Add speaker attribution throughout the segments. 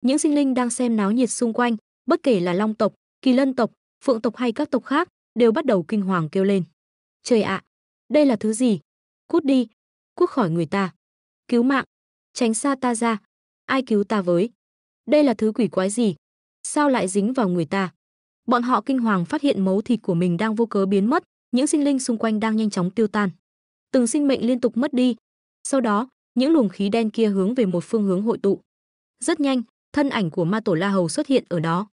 Speaker 1: Những sinh linh đang xem náo nhiệt xung quanh, bất kể là Long tộc, Kỳ Lân tộc, Phượng tộc hay các tộc khác, đều bắt đầu kinh hoàng kêu lên. Trời ạ, đây là thứ gì? Cút đi, cút khỏi người ta. Cứu mạng, tránh xa ta ra, ai cứu ta với? Đây là thứ quỷ quái gì? Sao lại dính vào người ta? Bọn họ kinh hoàng phát hiện mấu thịt của mình đang vô cớ biến mất, những sinh linh xung quanh đang nhanh chóng tiêu tan. Từng sinh mệnh liên tục mất đi. Sau đó, những luồng khí đen kia hướng về một phương hướng hội tụ. Rất nhanh, thân ảnh của ma tổ La Hầu xuất hiện ở đó.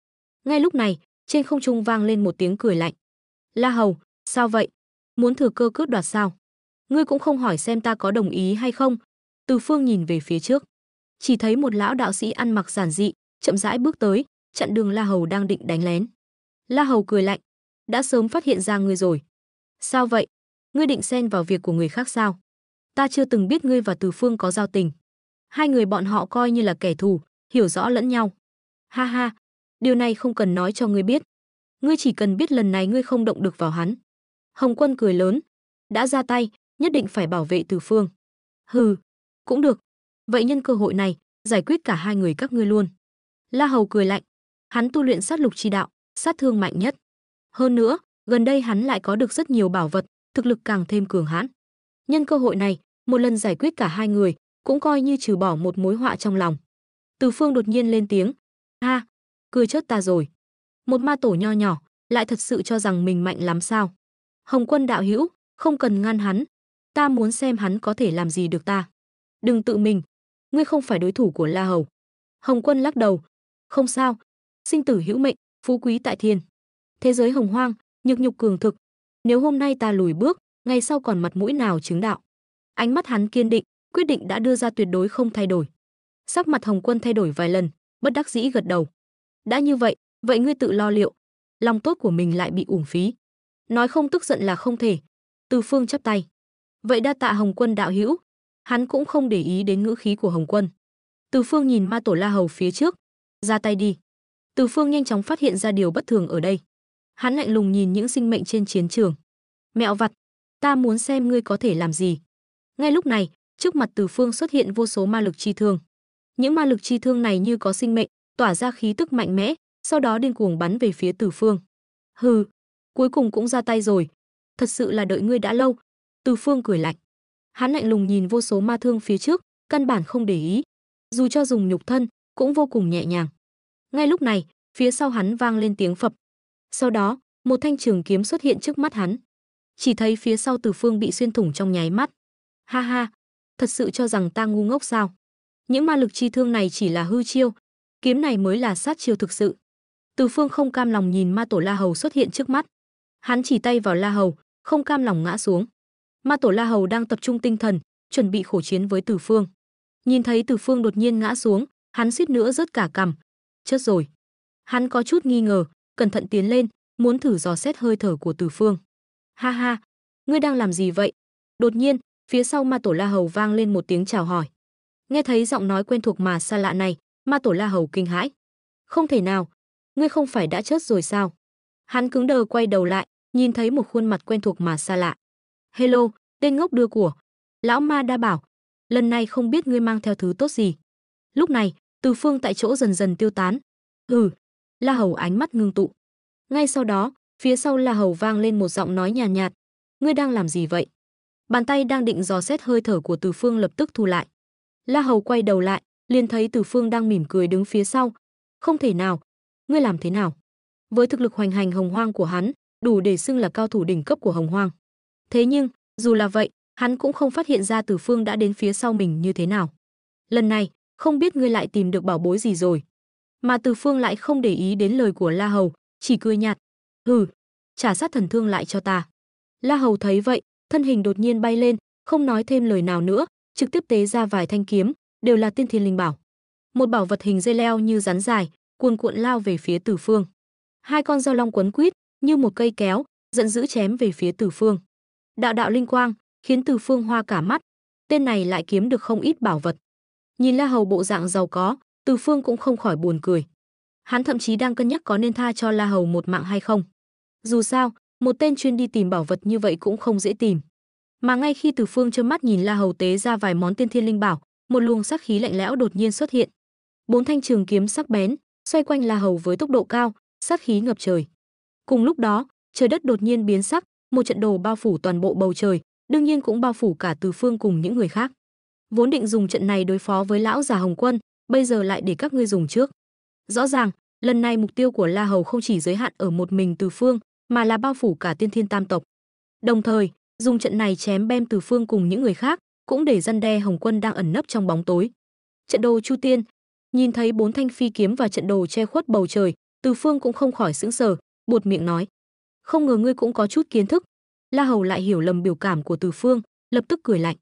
Speaker 1: Ngay lúc này, trên không trung vang lên một tiếng cười lạnh. La Hầu, sao vậy? Muốn thừa cơ cướp đoạt sao? Ngươi cũng không hỏi xem ta có đồng ý hay không? Từ Phương nhìn về phía trước, chỉ thấy một lão đạo sĩ ăn mặc giản dị, chậm rãi bước tới, chặn đường La Hầu đang định đánh lén. La Hầu cười lạnh, đã sớm phát hiện ra ngươi rồi. Sao vậy? Ngươi định xen vào việc của người khác sao? Ta chưa từng biết ngươi và Từ Phương có giao tình. Hai người bọn họ coi như là kẻ thù, hiểu rõ lẫn nhau. Ha ha, điều này không cần nói cho ngươi biết. Ngươi chỉ cần biết lần này ngươi không động được vào hắn. Hồng Quân cười lớn, đã ra tay, nhất định phải bảo vệ Từ Phương. Hừ, cũng được. Vậy nhân cơ hội này, giải quyết cả hai người các ngươi luôn. La Hầu cười lạnh, hắn tu luyện sát lục chi đạo, sát thương mạnh nhất. Hơn nữa, gần đây hắn lại có được rất nhiều bảo vật, thực lực càng thêm cường hãn. Nhân cơ hội này, một lần giải quyết cả hai người, cũng coi như trừ bỏ một mối họa trong lòng. Từ Phương đột nhiên lên tiếng, "Ha, cười chớt ta rồi. Một ma tổ nho nhỏ, lại thật sự cho rằng mình mạnh lắm sao? Hồng Quân đạo hữu, không cần ngăn hắn, ta muốn xem hắn có thể làm gì được ta. Đừng tự mình, ngươi không phải đối thủ của La Hầu." Hồng Quân lắc đầu, "Không sao, sinh tử hữu mệnh, phú quý tại thiên. Thế giới hồng hoang, nhược nhục cường thực, nếu hôm nay ta lùi bước, ngày sau còn mặt mũi nào chứng đạo." Ánh mắt hắn kiên định, quyết định đã đưa ra tuyệt đối không thay đổi. Sắc mặt Hồng Quân thay đổi vài lần, bất đắc dĩ gật đầu. Đã như vậy, vậy ngươi tự lo liệu, lòng tốt của mình lại bị uổng phí. Nói không tức giận là không thể. Từ Phương chắp tay. Vậy đa tạ Hồng Quân đạo hữu. Hắn cũng không để ý đến ngữ khí của Hồng Quân. Từ Phương nhìn ma tổ La Hầu phía trước, ra tay đi. Từ Phương nhanh chóng phát hiện ra điều bất thường ở đây. Hắn lạnh lùng nhìn những sinh mệnh trên chiến trường. Mẹo vặt, ta muốn xem ngươi có thể làm gì. Ngay lúc này, trước mặt Từ Phương xuất hiện vô số ma lực chi thương. Những ma lực chi thương này như có sinh mệnh, tỏa ra khí tức mạnh mẽ, sau đó điên cuồng bắn về phía Từ Phương. Hừ, cuối cùng cũng ra tay rồi. Thật sự là đợi ngươi đã lâu. Từ Phương cười lạnh. Hắn lạnh lùng nhìn vô số ma thương phía trước, căn bản không để ý. Dù cho dùng nhục thân, cũng vô cùng nhẹ nhàng. Ngay lúc này, phía sau hắn vang lên tiếng phập. Sau đó, một thanh trường kiếm xuất hiện trước mắt hắn. Chỉ thấy phía sau Từ Phương bị xuyên thủng trong nháy mắt. Ha ha, thật sự cho rằng ta ngu ngốc sao? Những ma lực chi thương này chỉ là hư chiêu, kiếm này mới là sát chiêu thực sự. Từ Phương không cam lòng nhìn ma tổ La Hầu xuất hiện trước mắt. Hắn chỉ tay vào La Hầu, không cam lòng ngã xuống. Ma tổ La Hầu đang tập trung tinh thần, chuẩn bị khổ chiến với Từ Phương. Nhìn thấy Từ Phương đột nhiên ngã xuống, hắn suýt nữa rớt cả cằm. Chết rồi. Hắn có chút nghi ngờ, cẩn thận tiến lên, muốn thử dò xét hơi thở của Từ Phương. Ha ha, ngươi đang làm gì vậy? Đột nhiên, phía sau ma tổ La Hầu vang lên một tiếng chào hỏi. Nghe thấy giọng nói quen thuộc mà xa lạ này, ma tổ La Hầu kinh hãi. Không thể nào, ngươi không phải đã chết rồi sao? Hắn cứng đờ quay đầu lại, nhìn thấy một khuôn mặt quen thuộc mà xa lạ. Hello, tên ngốc đưa của. Lão ma đa bảo, lần này không biết ngươi mang theo thứ tốt gì. Lúc này, Từ Phương tại chỗ dần dần tiêu tán. La Hầu ánh mắt ngưng tụ. Ngay sau đó, phía sau La Hầu vang lên một giọng nói nhàn nhạt. Ngươi đang làm gì vậy? Bàn tay đang định dò xét hơi thở của Từ Phương lập tức thu lại. La Hầu quay đầu lại, liền thấy Từ Phương đang mỉm cười đứng phía sau. Không thể nào, ngươi làm thế nào? Với thực lực hoành hành hồng hoang của hắn, đủ để xưng là cao thủ đỉnh cấp của hồng hoang. Thế nhưng, dù là vậy, hắn cũng không phát hiện ra Từ Phương đã đến phía sau mình như thế nào. Lần này, không biết ngươi lại tìm được bảo bối gì rồi. Mà Từ Phương lại không để ý đến lời của La Hầu, chỉ cười nhạt. Trả sát thần thương lại cho ta. La Hầu thấy vậy, thân hình đột nhiên bay lên, không nói thêm lời nào nữa, trực tiếp tế ra vài thanh kiếm, đều là tiên thiên linh bảo. Một bảo vật hình dây leo như rắn dài, cuồn cuộn lao về phía Từ Phương. Hai con dao long quấn quýt, như một cây kéo, giận dữ chém về phía Từ Phương. Đạo đạo linh quang, khiến Từ Phương hoa cả mắt. Tên này lại kiếm được không ít bảo vật. Nhìn La Hầu bộ dạng giàu có, Từ Phương cũng không khỏi buồn cười. Hắn thậm chí đang cân nhắc có nên tha cho La Hầu một mạng hay không. Dù sao, một tên chuyên đi tìm bảo vật như vậy cũng không dễ tìm. Mà ngay khi Từ Phương trơ mắt nhìn La Hầu tế ra vài món tiên thiên linh bảo, một luồng sát khí lạnh lẽo đột nhiên xuất hiện. 4 thanh trường kiếm sắc bén xoay quanh La Hầu với tốc độ cao, sát khí ngập trời. Cùng lúc đó, trời đất đột nhiên biến sắc, một trận đồ bao phủ toàn bộ bầu trời, đương nhiên cũng bao phủ cả Từ Phương cùng những người khác. Vốn định dùng trận này đối phó với lão già Hồng Quân, bây giờ lại để các ngươi dùng trước. Rõ ràng, lần này mục tiêu của La Hầu không chỉ giới hạn ở một mình Từ Phương, mà là bao phủ cả Tiên Thiên Tam tộc. Đồng thời, dùng trận này chém bem Từ Phương cùng những người khác, cũng để răn đe Hồng Quân đang ẩn nấp trong bóng tối. Trận đồ Chu Tiên, nhìn thấy 4 thanh phi kiếm và trận đồ che khuất bầu trời, Từ Phương cũng không khỏi sững sờ, buột miệng nói: "Không ngờ ngươi cũng có chút kiến thức." La Hầu lại hiểu lầm biểu cảm của Từ Phương, lập tức cười lạnh: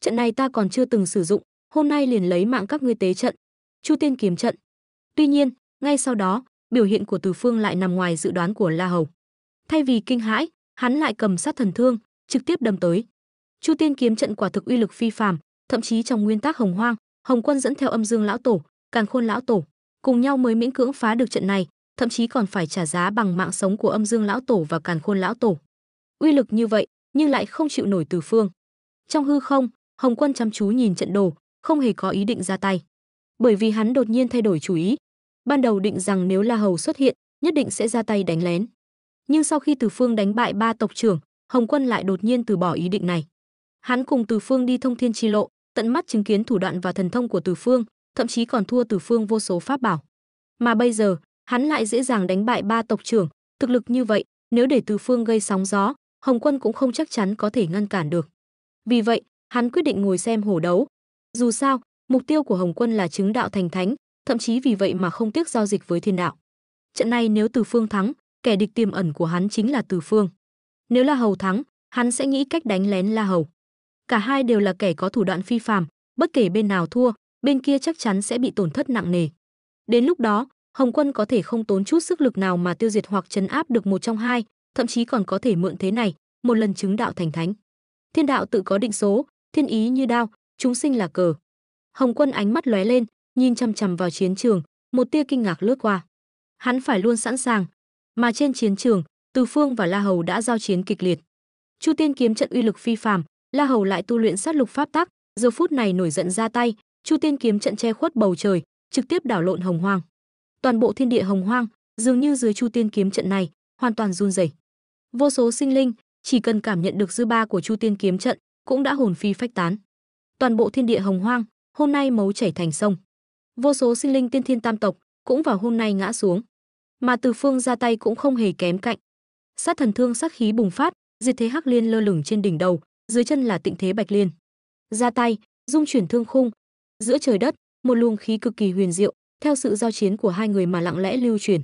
Speaker 1: "Trận này ta còn chưa từng sử dụng, hôm nay liền lấy mạng các ngươi tế trận, Chu Tiên kiếm trận." Tuy nhiên, ngay sau đó, biểu hiện của Từ Phương lại nằm ngoài dự đoán của La Hầu. Thay vì kinh hãi, hắn lại cầm sát thần thương, trực tiếp đâm tới. Chu Tiên kiếm trận quả thực uy lực phi phàm, thậm chí trong nguyên tắc Hồng Hoang, Hồng Quân dẫn theo Âm Dương lão tổ, Càn Khôn lão tổ, cùng nhau mới miễn cưỡng phá được trận này, thậm chí còn phải trả giá bằng mạng sống của Âm Dương lão tổ và Càn Khôn lão tổ. Uy lực như vậy, nhưng lại không chịu nổi Từ Phương. Trong hư không, Hồng Quân chăm chú nhìn trận đồ, không hề có ý định ra tay. Bởi vì hắn đột nhiên thay đổi chủ ý. Ban đầu định rằng nếu La Hầu xuất hiện, nhất định sẽ ra tay đánh lén. Nhưng sau khi Từ Phương đánh bại 3 tộc trưởng, Hồng Quân lại đột nhiên từ bỏ ý định này. Hắn cùng Từ Phương đi thông thiên chi lộ, tận mắt chứng kiến thủ đoạn và thần thông của Từ Phương, thậm chí còn thua Từ Phương vô số pháp bảo. Mà bây giờ, hắn lại dễ dàng đánh bại 3 tộc trưởng, thực lực như vậy, nếu để Từ Phương gây sóng gió, Hồng Quân cũng không chắc chắn có thể ngăn cản được. Vì vậy, hắn quyết định ngồi xem hổ đấu. Dù sao, mục tiêu của Hồng Quân là chứng đạo thành thánh, thậm chí vì vậy mà không tiếc giao dịch với thiên đạo. Trận này nếu Từ Phương thắng, kẻ địch tiềm ẩn của hắn chính là Từ Phương. Nếu La Hầu thắng, hắn sẽ nghĩ cách đánh lén La Hầu. Cả hai đều là kẻ có thủ đoạn phi phàm, bất kể bên nào thua, bên kia chắc chắn sẽ bị tổn thất nặng nề. Đến lúc đó, Hồng Quân có thể không tốn chút sức lực nào mà tiêu diệt hoặc trấn áp được một trong hai, thậm chí còn có thể mượn thế này, một lần chứng đạo thành thánh. Thiên đạo tự có định số, thiên ý như đao, chúng sinh là cờ. Hồng Quân ánh mắt lóe lên, nhìn chằm chằm vào chiến trường, một tia kinh ngạc lướt qua. Hắn phải luôn sẵn sàng, mà trên chiến trường, Từ Phương và La Hầu đã giao chiến kịch liệt. Chu Tiên kiếm trận uy lực phi phàm, La Hầu lại tu luyện sát lục pháp tắc, giờ phút này nổi giận ra tay, Chu Tiên kiếm trận che khuất bầu trời, trực tiếp đảo lộn Hồng Hoang. Toàn bộ thiên địa Hồng Hoang, dường như dưới Chu Tiên kiếm trận này, hoàn toàn run rẩy. Vô số sinh linh, chỉ cần cảm nhận được dư ba của Chu Tiên kiếm trận, cũng đã hồn phi phách tán. Toàn bộ thiên địa Hồng Hoang, hôm nay máu chảy thành sông. Vô số sinh linh Tiên Thiên Tam tộc cũng vào hôm nay ngã xuống. Mà Từ Phương ra tay cũng không hề kém cạnh. Sát thần thương sát khí bùng phát, diệt thế hắc liên lơ lửng trên đỉnh đầu, dưới chân là tịnh thế bạch liên. Ra tay, dung chuyển thương khung, giữa trời đất, một luồng khí cực kỳ huyền diệu, theo sự giao chiến của hai người mà lặng lẽ lưu truyền.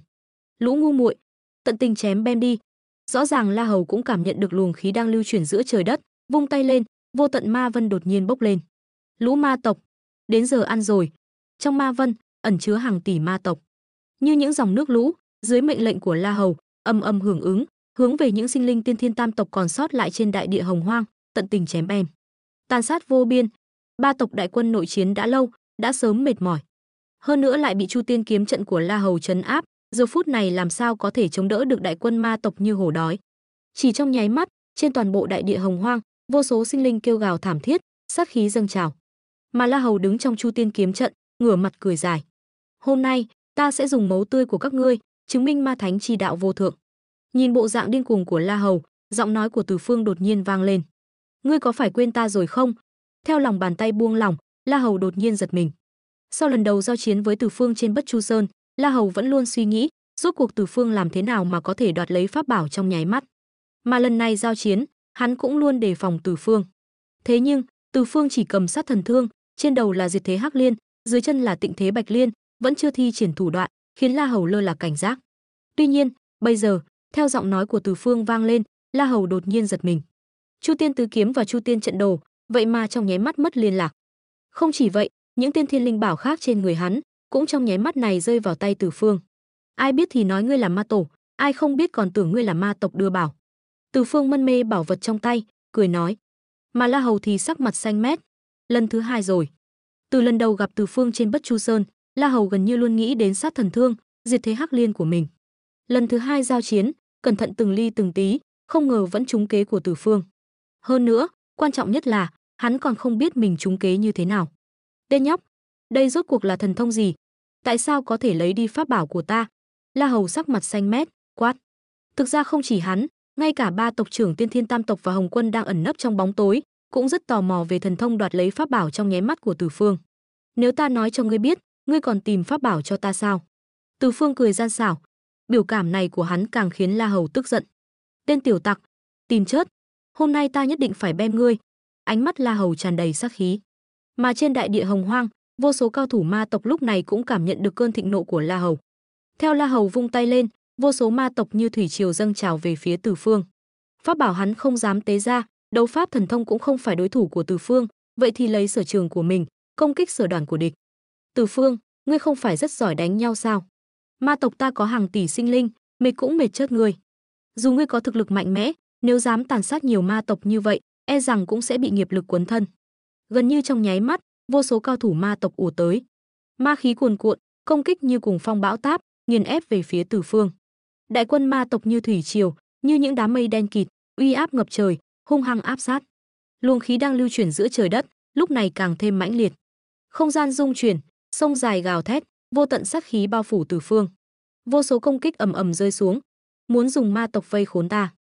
Speaker 1: Lũ ngu muội, tận tình chém bem đi. Rõ ràng La Hầu cũng cảm nhận được luồng khí đang lưu chuyển giữa trời đất, vung tay lên, vô tận ma vân đột nhiên bốc lên. Lũ ma tộc, đến giờ ăn rồi. Trong ma vân ẩn chứa hàng tỷ ma tộc, như những dòng nước lũ, dưới mệnh lệnh của La Hầu, âm âm hưởng ứng, hướng về những sinh linh Tiên Thiên Tam tộc còn sót lại trên đại địa Hồng Hoang, tận tình chém bem. Tàn sát vô biên, ba tộc đại quân nội chiến đã lâu, đã sớm mệt mỏi. Hơn nữa lại bị Chu Tiên kiếm trận của La Hầu trấn áp, giờ phút này làm sao có thể chống đỡ được đại quân ma tộc như hổ đói. Chỉ trong nháy mắt, trên toàn bộ đại địa Hồng Hoang, vô số sinh linh kêu gào thảm thiết, sát khí dâng trào. Mà La Hầu đứng trong Chu Tiên kiếm trận, ngửa mặt cười dài. Hôm nay, ta sẽ dùng máu tươi của các ngươi, chứng minh ma thánh chi đạo vô thượng. Nhìn bộ dạng điên cuồng của La Hầu, giọng nói của Từ Phương đột nhiên vang lên. Ngươi có phải quên ta rồi không? Theo lòng bàn tay buông lỏng, La Hầu đột nhiên giật mình. Sau lần đầu giao chiến với Từ Phương trên Bất Chu Sơn, La Hầu vẫn luôn suy nghĩ, rốt cuộc Từ Phương làm thế nào mà có thể đoạt lấy pháp bảo trong nháy mắt. Mà lần này giao chiến, hắn cũng luôn đề phòng Từ Phương. Thế nhưng, Từ Phương chỉ cầm sát thần thương, trên đầu là diệt thế hắc liên, dưới chân là tịnh thế bạch liên, vẫn chưa thi triển thủ đoạn, khiến La Hầu lơ là cảnh giác. Tuy nhiên, bây giờ, theo giọng nói của Từ Phương vang lên, La Hầu đột nhiên giật mình. Chu Tiên tứ kiếm và Chu Tiên trận đồ, vậy mà trong nháy mắt mất liên lạc. Không chỉ vậy, những tiên thiên linh bảo khác trên người hắn cũng trong nháy mắt này rơi vào tay Từ Phương. Ai biết thì nói ngươi là ma tổ, ai không biết còn tưởng ngươi là ma tộc đưa bảo. Từ Phương mân mê bảo vật trong tay, cười nói. Mà La Hầu thì sắc mặt xanh mét. Lần thứ hai rồi. Từ lần đầu gặp Từ Phương trên Bất Chu Sơn, La Hầu gần như luôn nghĩ đến sát thần thương, diệt thế hắc liên của mình. Lần thứ hai giao chiến, cẩn thận từng ly từng tí, không ngờ vẫn trúng kế của Từ Phương. Hơn nữa, quan trọng nhất là hắn còn không biết mình trúng kế như thế nào. Tên nhóc, đây rốt cuộc là thần thông gì, Tại sao có thể lấy đi pháp bảo của ta? La Hầu sắc mặt xanh mét, quát. Thực ra không chỉ hắn, ngay cả ba tộc trưởng Tiên Thiên Tam tộc và Hồng Quân đang ẩn nấp trong bóng tối, cũng rất tò mò về thần thông đoạt lấy pháp bảo trong nháy mắt của Từ Phương. Nếu ta nói cho ngươi biết, ngươi còn tìm pháp bảo cho ta sao? Từ Phương cười gian xảo, biểu cảm này của hắn càng khiến La Hầu tức giận. Tên tiểu tặc, tìm chết, hôm nay ta nhất định phải bem ngươi. Ánh mắt La Hầu tràn đầy sát khí. Mà trên đại địa Hồng Hoang, vô số cao thủ ma tộc lúc này cũng cảm nhận được cơn thịnh nộ của La Hầu. Theo La Hầu vung tay lên, vô số ma tộc như thủy triều dâng trào về phía Từ Phương. Pháp bảo hắn không dám tế ra, đấu pháp thần thông cũng không phải đối thủ của Từ Phương, vậy thì lấy sở trường của mình, công kích sở đoàn của địch. Từ Phương, ngươi không phải rất giỏi đánh nhau sao? Ma tộc ta có hàng tỷ sinh linh, mệt cũng mệt chết ngươi. Dù ngươi có thực lực mạnh mẽ, nếu dám tàn sát nhiều ma tộc như vậy, e rằng cũng sẽ bị nghiệp lực cuốn thân. Gần như trong nháy mắt, vô số cao thủ ma tộc ùa tới. Ma khí cuồn cuộn, công kích như cùng phong bão táp, nghiền ép về phía Từ Phương. Đại quân ma tộc như thủy triều, như những đám mây đen kịt, uy áp ngập trời, hung hăng áp sát. Luồng khí đang lưu chuyển giữa trời đất, lúc này càng thêm mãnh liệt. Không gian rung chuyển, sông dài gào thét, vô tận sát khí bao phủ Từ Phương. Vô số công kích ầm ầm rơi xuống, muốn dùng ma tộc vây khốn ta.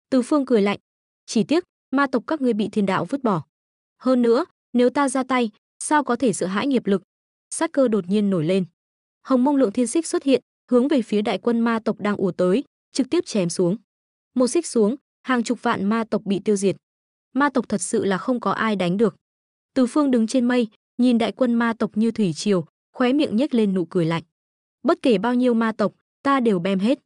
Speaker 1: Từ Phương cười lạnh, chỉ tiếc ma tộc các ngươi bị thiên đạo vứt bỏ. Hơn nữa, nếu ta ra tay, sao có thể sợ hãi nghiệp lực? Sát cơ đột nhiên nổi lên. Hồng Mông Lượng Thiên Xích xuất hiện, hướng về phía đại quân ma tộc đang ùa tới, trực tiếp chém xuống. Một xích xuống, hàng chục vạn ma tộc bị tiêu diệt. Ma tộc thật sự là không có ai đánh được. Từ Phương đứng trên mây, nhìn đại quân ma tộc như thủy triều, khóe miệng nhếch lên nụ cười lạnh. Bất kể bao nhiêu ma tộc, ta đều bem hết.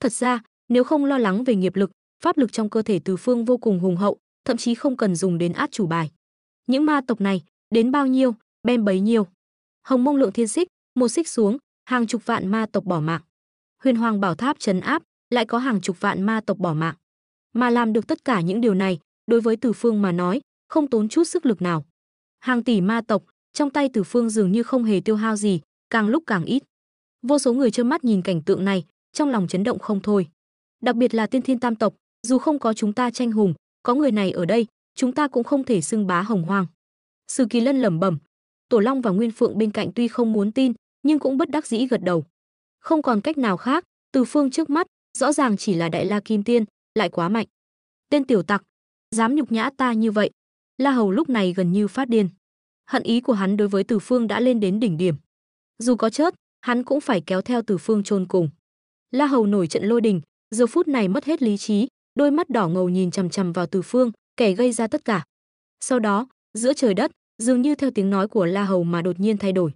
Speaker 1: Thật ra, nếu không lo lắng về nghiệp lực, pháp lực trong cơ thể Từ Phương vô cùng hùng hậu, thậm chí không cần dùng đến át chủ bài. Những ma tộc này, đến bao nhiêu, bem bấy nhiêu. Hồng Mông Lượng Thiên Xích, một xích xuống, hàng chục vạn ma tộc bỏ mạng. Huyền Hoàng Bảo Tháp trấn áp, lại có hàng chục vạn ma tộc bỏ mạng. Mà làm được tất cả những điều này, đối với Từ Phương mà nói, không tốn chút sức lực nào. Hàng tỷ ma tộc, trong tay Từ Phương dường như không hề tiêu hao gì, càng lúc càng ít. Vô số người trơ mắt nhìn cảnh tượng này, trong lòng chấn động không thôi. Đặc biệt là Tiên Thiên Tam tộc, dù không có chúng ta tranh hùng, có người này ở đây, chúng ta cũng không thể xưng bá Hồng Hoang. Sử Kỳ Lân lẩm bẩm. Tổ Long và Nguyên Phượng bên cạnh tuy không muốn tin, nhưng cũng bất đắc dĩ gật đầu. Không còn cách nào khác, Từ Phương trước mắt, rõ ràng chỉ là Đại La Kim Tiên, lại quá mạnh. Tên tiểu tặc, dám nhục nhã ta như vậy. La Hầu lúc này gần như phát điên. Hận ý của hắn đối với Từ Phương đã lên đến đỉnh điểm. Dù có chết, hắn cũng phải kéo theo Từ Phương chôn cùng. La Hầu nổi trận lôi đình, giờ phút này mất hết lý trí, đôi mắt đỏ ngầu nhìn chằm chằm vào Từ Phương, kẻ gây ra tất cả. Sau đó, giữa trời đất, dường như theo tiếng nói của La Hầu mà đột nhiên thay đổi.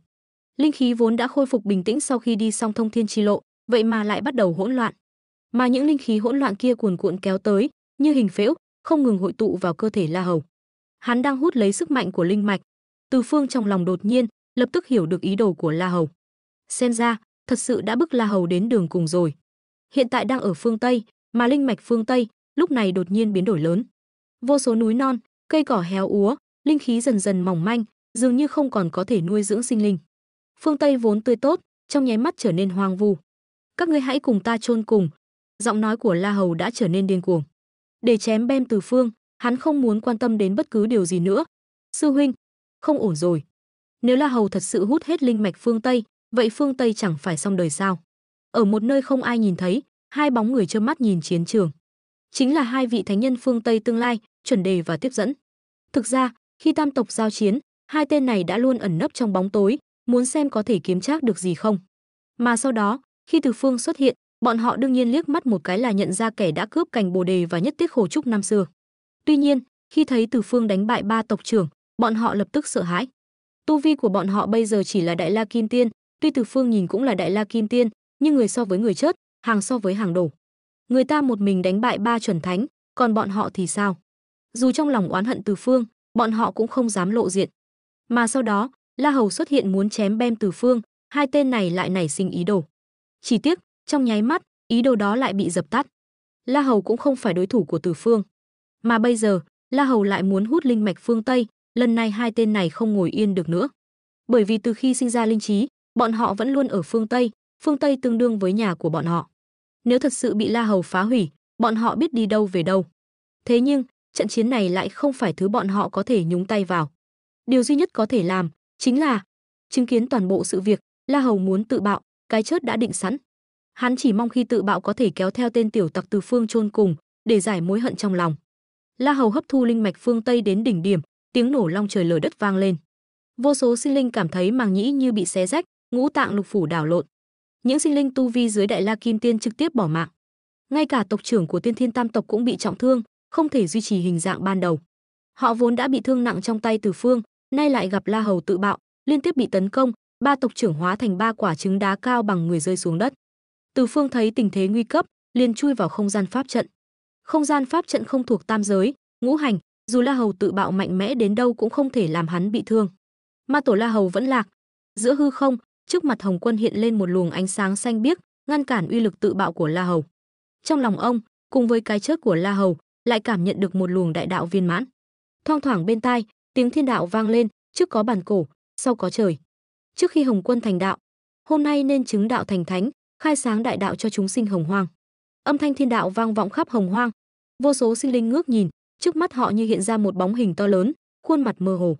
Speaker 1: Linh khí vốn đã khôi phục bình tĩnh sau khi đi xong thông thiên chi lộ, vậy mà lại bắt đầu hỗn loạn. Mà những linh khí hỗn loạn kia cuồn cuộn kéo tới, như hình phễu, không ngừng hội tụ vào cơ thể La Hầu. Hắn đang hút lấy sức mạnh của linh mạch. Từ Phương trong lòng đột nhiên, lập tức hiểu được ý đồ của La Hầu. Xem ra, thật sự đã bức La Hầu đến đường cùng rồi. Hiện tại đang ở phương Tây, mà linh mạch phương Tây lúc này đột nhiên biến đổi lớn. Vô số núi non, cây cỏ héo úa, linh khí dần dần mỏng manh, dường như không còn có thể nuôi dưỡng sinh linh. Phương Tây vốn tươi tốt, trong nháy mắt trở nên hoang vu. Các ngươi hãy cùng ta chôn cùng. Giọng nói của La Hầu đã trở nên điên cuồng. Để chém bem Từ Phương, hắn không muốn quan tâm đến bất cứ điều gì nữa. Sư huynh, không ổn rồi. Nếu La Hầu thật sự hút hết linh mạch phương Tây, vậy phương Tây chẳng phải xong đời sao? Ở một nơi không ai nhìn thấy, hai bóng người trơ mắt nhìn chiến trường. Chính là hai vị thánh nhân phương Tây tương lai, Chuẩn Đề và Tiếp Dẫn. Thực ra, khi tam tộc giao chiến, hai tên này đã luôn ẩn nấp trong bóng tối, muốn xem có thể kiếm trác được gì không. Mà sau đó, khi Từ Phương xuất hiện, bọn họ đương nhiên liếc mắt một cái là nhận ra kẻ đã cướp cành Bồ Đề và nhất tiết khổ trúc năm xưa. Tuy nhiên, khi thấy Từ Phương đánh bại ba tộc trưởng, bọn họ lập tức sợ hãi. Tu vi của bọn họ bây giờ chỉ là Đại La Kim Tiên, tuy Từ Phương nhìn cũng là Đại La Kim Tiên, nhưng người so với người chết, hàng so với hàng đổ. Người ta một mình đánh bại ba chuẩn thánh, còn bọn họ thì sao? Dù trong lòng oán hận Từ Phương, bọn họ cũng không dám lộ diện. Mà sau đó, La Hầu xuất hiện muốn chém bem Từ Phương, hai tên này lại nảy sinh ý đồ. Chỉ tiếc, trong nháy mắt, ý đồ đó lại bị dập tắt. La Hầu cũng không phải đối thủ của Từ Phương. Mà bây giờ, La Hầu lại muốn hút linh mạch phương Tây, lần này hai tên này không ngồi yên được nữa. Bởi vì từ khi sinh ra linh trí, bọn họ vẫn luôn ở phương Tây tương đương với nhà của bọn họ. Nếu thật sự bị La Hầu phá hủy, bọn họ biết đi đâu về đâu. Thế nhưng, trận chiến này lại không phải thứ bọn họ có thể nhúng tay vào. Điều duy nhất có thể làm chính là chứng kiến toàn bộ sự việc, La Hầu muốn tự bạo, cái chết đã định sẵn. Hắn chỉ mong khi tự bạo có thể kéo theo tên tiểu tặc Từ Phương chôn cùng, để giải mối hận trong lòng. La Hầu hấp thu linh mạch phương Tây đến đỉnh điểm, tiếng nổ long trời lở đất vang lên. Vô số sinh linh cảm thấy màng nhĩ như bị xé rách, ngũ tạng lục phủ đảo lộn. Những sinh linh tu vi dưới Đại La Kim Tiên trực tiếp bỏ mạng. Ngay cả tộc trưởng của Tiên Thiên Tam tộc cũng bị trọng thương, không thể duy trì hình dạng ban đầu. Họ vốn đã bị thương nặng trong tay Từ Phương, nay lại gặp La Hầu tự bạo, liên tiếp bị tấn công, ba tộc trưởng hóa thành ba quả trứng đá cao bằng người rơi xuống đất. Từ Phương thấy tình thế nguy cấp, liền chui vào không gian pháp trận. Không gian pháp trận không thuộc tam giới, ngũ hành, dù La Hầu tự bạo mạnh mẽ đến đâu cũng không thể làm hắn bị thương. Ma tổ La Hầu vẫn lạc. Giữa hư không, trước mặt Hồng Quân hiện lên một luồng ánh sáng xanh biếc, ngăn cản uy lực tự bạo của La Hầu. Trong lòng ông, cùng với cái chết của La Hầu, lại cảm nhận được một luồng đại đạo viên mãn. Thoang thoảng bên tai, tiếng thiên đạo vang lên, trước có bản cổ, sau có trời. Trước khi Hồng Quân thành đạo, hôm nay nên chứng đạo thành thánh, khai sáng đại đạo cho chúng sinh Hồng Hoang. Âm thanh thiên đạo vang vọng khắp Hồng Hoang. Vô số sinh linh ngước nhìn, trước mắt họ như hiện ra một bóng hình to lớn, khuôn mặt mơ hồ.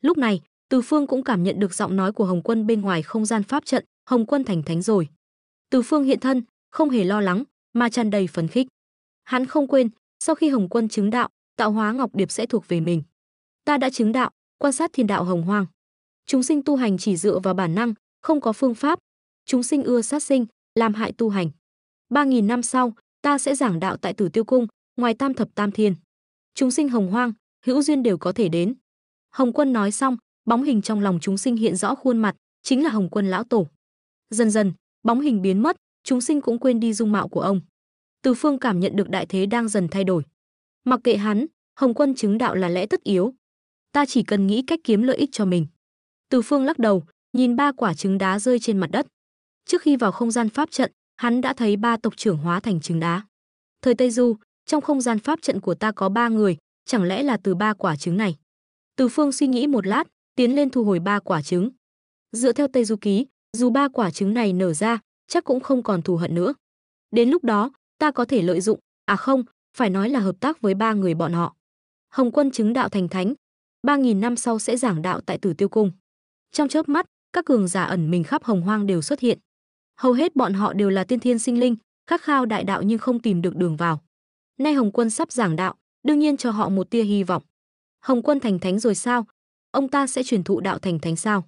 Speaker 1: Lúc này, Từ Phương cũng cảm nhận được giọng nói của Hồng Quân bên ngoài không gian pháp trận, Hồng Quân thành thánh rồi. Từ Phương hiện thân, không hề lo lắng, mà tràn đầy phấn khích. Hắn không quên, sau khi Hồng Quân chứng đạo, tạo hóa ngọc điệp sẽ thuộc về mình. Ta đã chứng đạo, quan sát thiên đạo Hồng Hoang. Chúng sinh tu hành chỉ dựa vào bản năng, không có phương pháp. Chúng sinh ưa sát sinh, làm hại tu hành. 3.000 năm sau, ta sẽ giảng đạo tại Tử Tiêu Cung, ngoài tam thập tam thiên. Chúng sinh Hồng Hoang, hữu duyên đều có thể đến. Hồng Quân nói xong, bóng hình trong lòng chúng sinh hiện rõ khuôn mặt, chính là Hồng Quân lão tổ. Dần dần, bóng hình biến mất, chúng sinh cũng quên đi dung mạo của ông. Từ Phương cảm nhận được đại thế đang dần thay đổi. Mặc kệ hắn, Hồng Quân chứng đạo là lẽ tất yếu. Ta chỉ cần nghĩ cách kiếm lợi ích cho mình. Từ Phương lắc đầu, nhìn ba quả trứng đá rơi trên mặt đất. Trước khi vào không gian pháp trận, hắn đã thấy ba tộc trưởng hóa thành trứng đá. Thời Tây Du, trong không gian pháp trận của ta có 3 người, chẳng lẽ là từ 3 quả trứng này? Từ Phương suy nghĩ một lát, tiến lên thu hồi 3 quả trứng. Dựa theo Tây Du ký, dù 3 quả trứng này nở ra, chắc cũng không còn thù hận nữa. Đến lúc đó, ta có thể lợi dụng, không, phải nói là hợp tác với 3 người bọn họ. Hồng Quân chứng đạo thành thánh, 3.000 năm sau sẽ giảng đạo tại Tử Tiêu Cung. Trong chớp mắt, các cường giả ẩn mình khắp Hồng Hoang đều xuất hiện. Hầu hết bọn họ đều là tiên thiên sinh linh, khát khao đại đạo nhưng không tìm được đường vào. Nay Hồng Quân sắp giảng đạo, đương nhiên cho họ một tia hy vọng. Hồng Quân thành thánh rồi sao? Ông ta sẽ truyền thụ đạo thành thánh sao?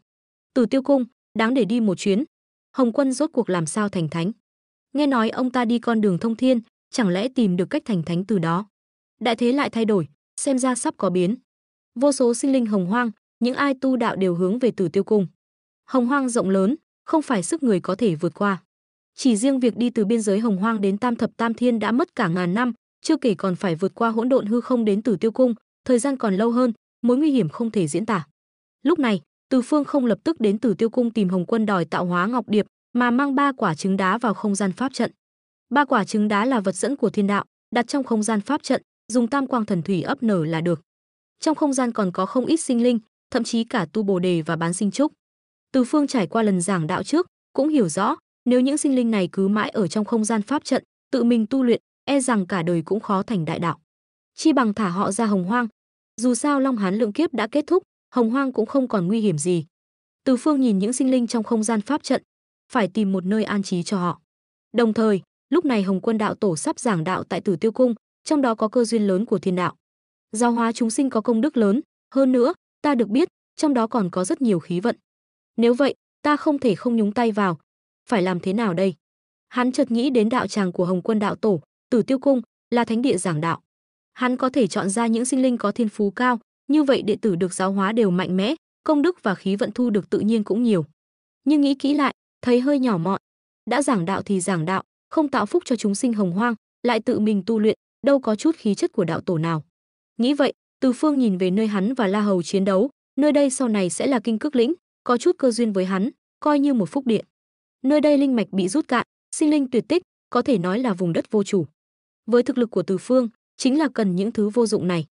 Speaker 1: Tử Tiêu Cung, đáng để đi một chuyến. Hồng Quân rốt cuộc làm sao thành thánh? Nghe nói ông ta đi con đường thông thiên, chẳng lẽ tìm được cách thành thánh từ đó? Đại thế lại thay đổi, xem ra sắp có biến. Vô số sinh linh Hồng Hoang, những ai tu đạo đều hướng về Tử Tiêu Cung. Hồng Hoang rộng lớn, không phải sức người có thể vượt qua. Chỉ riêng việc đi từ biên giới Hồng Hoang đến tam thập tam thiên đã mất cả ngàn năm, chưa kể còn phải vượt qua hỗn độn hư không đến Tử Tiêu Cung, thời gian còn lâu hơn, mối nguy hiểm không thể diễn tả. Lúc này, Từ Phương không lập tức đến Tử Tiêu Cung tìm Hồng Quân đòi tạo hóa ngọc điệp, mà mang 3 quả trứng đá vào không gian pháp trận. 3 quả trứng đá là vật dẫn của thiên đạo, đặt trong không gian pháp trận, dùng tam quang thần thủy ấp nở là được. Trong không gian còn có không ít sinh linh, thậm chí cả tu Bồ đề và bán sinh trúc. Từ Phương trải qua lần giảng đạo trước, cũng hiểu rõ, nếu những sinh linh này cứ mãi ở trong không gian pháp trận, tự mình tu luyện, e rằng cả đời cũng khó thành đại đạo. Chi bằng thả họ ra Hồng Hoang. Dù sao Long Hán lượng kiếp đã kết thúc, Hồng Hoang cũng không còn nguy hiểm gì. Từ Phương nhìn những sinh linh trong không gian pháp trận, phải tìm một nơi an trí cho họ. Đồng thời, lúc này Hồng Quân đạo tổ sắp giảng đạo tại Tử Tiêu Cung, trong đó có cơ duyên lớn của thiên đạo. Giáo hóa chúng sinh có công đức lớn, hơn nữa, ta được biết, trong đó còn có rất nhiều khí vận. Nếu vậy, ta không thể không nhúng tay vào. Phải làm thế nào đây? Hắn chợt nghĩ đến đạo tràng của Hồng Quân đạo tổ, Tử Tiêu Cung, là thánh địa giảng đạo. Hắn có thể chọn ra những sinh linh có thiên phú cao, như vậy đệ tử được giáo hóa đều mạnh mẽ, công đức và khí vận thu được tự nhiên cũng nhiều. Nhưng nghĩ kỹ lại, thấy hơi nhỏ mọn. Đã giảng đạo thì giảng đạo, không tạo phúc cho chúng sinh Hồng Hoang, lại tự mình tu luyện, đâu có chút khí chất của đạo tổ nào. Nghĩ vậy, Từ Phương nhìn về nơi hắn và La Hầu chiến đấu, nơi đây sau này sẽ là Kinh Cước Lĩnh, có chút cơ duyên với hắn, coi như một phúc điện. Nơi đây linh mạch bị rút cạn, sinh linh tuyệt tích, có thể nói là vùng đất vô chủ. Với thực lực của Từ Phương, chính là cần những thứ vô dụng này.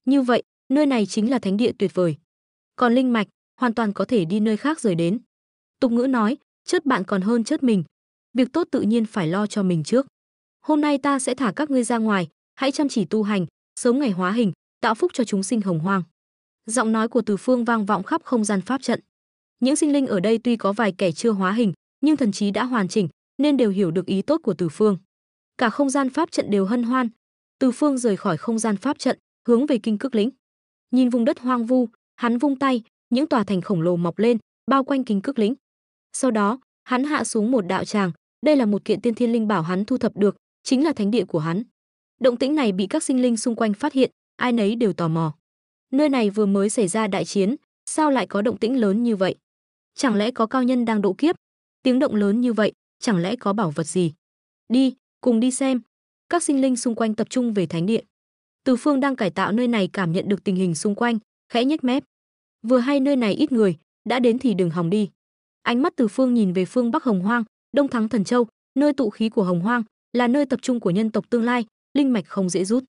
Speaker 1: Như vậy, nơi này chính là thánh địa tuyệt vời. Còn linh mạch, hoàn toàn có thể đi nơi khác rời đến. Tục ngữ nói, chớt bạn còn hơn chớt mình. Việc tốt tự nhiên phải lo cho mình trước. Hôm nay ta sẽ thả các ngươi ra ngoài, hãy chăm chỉ tu hành, sớm ngày hóa hình, tạo phúc cho chúng sinh Hồng Hoang. Giọng nói của Từ Phương vang vọng khắp không gian pháp trận. Những sinh linh ở đây tuy có vài kẻ chưa hóa hình, nhưng thần trí đã hoàn chỉnh, nên đều hiểu được ý tốt của Từ Phương. Cả không gian pháp trận đều hân hoan. Từ Phương rời khỏi không gian pháp trận, hướng về Kinh Cức Lĩnh. Nhìn vùng đất hoang vu, hắn vung tay, những tòa thành khổng lồ mọc lên, bao quanh Kinh Cức Lĩnh. Sau đó, hắn hạ xuống một đạo tràng, đây là một kiện tiên thiên linh bảo hắn thu thập được, chính là thánh địa của hắn. Động tĩnh này bị các sinh linh xung quanh phát hiện, ai nấy đều tò mò. Nơi này vừa mới xảy ra đại chiến, sao lại có động tĩnh lớn như vậy? Chẳng lẽ có cao nhân đang độ kiếp? Tiếng động lớn như vậy, chẳng lẽ có bảo vật gì? Đi, cùng đi xem. Các sinh linh xung quanh tập trung về thánh địa. Từ Phương đang cải tạo nơi này cảm nhận được tình hình xung quanh, khẽ nhếch mép. Vừa hay nơi này ít người, đã đến thì đừng hòng đi. Ánh mắt Từ Phương nhìn về phương Bắc Hồng Hoang, Đông Thắng Thần Châu, nơi tụ khí của Hồng Hoang, là nơi tập trung của nhân tộc tương lai, linh mạch không dễ rút.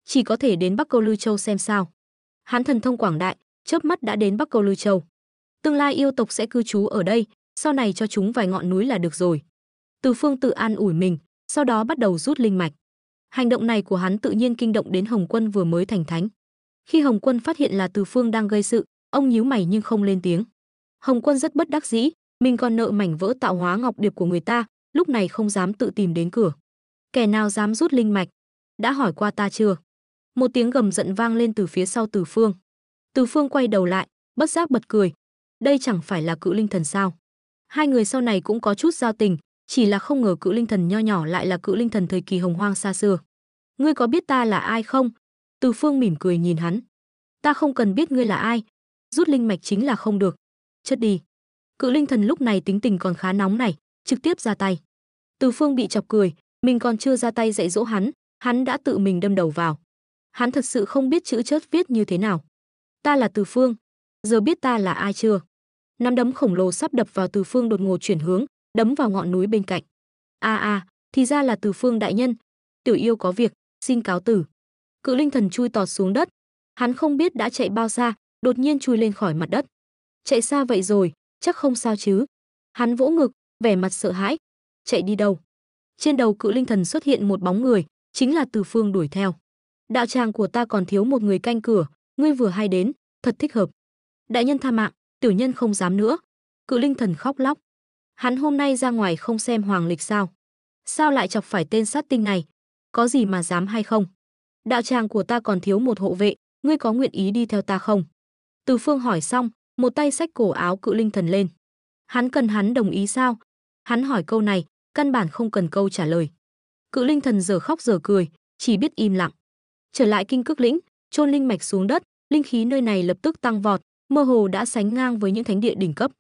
Speaker 1: Chỉ có thể đến Bắc Câu Lư Châu xem sao. Hắn thần thông quảng đại, chớp mắt đã đến Bắc Câu Lư Châu. Tương lai yêu tộc sẽ cư trú ở đây, sau này cho chúng vài ngọn núi là được rồi. Từ Phương tự an ủi mình, sau đó bắt đầu rút linh mạch. Hành động này của hắn tự nhiên kinh động đến Hồng Quân vừa mới thành thánh. Khi Hồng Quân phát hiện là Từ Phương đang gây sự, ông nhíu mày nhưng không lên tiếng. Hồng Quân rất bất đắc dĩ, mình còn nợ mảnh vỡ tạo hóa ngọc điệp của người ta, lúc này không dám tự tìm đến cửa. Kẻ nào dám rút linh mạch? Đã hỏi qua ta chưa? Một tiếng gầm giận vang lên từ phía sau Từ Phương. Từ Phương quay đầu lại, bất giác bật cười. Đây chẳng phải là Cự Linh Thần sao? Hai người sau này cũng có chút giao tình, chỉ là không ngờ Cự Linh Thần nho nhỏ lại là Cự Linh Thần thời kỳ Hồng Hoang xa xưa. Ngươi có biết ta là ai không? Từ Phương mỉm cười nhìn hắn. Ta không cần biết ngươi là ai, rút linh mạch chính là không được. Chết đi. Cự Linh Thần lúc này tính tình còn khá nóng này, trực tiếp ra tay. Từ Phương bị chọc cười, mình còn chưa ra tay dạy dỗ hắn đã tự mình đâm đầu vào. Hắn thật sự không biết chữ chớt viết như thế nào. Ta là Từ Phương, giờ biết ta là ai chưa? Nắm đấm khổng lồ sắp đập vào Từ Phương đột ngột chuyển hướng, đấm vào ngọn núi bên cạnh. Thì ra là Từ Phương đại nhân, tiểu yêu có việc, xin cáo từ. Cự Linh Thần chui tọt xuống đất, hắn không biết đã chạy bao xa, đột nhiên chui lên khỏi mặt đất. Chạy xa vậy rồi, chắc không sao chứ? Hắn vỗ ngực, vẻ mặt sợ hãi. Chạy đi đâu? Trên đầu Cự Linh Thần xuất hiện một bóng người, chính là Từ Phương đuổi theo. Đạo tràng của ta còn thiếu một người canh cửa, ngươi vừa hay đến, thật thích hợp. Đại nhân tha mạng, tiểu nhân không dám nữa. Cự Linh Thần khóc lóc. Hắn hôm nay ra ngoài không xem hoàng lịch sao? Sao lại chọc phải tên sát tinh này? Có gì mà dám hay không? Đạo tràng của ta còn thiếu một hộ vệ, ngươi có nguyện ý đi theo ta không? Từ Phương hỏi xong, một tay xách cổ áo Cự Linh Thần lên. Hắn cần hắn đồng ý sao? Hắn hỏi câu này, căn bản không cần câu trả lời. Cự Linh Thần giờ khóc giờ cười, chỉ biết im lặng. Trở lại Kinh Cức Lĩnh, chôn linh mạch xuống đất, linh khí nơi này lập tức tăng vọt, mơ hồ đã sánh ngang với những thánh địa đỉnh cấp.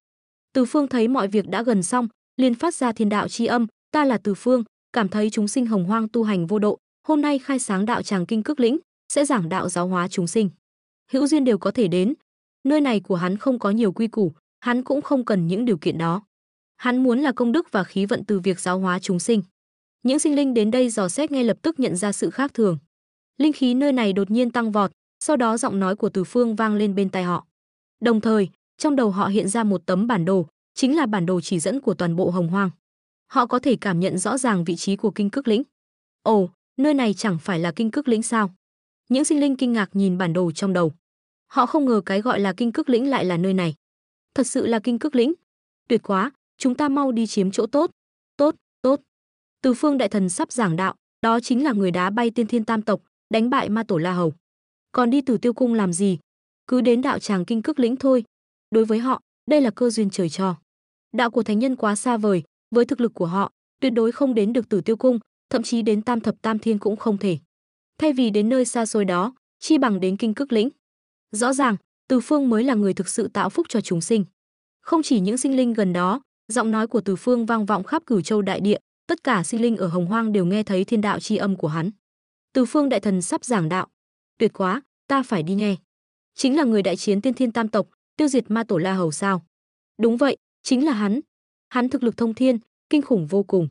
Speaker 1: Từ Phương thấy mọi việc đã gần xong, liền phát ra thiên đạo chi âm, ta là Từ Phương, cảm thấy chúng sinh Hồng Hoang tu hành vô độ, hôm nay khai sáng đạo tràng Kinh Cức Lĩnh, sẽ giảng đạo giáo hóa chúng sinh. Hữu duyên đều có thể đến. Nơi này của hắn không có nhiều quy củ, hắn cũng không cần những điều kiện đó. Hắn muốn là công đức và khí vận từ việc giáo hóa chúng sinh. Những sinh linh đến đây dò xét ngay lập tức nhận ra sự khác thường. Linh khí nơi này đột nhiên tăng vọt, sau đó giọng nói của Từ Phương vang lên bên tai họ. Đồng thời, trong đầu họ hiện ra một tấm bản đồ, chính là bản đồ chỉ dẫn của toàn bộ Hồng Hoang. Họ có thể cảm nhận rõ ràng vị trí của Kinh Cức Lĩnh. Ồ, nơi này chẳng phải là Kinh Cức Lĩnh sao? Những sinh linh kinh ngạc nhìn bản đồ trong đầu. Họ không ngờ cái gọi là Kinh Cức Lĩnh lại là nơi này. Thật sự là Kinh Cức Lĩnh. Tuyệt quá, chúng ta mau đi chiếm chỗ tốt. Tốt, tốt. Từ Phương đại thần sắp giảng đạo, đó chính là người đá bay tiên thiên tam tộc, đánh bại ma tổ La Hầu. Còn đi Tử Tiêu Cung làm gì? Cứ đến đạo tràng Kinh Cức Lĩnh thôi. Đối với họ, đây là cơ duyên trời cho. Đạo của thánh nhân quá xa vời, với thực lực của họ, tuyệt đối không đến được Tử Tiêu Cung, thậm chí đến Tam Thập Tam Thiên cũng không thể. Thay vì đến nơi xa xôi đó, chi bằng đến Kinh Cức Lĩnh. Rõ ràng, Từ Phương mới là người thực sự tạo phúc cho chúng sinh. Không chỉ những sinh linh gần đó, giọng nói của Từ Phương vang vọng khắp Cửu Châu đại địa, tất cả sinh linh ở Hồng Hoang đều nghe thấy thiên đạo chi âm của hắn. Từ Phương đại thần sắp giảng đạo. Tuyệt quá, ta phải đi nghe. Chính là người đại chiến tiên thiên tam tộc, tiêu diệt ma tổ La Hầu sao? Đúng vậy, chính là hắn. Hắn thực lực thông thiên, kinh khủng vô cùng.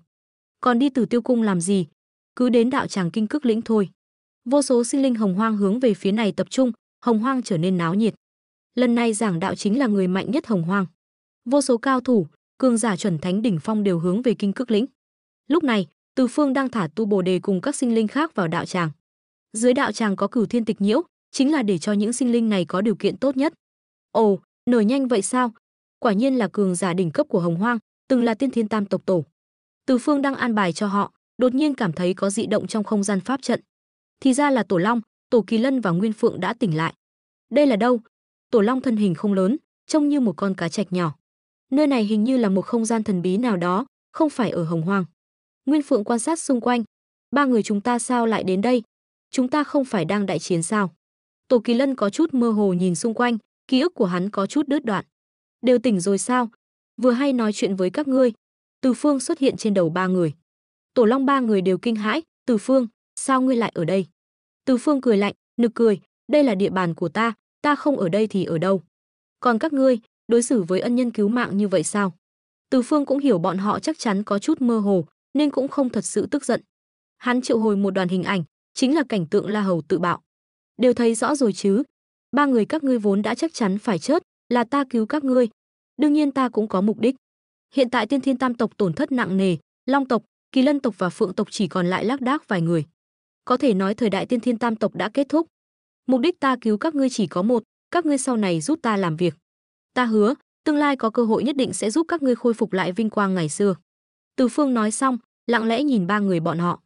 Speaker 1: Còn đi Tử Tiêu Cung làm gì? Cứ đến đạo tràng Kinh Cức Lĩnh thôi. Vô số sinh linh Hồng Hoang hướng về phía này tập trung, Hồng Hoang trở nên náo nhiệt. Lần này giảng đạo chính là người mạnh nhất Hồng Hoang. Vô số cao thủ, cường giả chuẩn thánh đỉnh phong đều hướng về Kinh Cức Lĩnh. Lúc này, Từ Phương đang thả tu Bồ Đề cùng các sinh linh khác vào đạo tràng. Dưới đạo tràng có Cửu Thiên Tịch Nhiễu, chính là để cho những sinh linh này có điều kiện tốt nhất. Ồ, nở nhanh vậy sao? quả nhiên là cường giả đỉnh cấp của Hồng Hoang, từng là Tiên Thiên Tam tộc tổ. Từ Phương đang an bài cho họ, đột nhiên cảm thấy có dị động trong không gian pháp trận. Thì ra là Tổ Long, Tổ Kỳ Lân và Nguyên Phượng đã tỉnh lại. Đây là đâu? Tổ Long thân hình không lớn, trông như một con cá trạch nhỏ. Nơi này hình như là một không gian thần bí nào đó, không phải ở Hồng Hoang. Nguyên Phượng quan sát xung quanh, ba người chúng ta sao lại đến đây? Chúng ta không phải đang đại chiến sao? Tổ Kỳ Lân có chút mơ hồ nhìn xung quanh, ký ức của hắn có chút đứt đoạn. Đều tỉnh rồi sao? Vừa hay nói chuyện với các ngươi. Từ Phương xuất hiện trên đầu ba người. Tổ Long ba người đều kinh hãi, Từ Phương, sao ngươi lại ở đây? Từ Phương cười lạnh, nực cười, đây là địa bàn của ta không ở đây thì ở đâu? Còn các ngươi, đối xử với ân nhân cứu mạng như vậy sao? Từ Phương cũng hiểu bọn họ chắc chắn có chút mơ hồ, nên cũng không thật sự tức giận. Hắn triệu hồi một đoàn hình ảnh, chính là cảnh tượng La Hầu tự bạo. Đều thấy rõ rồi chứ? Ba người các ngươi vốn đã chắc chắn phải chết, là ta cứu các ngươi. Đương nhiên ta cũng có mục đích. Hiện tại Tiên Thiên Tam tộc tổn thất nặng nề, Long tộc, Kỳ Lân tộc và Phượng tộc chỉ còn lại lác đác vài người. Có thể nói thời đại Tiên Thiên Tam tộc đã kết thúc. Mục đích ta cứu các ngươi chỉ có một, các ngươi sau này giúp ta làm việc. Ta hứa, tương lai có cơ hội nhất định sẽ giúp các ngươi khôi phục lại vinh quang ngày xưa. Từ Phương nói xong, lặng lẽ nhìn ba người bọn họ.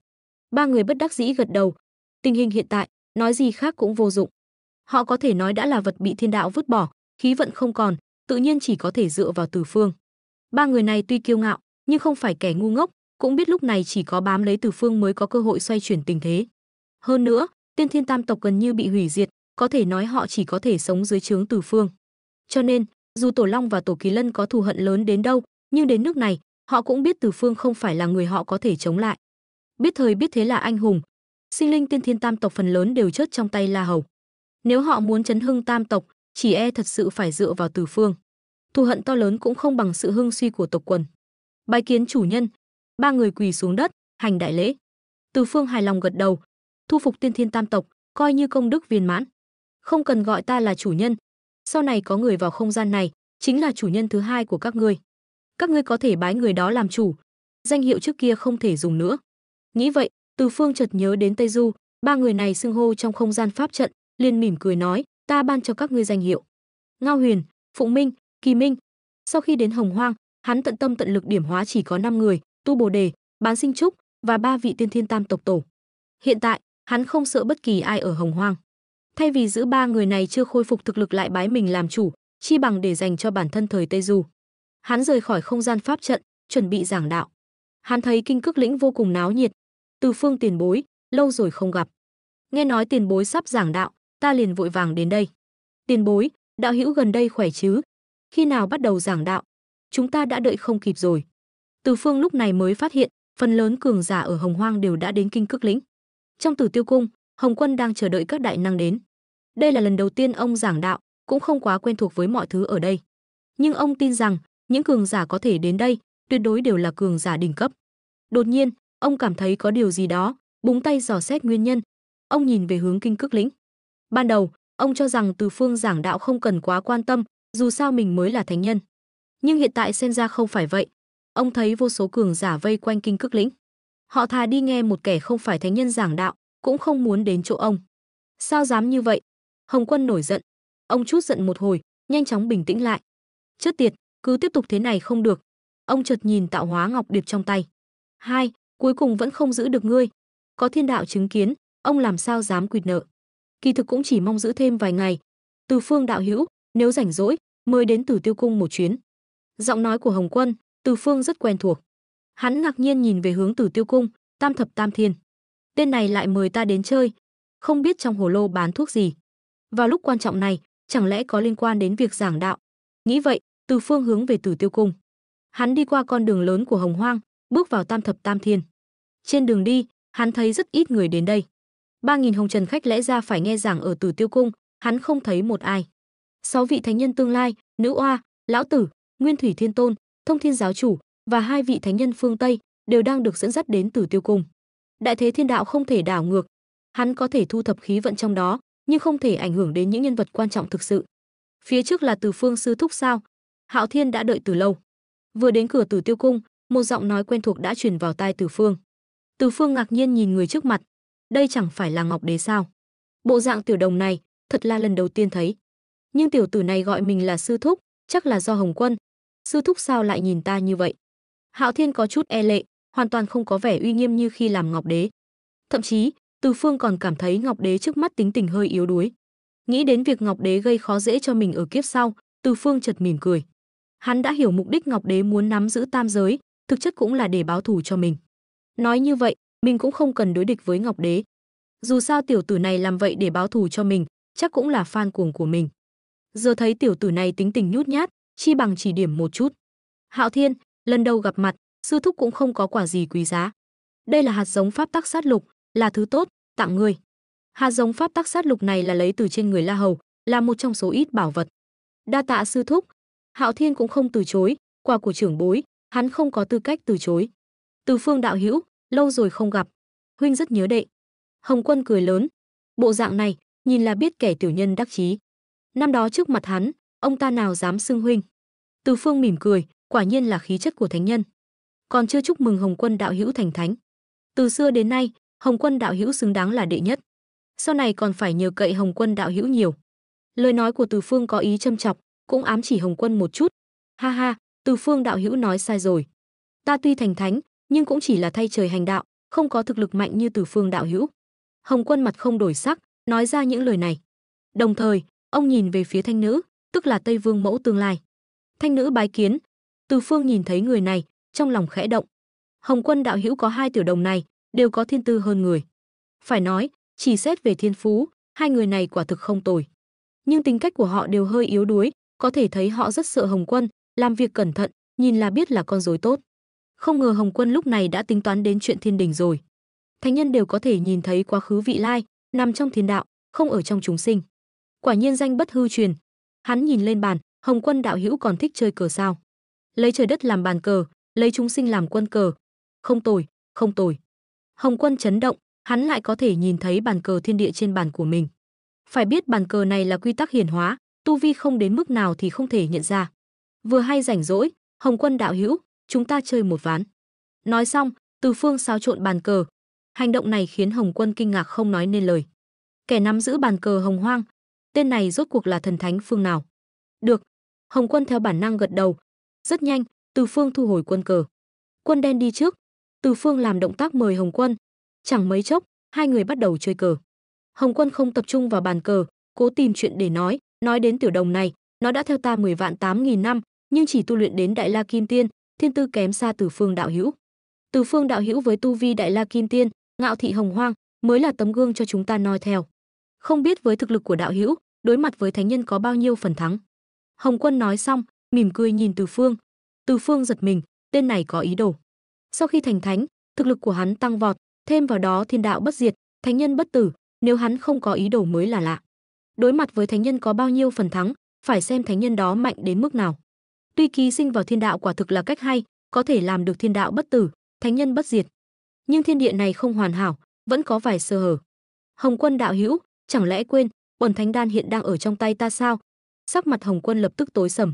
Speaker 1: Ba người bất đắc dĩ gật đầu. Tình hình hiện tại, nói gì khác cũng vô dụng. Họ có thể nói đã là vật bị thiên đạo vứt bỏ, khí vận không còn, tự nhiên chỉ có thể dựa vào Từ Phương. Ba người này tuy kiêu ngạo, nhưng không phải kẻ ngu ngốc, cũng biết lúc này chỉ có bám lấy Từ Phương mới có cơ hội xoay chuyển tình thế. Hơn nữa, Tiên Thiên Tam tộc gần như bị hủy diệt, có thể nói họ chỉ có thể sống dưới trướng Từ Phương. Cho nên, dù Tổ Long và Tổ Kỳ Lân có thù hận lớn đến đâu, nhưng đến nước này, họ cũng biết Từ Phương không phải là người họ có thể chống lại. Biết thời biết thế là anh hùng. Sinh linh Tiên Thiên Tam tộc phần lớn đều chết trong tay La Hầu. Nếu họ muốn chấn hưng Tam tộc, chỉ e thật sự phải dựa vào Từ Phương. Thù hận to lớn cũng không bằng sự hưng suy của tộc quần. Bái kiến chủ nhân. Ba người quỳ xuống đất, hành đại lễ. Từ Phương hài lòng gật đầu. Thu phục Tiên Thiên Tam tộc, coi như công đức viên mãn. Không cần gọi ta là chủ nhân. Sau này có người vào không gian này, chính là chủ nhân thứ hai của các ngươi. Các ngươi có thể bái người đó làm chủ. Danh hiệu trước kia không thể dùng nữa. Nghĩ vậy, Từ Phương chợt nhớ đến Tây Du, ba người này xưng hô trong không gian pháp trận, liền mỉm cười nói, ta ban cho các ngươi danh hiệu. Ngao Huyền, Phụng Minh, Kỳ Minh. Sau khi đến Hồng Hoang, hắn tận tâm tận lực điểm hóa chỉ có 5 người, Tu Bồ Đề, Bán Sinh Trúc và 3 vị Tiên Thiên Tam tộc tổ. Hiện tại, hắn không sợ bất kỳ ai ở Hồng Hoang. Thay vì giữ ba người này chưa khôi phục thực lực lại bái mình làm chủ, chi bằng để dành cho bản thân thời Tây Du. Hắn rời khỏi không gian pháp trận, chuẩn bị giảng đạo. Hắn thấy Kinh Cước Lĩnh vô cùng náo nhiệt. Từ Phương tiền bối, lâu rồi không gặp. Nghe nói tiền bối sắp giảng đạo, ta liền vội vàng đến đây. Tiền bối, đạo hữu gần đây khỏe chứ? Khi nào bắt đầu giảng đạo? Chúng ta đã đợi không kịp rồi. Từ Phương lúc này mới phát hiện, phần lớn cường giả ở Hồng Hoang đều đã đến Kinh Cước Lĩnh. Trong Tử Tiêu Cung, Hồng Quân đang chờ đợi các đại năng đến. Đây là lần đầu tiên ông giảng đạo, cũng không quá quen thuộc với mọi thứ ở đây. Nhưng ông tin rằng, những cường giả có thể đến đây, tuyệt đối đều là cường giả đỉnh cấp. Đột nhiên, ông cảm thấy có điều gì đó, búng tay dò xét nguyên nhân. Ông nhìn về hướng Kinh Cước Lĩnh. Ban đầu, ông cho rằng Từ Phương giảng đạo không cần quá quan tâm, dù sao mình mới là thánh nhân. Nhưng hiện tại xem ra không phải vậy. Ông thấy vô số cường giả vây quanh Kinh Cước Lĩnh. Họ thà đi nghe một kẻ không phải thánh nhân giảng đạo, cũng không muốn đến chỗ ông. Sao dám như vậy? Hồng Quân nổi giận. Ông chút giận một hồi, nhanh chóng bình tĩnh lại. Chết tiệt, cứ tiếp tục thế này không được. Ông chợt nhìn tạo hóa ngọc điệp trong tay. Hai, cuối cùng vẫn không giữ được ngươi. Có thiên đạo chứng kiến, ông làm sao dám quỵt nợ. Kỳ thực cũng chỉ mong giữ thêm vài ngày. Từ Phương đạo hữu, nếu rảnh rỗi, mời đến Tử Tiêu Cung một chuyến. Giọng nói của Hồng Quân, Từ Phương rất quen thuộc. Hắn ngạc nhiên nhìn về hướng Tử Tiêu Cung, Tam Thập Tam Thiên. Tên này lại mời ta đến chơi, không biết trong hồ lô bán thuốc gì. Vào lúc quan trọng này, chẳng lẽ có liên quan đến việc giảng đạo? Nghĩ vậy, Từ Phương hướng về Tử Tiêu Cung. Hắn đi qua con đường lớn của Hồng Hoang, bước vào Tam Thập Tam Thiên. Trên đường đi, hắn thấy rất ít người đến đây. 3.000 hồng trần khách lẽ ra phải nghe giảng ở Tử Tiêu Cung, hắn không thấy một ai. 6 vị thánh nhân tương lai, Nữ Oa, Lão Tử, Nguyên Thủy Thiên Tôn, Thông Thiên Giáo Chủ và 2 vị thánh nhân phương Tây đều đang được dẫn dắt đến Tử Tiêu Cung. Đại thế thiên đạo không thể đảo ngược, hắn có thể thu thập khí vận trong đó, nhưng không thể ảnh hưởng đến những nhân vật quan trọng thực sự. Phía trước là Từ Phương sư thúc sao? Hạo Thiên đã đợi từ lâu. Vừa đến cửa Tử Tiêu Cung, một giọng nói quen thuộc đã truyền vào tai Từ Phương. Từ Phương ngạc nhiên nhìn người trước mặt. Đây chẳng phải là Ngọc Đế sao? Bộ dạng tiểu đồng này, thật là lần đầu tiên thấy. Nhưng tiểu tử này gọi mình là sư thúc, chắc là do Hồng Quân, Sư thúc sao lại nhìn ta như vậy? Hạo Thiên có chút e lệ, hoàn toàn không có vẻ uy nghiêm như khi làm Ngọc Đế. Thậm chí, Từ Phương còn cảm thấy Ngọc Đế trước mắt tính tình hơi yếu đuối. Nghĩ đến việc Ngọc Đế gây khó dễ cho mình ở kiếp sau, Từ Phương chợt mỉm cười. Hắn đã hiểu mục đích Ngọc Đế muốn nắm giữ tam giới, thực chất cũng là để báo thù cho mình. Nói như vậy, mình cũng không cần đối địch với Ngọc Đế. Dù sao tiểu tử này làm vậy để báo thù cho mình, chắc cũng là fan cuồng của mình. Giờ thấy tiểu tử này tính tình nhút nhát, chi bằng chỉ điểm một chút. Hạo Thiên, lần đầu gặp mặt, sư thúc cũng không có quà gì quý giá. Đây là hạt giống pháp tắc sát lục, là thứ tốt, tặng ngươi. Hạt giống pháp tắc sát lục này là lấy từ trên người La Hầu, là một trong số ít bảo vật. Đa tạ sư thúc. Hạo Thiên cũng không từ chối, quà của trưởng bối, hắn không có tư cách từ chối. Từ Phương đạo hữu, lâu rồi không gặp, huynh rất nhớ đệ. Hồng Quân cười lớn, bộ dạng này, nhìn là biết kẻ tiểu nhân đắc chí. Năm đó trước mặt hắn, ông ta nào dám xưng huynh. Từ Phương mỉm cười, quả nhiên là khí chất của thánh nhân. Còn chưa chúc mừng Hồng Quân đạo hữu thành thánh. Từ xưa đến nay, Hồng Quân đạo hữu xứng đáng là đệ nhất. Sau này còn phải nhờ cậy Hồng Quân đạo hữu nhiều. Lời nói của Từ Phương có ý châm chọc, cũng ám chỉ Hồng Quân một chút. Ha ha, Từ Phương đạo hữu nói sai rồi. Ta tuy thành thánh, nhưng cũng chỉ là thay trời hành đạo, không có thực lực mạnh như Từ Phương đạo hữu. Hồng Quân mặt không đổi sắc, nói ra những lời này. Đồng thời, ông nhìn về phía thanh nữ, tức là Tây Vương mẫu tương lai. Thanh nữ bái kiến. Từ Phương nhìn thấy người này, trong lòng khẽ động. Hồng Quân đạo hữu có hai tiểu đồng này, đều có thiên tư hơn người. Phải nói, chỉ xét về thiên phú, hai người này quả thực không tồi. Nhưng tính cách của họ đều hơi yếu đuối, có thể thấy họ rất sợ Hồng Quân, làm việc cẩn thận, nhìn là biết là con rối tốt. Không ngờ Hồng Quân lúc này đã tính toán đến chuyện thiên đình rồi. Thánh nhân đều có thể nhìn thấy quá khứ vị lai, nằm trong thiên đạo, không ở trong chúng sinh. Quả nhiên danh bất hư truyền. Hắn nhìn lên bàn, Hồng Quân đạo hữu còn thích chơi cờ sao? Lấy trời đất làm bàn cờ, lấy chúng sinh làm quân cờ. Không tồi, không tồi. Hồng Quân chấn động, hắn lại có thể nhìn thấy bàn cờ thiên địa trên bàn của mình. Phải biết bàn cờ này là quy tắc hiển hóa, tu vi không đến mức nào thì không thể nhận ra. Vừa hay rảnh rỗi, Hồng Quân đạo hữu, chúng ta chơi một ván. Nói xong, Từ Phương xáo trộn bàn cờ. Hành động này khiến Hồng Quân kinh ngạc không nói nên lời. Kẻ nắm giữ bàn cờ Hồng Hoang, tên này rốt cuộc là thần thánh phương nào? Được, Hồng Quân theo bản năng gật đầu. Rất nhanh, Từ Phương thu hồi quân cờ. Quân đen đi trước, Từ Phương làm động tác mời Hồng Quân. Chẳng mấy chốc, hai người bắt đầu chơi cờ. Hồng Quân không tập trung vào bàn cờ, cố tìm chuyện để nói đến tiểu đồng này, nó đã theo ta 10.000 năm, nhưng chỉ tu luyện đến Đại La Kim Tiên, thiên tư kém xa Từ Phương đạo hữu. Từ Phương đạo hữu với tu vi Đại La Kim Tiên, ngạo thị hồng hoang, mới là tấm gương cho chúng ta noi theo. Không biết với thực lực của đạo hữu, đối mặt với thánh nhân có bao nhiêu phần thắng. Hồng Quân nói xong, mỉm cười nhìn Từ Phương. Từ Phương giật mình, tên này có ý đồ. Sau khi thành thánh, thực lực của hắn tăng vọt, thêm vào đó thiên đạo bất diệt, thánh nhân bất tử, nếu hắn không có ý đồ mới là lạ. Đối mặt với thánh nhân có bao nhiêu phần thắng, phải xem thánh nhân đó mạnh đến mức nào. Tuy ký sinh vào thiên đạo quả thực là cách hay, có thể làm được thiên đạo bất tử, thánh nhân bất diệt. Nhưng thiên địa này không hoàn hảo, vẫn có vài sơ hở. Hồng Quân đạo hữu, chẳng lẽ quên, Uẩn Thánh Đan hiện đang ở trong tay ta sao? Sắc mặt Hồng Quân lập tức tối sầm.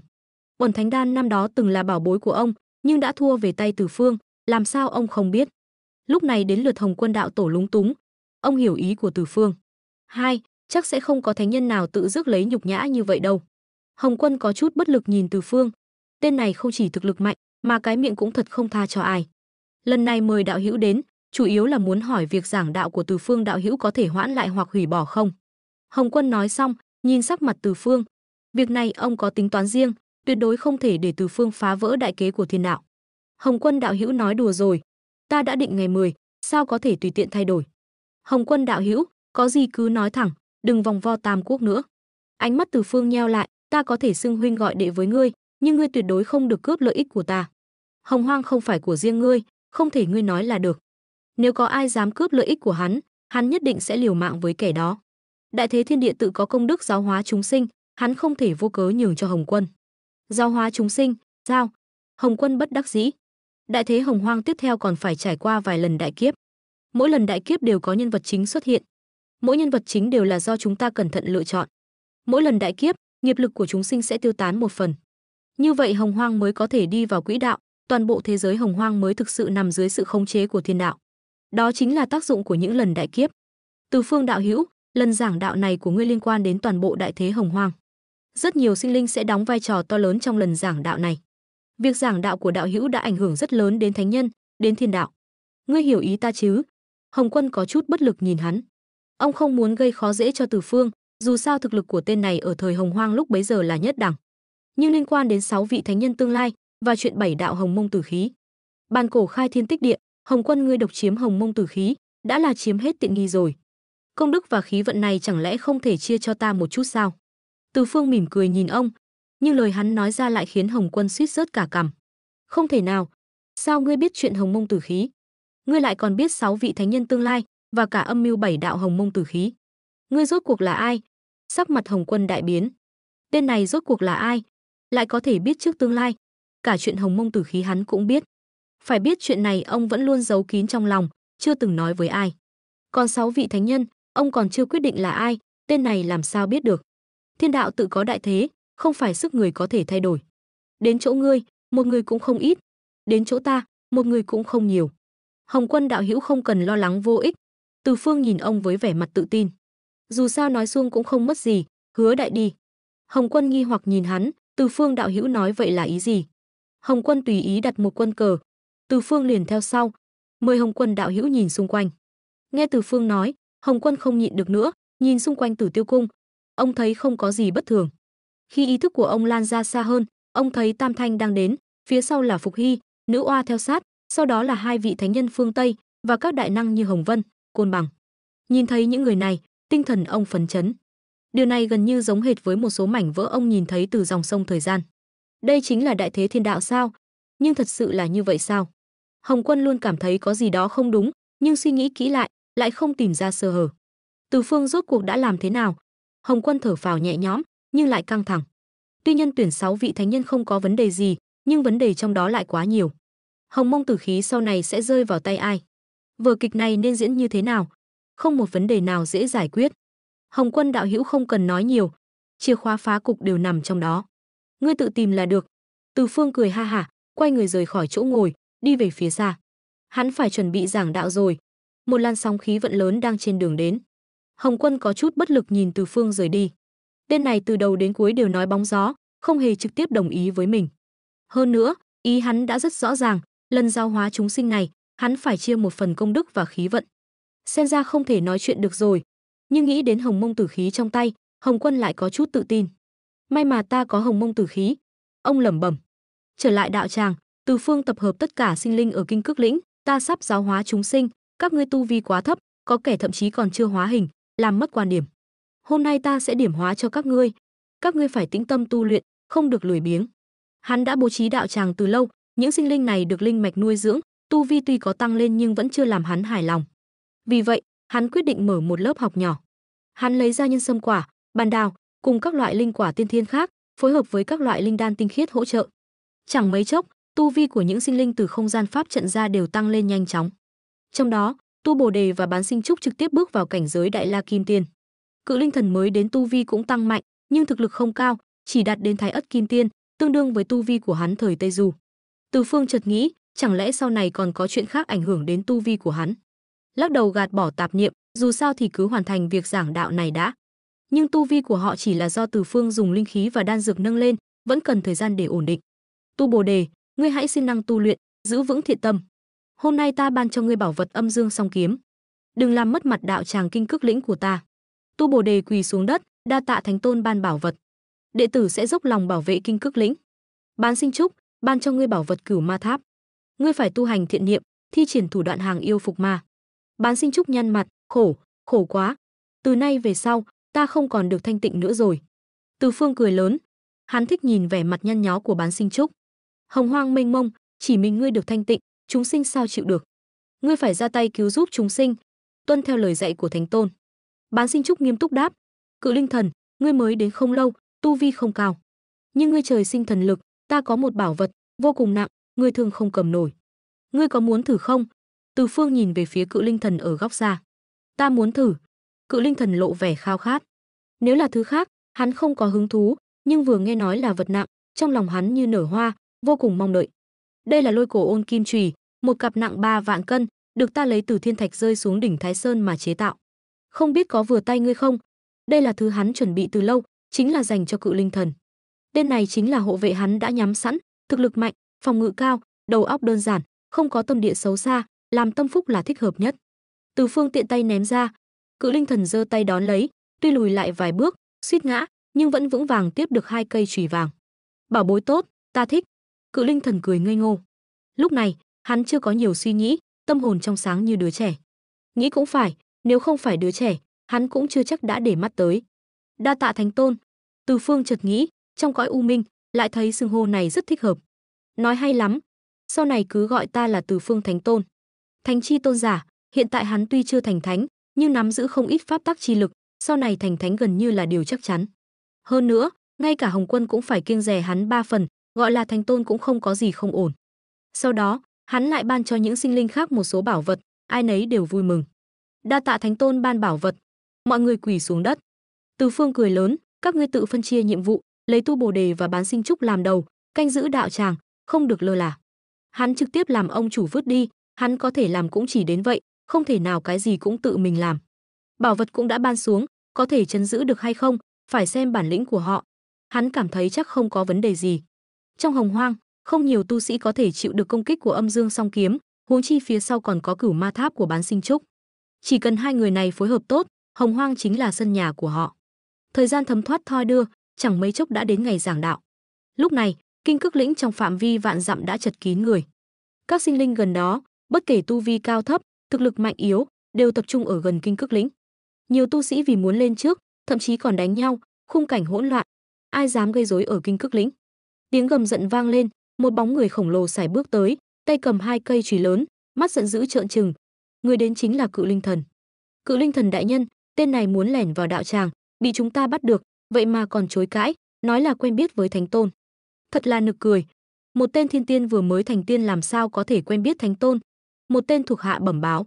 Speaker 1: Uẩn Thánh Đan năm đó từng là bảo bối của ông, nhưng đã thua về tay Từ Phương, làm sao ông không biết? Lúc này đến lượt Hồng Quân đạo tổ lúng túng. Ông hiểu ý của Từ Phương. Hai, chắc sẽ không có thánh nhân nào tự rước lấy nhục nhã như vậy đâu. Hồng Quân có chút bất lực nhìn Từ Phương. Tên này không chỉ thực lực mạnh, mà cái miệng cũng thật không tha cho ai. Lần này mời đạo hữu đến, chủ yếu là muốn hỏi việc giảng đạo của Từ Phương đạo hữu có thể hoãn lại hoặc hủy bỏ không? Hồng Quân nói xong, nhìn sắc mặt Từ Phương. Việc này ông có tính toán riêng, tuyệt đối không thể để Từ Phương phá vỡ đại kế của thiên đạo. Hồng Quân đạo hữu nói đùa rồi, ta đã định ngày 10, sao có thể tùy tiện thay đổi? Hồng Quân đạo hữu, có gì cứ nói thẳng, đừng vòng vo tam quốc nữa. Ánh mắt Từ Phương nheo lại, ta có thể xưng huynh gọi đệ với ngươi, nhưng ngươi tuyệt đối không được cướp lợi ích của ta. Hồng Hoang không phải của riêng ngươi, không thể ngươi nói là được. Nếu có ai dám cướp lợi ích của hắn nhất định sẽ liều mạng với kẻ đó. Đại thế thiên địa tự có công đức giáo hóa chúng sinh, hắn không thể vô cớ nhường cho Hồng Quân. Giáo hóa chúng sinh, sao? Hồng Quân bất đắc dĩ. Đại thế Hồng Hoang tiếp theo còn phải trải qua vài lần đại kiếp. Mỗi lần đại kiếp đều có nhân vật chính xuất hiện. Mỗi nhân vật chính đều là do chúng ta cẩn thận lựa chọn. Mỗi lần đại kiếp, nghiệp lực của chúng sinh sẽ tiêu tán một phần. Như vậy Hồng Hoang mới có thể đi vào quỹ đạo, toàn bộ thế giới Hồng Hoang mới thực sự nằm dưới sự khống chế của thiên đạo. Đó chính là tác dụng của những lần đại kiếp. Từ Phương đạo hữu, lần giảng đạo này của ngươi liên quan đến toàn bộ đại thế Hồng Hoang. Rất nhiều sinh linh sẽ đóng vai trò to lớn trong lần giảng đạo này. Việc giảng đạo của đạo hữu đã ảnh hưởng rất lớn đến thánh nhân, đến thiên đạo. Ngươi hiểu ý ta chứ? Hồng Quân có chút bất lực nhìn hắn. Ông không muốn gây khó dễ cho Từ Phương, dù sao thực lực của tên này ở thời Hồng Hoang lúc bấy giờ là nhất đẳng. Nhưng liên quan đến 6 vị thánh nhân tương lai và chuyện 7 đạo Hồng Mông Tử khí, bàn cổ khai thiên tích địa, Hồng Quân ngươi độc chiếm Hồng Mông Tử khí, đã là chiếm hết tiện nghi rồi. Công đức và khí vận này chẳng lẽ không thể chia cho ta một chút sao? Từ Phương mỉm cười nhìn ông, nhưng lời hắn nói ra lại khiến Hồng Quân suýt rớt cả cằm. Không thể nào, sao ngươi biết chuyện Hồng Mông Tử khí? Ngươi lại còn biết 6 vị thánh nhân tương lai và cả âm mưu 7 đạo Hồng Mông Tử khí. Ngươi rốt cuộc là ai? Sắc mặt Hồng Quân đại biến. Tên này rốt cuộc là ai? Lại có thể biết trước tương lai? Cả chuyện Hồng Mông Tử khí hắn cũng biết. Phải biết chuyện này ông vẫn luôn giấu kín trong lòng, chưa từng nói với ai. Còn 6 vị thánh nhân, ông còn chưa quyết định là ai, tên này làm sao biết được? Thiên đạo tự có đại thế, không phải sức người có thể thay đổi. Đến chỗ ngươi, một người cũng không ít. Đến chỗ ta, một người cũng không nhiều. Hồng Quân đạo hữu không cần lo lắng vô ích. Từ Phương nhìn ông với vẻ mặt tự tin. Dù sao nói suông cũng không mất gì, hứa đại đi. Hồng Quân nghi hoặc nhìn hắn, Từ Phương đạo hữu nói vậy là ý gì? Hồng Quân tùy ý đặt một quân cờ. Từ Phương liền theo sau. Mời Hồng Quân đạo hữu nhìn xung quanh. Nghe Từ Phương nói, Hồng Quân không nhịn được nữa, nhìn xung quanh Tử Tiêu cung. Ông thấy không có gì bất thường. Khi ý thức của ông lan ra xa hơn, ông thấy Tam Thanh đang đến, phía sau là Phục Hy, Nữ Oa theo sát, sau đó là 2 vị thánh nhân phương Tây và các đại năng như Hồng Vân, Côn Bằng. Nhìn thấy những người này, tinh thần ông phấn chấn. Điều này gần như giống hệt với một số mảnh vỡ ông nhìn thấy từ dòng sông thời gian. Đây chính là đại thế thiên đạo sao? Nhưng thật sự là như vậy sao? Hồng Quân luôn cảm thấy có gì đó không đúng, nhưng suy nghĩ kỹ lại không tìm ra sơ hở. Từ Phương rốt cuộc đã làm thế nào? Hồng Quân thở phào nhẹ nhõm, nhưng lại căng thẳng. Tuy nhân tuyển 6 vị thánh nhân không có vấn đề gì, nhưng vấn đề trong đó lại quá nhiều. Hồng Mông Tử khí sau này sẽ rơi vào tay ai? Vở kịch này nên diễn như thế nào? Không một vấn đề nào dễ giải quyết. Hồng Quân đạo hữu không cần nói nhiều, chìa khóa phá cục đều nằm trong đó. Ngươi tự tìm là được. Từ Phương cười ha hả, quay người rời khỏi chỗ ngồi, đi về phía xa. Hắn phải chuẩn bị giảng đạo rồi. Một làn sóng khí vận lớn đang trên đường đến. Hồng Quân có chút bất lực nhìn Từ Phương rời đi. Tên này từ đầu đến cuối đều nói bóng gió, không hề trực tiếp đồng ý với mình. Hơn nữa, ý hắn đã rất rõ ràng, lần giao hóa chúng sinh này, hắn phải chia một phần công đức và khí vận. Xem ra không thể nói chuyện được rồi. Nhưng nghĩ đến Hồng Mông Tử khí trong tay, Hồng Quân lại có chút tự tin. May mà ta có Hồng Mông Tử khí, ông lẩm bẩm. Trở lại đạo tràng, Từ Phương tập hợp tất cả sinh linh ở Kinh Cước Lĩnh, ta sắp giáo hóa chúng sinh, các ngươi tu vi quá thấp, có kẻ thậm chí còn chưa hóa hình, làm mất quan điểm. Hôm nay ta sẽ điểm hóa cho các ngươi phải tĩnh tâm tu luyện, không được lười biếng. Hắn đã bố trí đạo tràng từ lâu, những sinh linh này được linh mạch nuôi dưỡng, tu vi tuy có tăng lên nhưng vẫn chưa làm hắn hài lòng. Vì vậy, hắn quyết định mở một lớp học nhỏ. Hắn lấy ra nhân sâm quả, bàn đào cùng các loại linh quả tiên thiên khác, phối hợp với các loại linh đan tinh khiết hỗ trợ. Chẳng mấy chốc, tu vi của những sinh linh từ không gian pháp trận ra đều tăng lên nhanh chóng. Trong đó, Tu Bồ Đề và Bán Sinh Trúc trực tiếp bước vào cảnh giới Đại La Kim Tiên. Cự Linh Thần mới đến tu vi cũng tăng mạnh, nhưng thực lực không cao, chỉ đạt đến Thái Ất Kim Tiên, tương đương với tu vi của hắn thời Tây Du. Từ Phương chợt nghĩ, chẳng lẽ sau này còn có chuyện khác ảnh hưởng đến tu vi của hắn. Lắc đầu gạt bỏ tạp niệm, dù sao thì cứ hoàn thành việc giảng đạo này đã. Nhưng tu vi của họ chỉ là do Từ Phương dùng linh khí và đan dược nâng lên, vẫn cần thời gian để ổn định. Tu Bồ Đề, ngươi hãy siêng năng tu luyện, giữ vững thiện tâm. Hôm nay ta ban cho ngươi bảo vật Âm Dương Song Kiếm. Đừng làm mất mặt đạo tràng Kinh Cước Lĩnh của ta. Tu Bồ Đề quỳ xuống đất, đa tạ Thánh Tôn ban bảo vật. Đệ tử sẽ dốc lòng bảo vệ Kinh Cước Lĩnh. Bán Sinh Trúc, ban cho ngươi bảo vật Cửu Ma Tháp. Ngươi phải tu hành thiện niệm, thi triển thủ đoạn hàng yêu phục ma. Bán Sinh Trúc nhăn mặt, khổ quá. Từ nay về sau, ta không còn được thanh tịnh nữa rồi. Từ Phương cười lớn, hắn thích nhìn vẻ mặt nhăn nhó của Bán Sinh Trúc. Hồng hoang mênh mông, chỉ mình ngươi được thanh tịnh, chúng sinh sao chịu được. Ngươi phải ra tay cứu giúp chúng sinh, tuân theo lời dạy của Thánh Tôn. Bán Sinh Trúc nghiêm túc đáp, Cự Linh Thần, ngươi mới đến không lâu, tu vi không cao, nhưng ngươi trời sinh thần lực, ta có một bảo vật vô cùng nặng, ngươi thường không cầm nổi. Ngươi có muốn thử không? Từ Phương nhìn về phía Cự Linh Thần ở góc xa. Ta muốn thử. Cự Linh Thần lộ vẻ khao khát. Nếu là thứ khác, hắn không có hứng thú, nhưng vừa nghe nói là vật nặng, trong lòng hắn như nở hoa, vô cùng mong đợi. Đây là Lôi Cổ Ôn Kim Chùy, một cặp nặng 3 vạn cân, được ta lấy từ thiên thạch rơi xuống đỉnh Thái Sơn mà chế tạo. Không biết có vừa tay ngươi không? Đây là thứ hắn chuẩn bị từ lâu, chính là dành cho Cự Linh Thần. Tên này chính là hộ vệ hắn đã nhắm sẵn, thực lực mạnh, phòng ngự cao, đầu óc đơn giản, không có tâm địa xấu xa, làm tâm phúc là thích hợp nhất. Từ Phương tiện tay ném ra, Cự Linh Thần giơ tay đón lấy, tuy lùi lại vài bước, suýt ngã, nhưng vẫn vững vàng tiếp được 2 cây chùy vàng. Bảo bối tốt, ta thích. Cự Linh Thần cười ngây ngô. Lúc này, hắn chưa có nhiều suy nghĩ, tâm hồn trong sáng như đứa trẻ. Nghĩ cũng phải, nếu không phải đứa trẻ, hắn cũng chưa chắc đã để mắt tới. Đa tạ Thánh Tôn. Từ Phương chợt nghĩ, trong cõi u minh, lại thấy xưng hô này rất thích hợp. Nói hay lắm, sau này cứ gọi ta là Từ Phương Thánh Tôn. Thánh chi tôn giả, hiện tại hắn tuy chưa thành thánh, nhưng nắm giữ không ít pháp tắc chi lực, sau này thành thánh gần như là điều chắc chắn. Hơn nữa, ngay cả Hồng Quân cũng phải kiêng dè hắn 3 phần, gọi là Thánh Tôn cũng không có gì không ổn. Sau đó, hắn lại ban cho những sinh linh khác một số bảo vật, ai nấy đều vui mừng. Đa tạ Thánh Tôn ban bảo vật. Mọi người quỳ xuống đất. Từ Phương cười lớn, các ngươi tự phân chia nhiệm vụ, lấy tu Bồ đề và bán sinh trúc làm đầu, canh giữ đạo tràng, không được lơ là. Hắn trực tiếp làm ông chủ vứt đi, hắn có thể làm cũng chỉ đến vậy, không thể nào cái gì cũng tự mình làm. Bảo vật cũng đã ban xuống, có thể trấn giữ được hay không, phải xem bản lĩnh của họ. Hắn cảm thấy chắc không có vấn đề gì. Trong Hồng Hoang, không nhiều tu sĩ có thể chịu được công kích của Âm Dương Song Kiếm, huống chi phía sau còn có Cửu Ma Tháp của bán sinh trúc. Chỉ cần hai người này phối hợp tốt, Hồng Hoang chính là sân nhà của họ. Thời gian thấm thoát thoi đưa, chẳng mấy chốc đã đến ngày giảng đạo. Lúc này, Kinh Cức Lĩnh trong phạm vi vạn dặm đã chật kín người. Các sinh linh gần đó, bất kể tu vi cao thấp, thực lực mạnh yếu, đều tập trung ở gần Kinh Cức Lĩnh. Nhiều tu sĩ vì muốn lên trước, thậm chí còn đánh nhau, khung cảnh hỗn loạn. Ai dám gây rối ở Kinh Cức Lĩnh? Tiếng gầm giận vang lên, một bóng người khổng lồ sải bước tới, tay cầm 2 cây chùy lớn, mắt giận dữ trợn trừng. Người đến chính là Cự Linh Thần. Cự Linh Thần đại nhân, tên này muốn lẻn vào đạo tràng, bị chúng ta bắt được, vậy mà còn chối cãi, nói là quen biết với Thánh Tôn. Thật là nực cười. Một tên thiên tiên vừa mới thành tiên làm sao có thể quen biết Thánh Tôn? Một tên thuộc hạ bẩm báo.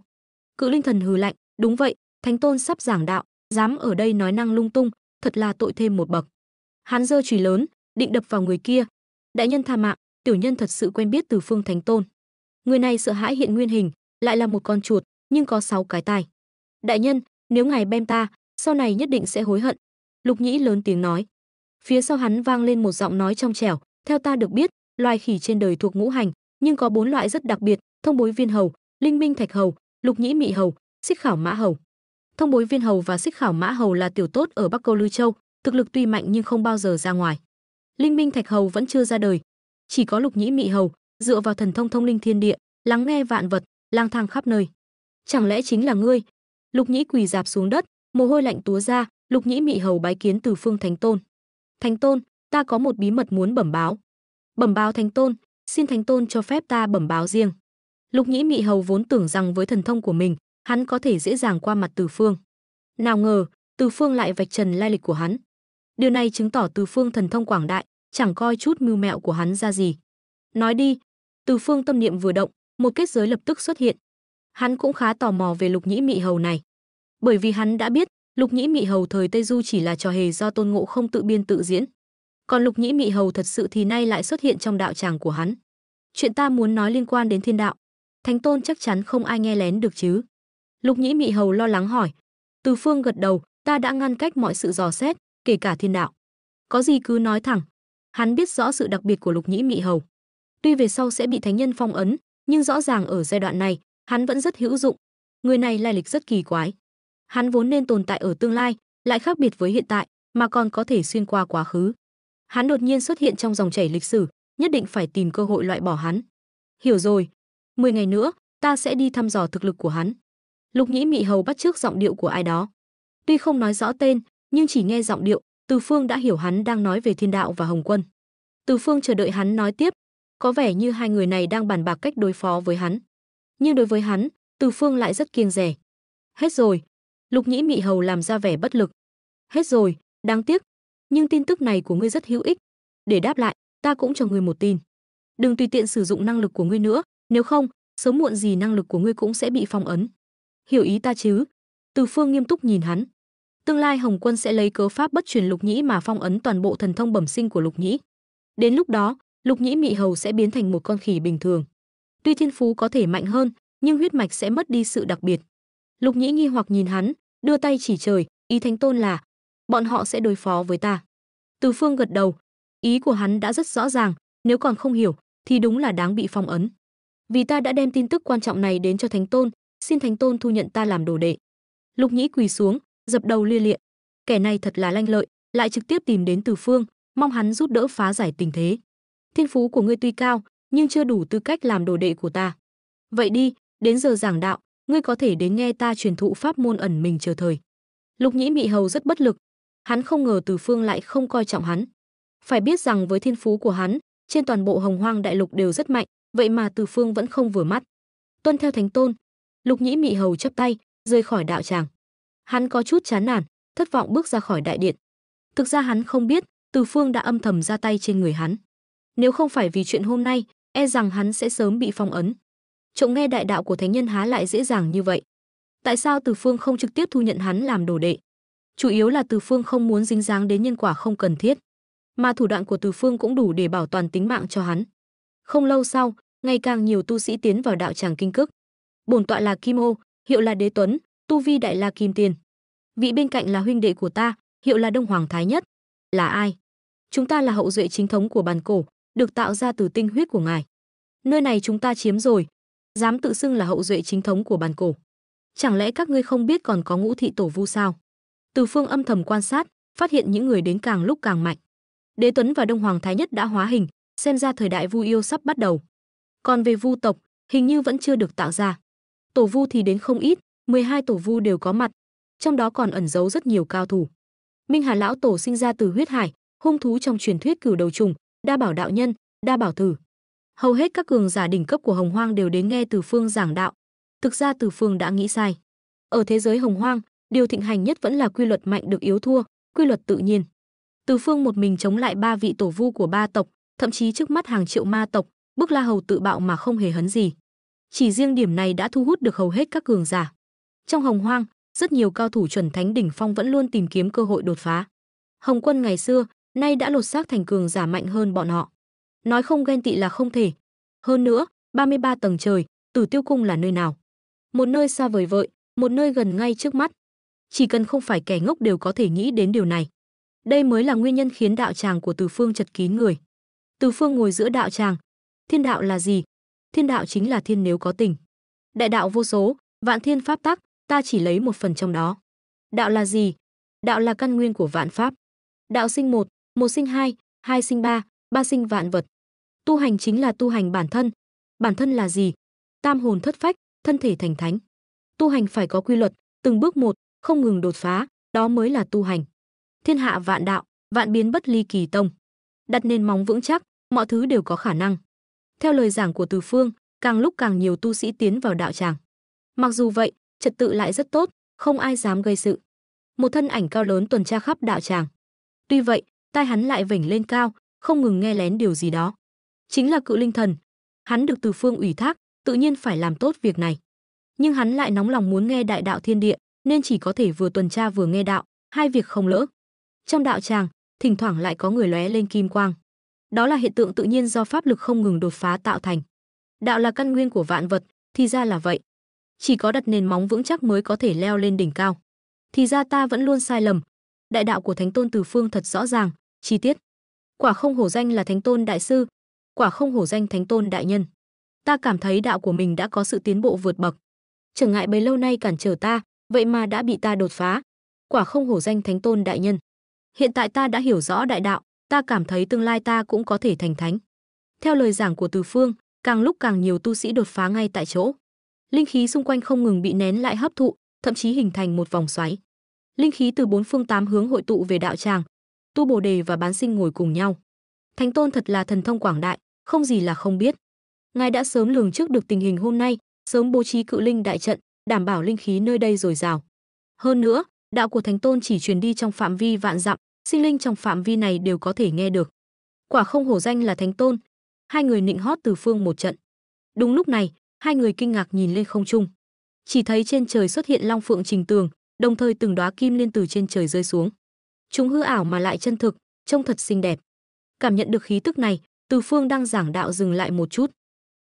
Speaker 1: Cự Linh Thần hừ lạnh, đúng vậy, Thánh Tôn sắp giảng đạo, dám ở đây nói năng lung tung, thật là tội thêm một bậc. Hắn giơ chùy lớn, định đập vào người kia. Đại nhân tha mạng, tiểu nhân thật sự quen biết Từ Phương Thánh Tôn. Người này sợ hãi hiện nguyên hình, lại là một con chuột, nhưng có 6 cái tai. Đại nhân, nếu ngài bem ta, sau này nhất định sẽ hối hận. Lục Nhĩ lớn tiếng nói. Phía sau hắn vang lên một giọng nói trong trẻo, theo ta được biết, loài khỉ trên đời thuộc ngũ hành, nhưng có 4 loại rất đặc biệt, Thông Bối Viên Hầu, Linh Minh Thạch Hầu, Lục Nhĩ Mị Hầu, Xích Khảo Mã Hầu. Thông Bối Viên Hầu và Xích Khảo Mã Hầu là tiểu tốt ở Bắc Câu Lư Châu, thực lực tuy mạnh nhưng không bao giờ ra ngoài. Linh Minh Thạch Hầu vẫn chưa ra đời, chỉ có Lục Nhĩ Mị Hầu, dựa vào thần thông thông linh thiên địa, lắng nghe vạn vật, lang thang khắp nơi. Chẳng lẽ chính là ngươi? Lục Nhĩ quỳ rạp xuống đất, mồ hôi lạnh túa ra. Lục Nhĩ Mị Hầu bái kiến Từ Phương Thánh Tôn. Thánh Tôn, ta có một bí mật muốn bẩm báo. Bẩm báo Thánh Tôn, xin Thánh Tôn cho phép ta bẩm báo riêng. Lục Nhĩ Mị Hầu vốn tưởng rằng với thần thông của mình, hắn có thể dễ dàng qua mặt Từ Phương. Nào ngờ, Từ Phương lại vạch trần lai lịch của hắn. Điều này chứng tỏ Từ Phương thần thông quảng đại, chẳng coi chút mưu mẹo của hắn ra gì. Nói đi. Từ Phương tâm niệm vừa động, một kết giới lập tức xuất hiện. Hắn cũng khá tò mò về Lục Nhĩ Mị Hầu này, bởi vì hắn đã biết Lục Nhĩ Mị Hầu thời Tây Du chỉ là trò hề do Tôn Ngộ Không tự biên tự diễn, còn Lục Nhĩ Mị Hầu thật sự thì nay lại xuất hiện trong đạo tràng của hắn. Chuyện ta muốn nói liên quan đến thiên đạo, Thánh Tôn chắc chắn không ai nghe lén được chứ? Lục Nhĩ Mị Hầu lo lắng hỏi. Từ Phương gật đầu, ta đã ngăn cách mọi sự dò xét, kể cả thiên đạo. Có gì cứ nói thẳng. Hắn biết rõ sự đặc biệt của Lục Nhĩ Mị Hầu. Tuy về sau sẽ bị thánh nhân phong ấn, nhưng rõ ràng ở giai đoạn này, hắn vẫn rất hữu dụng. Người này lai lịch rất kỳ quái. Hắn vốn nên tồn tại ở tương lai, lại khác biệt với hiện tại, mà còn có thể xuyên qua quá khứ. Hắn đột nhiên xuất hiện trong dòng chảy lịch sử, nhất định phải tìm cơ hội loại bỏ hắn. Hiểu rồi, 10 ngày nữa, ta sẽ đi thăm dò thực lực của hắn. Lục Nhĩ Mị Hầu bắt chước giọng điệu của ai đó. Tuy không nói rõ tên, nhưng chỉ nghe giọng điệu, Từ Phương đã hiểu hắn đang nói về Thiên Đạo và Hồng Quân. Từ Phương chờ đợi hắn nói tiếp, có vẻ như hai người này đang bàn bạc cách đối phó với hắn. Nhưng đối với hắn, Từ Phương lại rất kiêng dè. Hết rồi. Lục Nhĩ Mị Hầu làm ra vẻ bất lực. Hết rồi, đáng tiếc. Nhưng tin tức này của ngươi rất hữu ích. Để đáp lại, ta cũng cho ngươi một tin. Đừng tùy tiện sử dụng năng lực của ngươi nữa, nếu không, sớm muộn gì năng lực của ngươi cũng sẽ bị phong ấn. Hiểu ý ta chứ? Từ Phương nghiêm túc nhìn hắn. Tương lai Hồng Quân sẽ lấy cớ pháp bất truyền Lục Nhĩ mà phong ấn toàn bộ thần thông bẩm sinh của Lục Nhĩ. Đến lúc đó, Lục Nhĩ Mị Hầu sẽ biến thành một con khỉ bình thường. Tuy thiên phú có thể mạnh hơn, nhưng huyết mạch sẽ mất đi sự đặc biệt. Lục Nhĩ nghi hoặc nhìn hắn, đưa tay chỉ trời, ý Thánh Tôn là bọn họ sẽ đối phó với ta. Từ Phương gật đầu, ý của hắn đã rất rõ ràng, nếu còn không hiểu thì đúng là đáng bị phong ấn. Vì ta đã đem tin tức quan trọng này đến cho Thánh Tôn, xin Thánh Tôn thu nhận ta làm đồ đệ. Lục Nhĩ quỳ xuống, dập đầu lia lịa. Kẻ này thật là lanh lợi, lại trực tiếp tìm đến Từ Phương, mong hắn giúp đỡ phá giải tình thế. Thiên phú của ngươi tuy cao, nhưng chưa đủ tư cách làm đồ đệ của ta. Vậy đi, đến giờ giảng đạo, ngươi có thể đến nghe ta truyền thụ pháp môn ẩn mình chờ thời. Lục Nhĩ Mị Hầu rất bất lực, hắn không ngờ Từ Phương lại không coi trọng hắn. Phải biết rằng với thiên phú của hắn, trên toàn bộ Hồng Hoang đại lục đều rất mạnh, vậy mà Từ Phương vẫn không vừa mắt. Tuân theo Thánh Tôn. Lục Nhĩ Mị Hầu chắp tay, rời khỏi đạo tràng. Hắn có chút chán nản, thất vọng bước ra khỏi đại điện. Thực ra hắn không biết, Từ Phương đã âm thầm ra tay trên người hắn. Nếu không phải vì chuyện hôm nay, e rằng hắn sẽ sớm bị phong ấn. Trộm nghe đại đạo của thánh nhân há lại dễ dàng như vậy. Tại sao Từ Phương không trực tiếp thu nhận hắn làm đồ đệ? Chủ yếu là Từ Phương không muốn dính dáng đến nhân quả không cần thiết, mà thủ đoạn của Từ Phương cũng đủ để bảo toàn tính mạng cho hắn. Không lâu sau, ngày càng nhiều tu sĩ tiến vào đạo tràng Kinh Cức. Bổn tọa là Kim Ô, hiệu là Đế Tuấn, tu vi đại la kim tiên. Vị bên cạnh là huynh đệ của ta, hiệu là Đông Hoàng Thái Nhất. Là ai? Chúng ta là hậu duệ chính thống của bàn cổ, được tạo ra từ tinh huyết của ngài. Nơi này chúng ta chiếm rồi, dám tự xưng là hậu duệ chính thống của bàn cổ. Chẳng lẽ các ngươi không biết còn có Ngũ Thị Tổ Vu sao? Từ Phương âm thầm quan sát, phát hiện những người đến càng lúc càng mạnh. Đế Tuấn và Đông Hoàng Thái Nhất đã hóa hình, xem ra thời đại Vu yêu sắp bắt đầu. Còn về Vu tộc, hình như vẫn chưa được tạo ra. Tổ Vu thì đến không ít, 12 tổ Vu đều có mặt, trong đó còn ẩn giấu rất nhiều cao thủ. Minh Hà lão tổ sinh ra từ huyết hải, hung thú trong truyền thuyết cửu đầu trùng, Đa Bảo đạo nhân, Đa Bảo thử. Hầu hết các cường giả đỉnh cấp của Hồng Hoang đều đến nghe Từ Phương giảng đạo. Thực ra Từ Phương đã nghĩ sai. Ở thế giới Hồng Hoang, điều thịnh hành nhất vẫn là quy luật mạnh được yếu thua, quy luật tự nhiên. Từ Phương một mình chống lại 3 vị tổ vu của 3 tộc, thậm chí trước mắt hàng triệu ma tộc, bức La Hầu tự bạo mà không hề hấn gì. Chỉ riêng điểm này đã thu hút được hầu hết các cường giả. Trong Hồng Hoang, rất nhiều cao thủ chuẩn thánh đỉnh phong vẫn luôn tìm kiếm cơ hội đột phá. Hồng Quân ngày xưa, nay đã lột xác thành cường giả mạnh hơn bọn họ. Nói không ghen tị là không thể. Hơn nữa, 33 tầng trời, Tử Tiêu Cung là nơi nào? Một nơi xa vời vợi, một nơi gần ngay trước mắt. Chỉ cần không phải kẻ ngốc đều có thể nghĩ đến điều này. Đây mới là nguyên nhân khiến đạo tràng của Từ Phương chật kín người. Từ Phương ngồi giữa đạo tràng. Thiên đạo là gì? Thiên đạo chính là thiên nếu có tình. Đại đạo vô số, vạn thiên pháp tắc, ta chỉ lấy một phần trong đó. Đạo là gì? Đạo là căn nguyên của vạn pháp. Đạo sinh một, một sinh hai, hai sinh ba, ba sinh vạn vật. Tu hành chính là tu hành bản thân. Bản thân là gì? Tam hồn thất phách, thân thể thành thánh. Tu hành phải có quy luật, từng bước một, không ngừng đột phá, đó mới là tu hành. Thiên hạ vạn đạo, vạn biến bất ly kỳ tông. Đặt nền móng vững chắc, mọi thứ đều có khả năng. Theo lời giảng của Từ Phương, càng lúc càng nhiều tu sĩ tiến vào đạo tràng. Mặc dù vậy, trật tự lại rất tốt, không ai dám gây sự. Một thân ảnh cao lớn tuần tra khắp đạo tràng. Tuy vậy, tai hắn lại vểnh lên cao, không ngừng nghe lén điều gì đó. Chính là Cự Linh Thần. Hắn được Từ Phương ủy thác, tự nhiên phải làm tốt việc này. Nhưng hắn lại nóng lòng muốn nghe đại đạo thiên địa, nên chỉ có thể vừa tuần tra vừa nghe đạo, hai việc không lỡ. Trong đạo tràng, thỉnh thoảng lại có người lóe lên kim quang. Đó là hiện tượng tự nhiên do pháp lực không ngừng đột phá tạo thành. Đạo là căn nguyên của vạn vật, thì ra là vậy. Chỉ có đặt nền móng vững chắc mới có thể leo lên đỉnh cao. Thì ra ta vẫn luôn sai lầm. Đại đạo của Thánh Tôn Từ Phương thật rõ ràng, chi tiết. Quả không hổ danh là Thánh Tôn đại sư, quả không hổ danh Thánh Tôn đại nhân. Ta cảm thấy đạo của mình đã có sự tiến bộ vượt bậc. Trở ngại bấy lâu nay cản trở ta, vậy mà đã bị ta đột phá. Quả không hổ danh Thánh Tôn đại nhân. Hiện tại ta đã hiểu rõ đại đạo, ta cảm thấy tương lai ta cũng có thể thành thánh. Theo lời giảng của Từ Phương, càng lúc càng nhiều tu sĩ đột phá ngay tại chỗ. Linh khí xung quanh không ngừng bị nén lại hấp thụ, thậm chí hình thành một vòng xoáy. Linh khí từ 4 phương 8 hướng hội tụ về đạo tràng. Tu Bồ Đề và Bán Sinh ngồi cùng nhau. Thánh Tôn thật là thần thông quảng đại, không gì là không biết. Ngài đã sớm lường trước được tình hình hôm nay, sớm bố trí Cự Linh đại trận, đảm bảo linh khí nơi đây dồi dào. Hơn nữa, đạo của Thánh Tôn chỉ truyền đi trong phạm vi vạn dặm, sinh linh trong phạm vi này đều có thể nghe được. Quả không hổ danh là Thánh Tôn. Hai người nịnh hót Từ Phương một trận. Đúng lúc này, hai người kinh ngạc nhìn lên không trung. Chỉ thấy trên trời xuất hiện long phượng trình tường, đồng thời từng đóa kim liên từ trên trời rơi xuống. Chúng hư ảo mà lại chân thực, trông thật xinh đẹp. Cảm nhận được khí tức này, Từ Phương đang giảng đạo dừng lại một chút.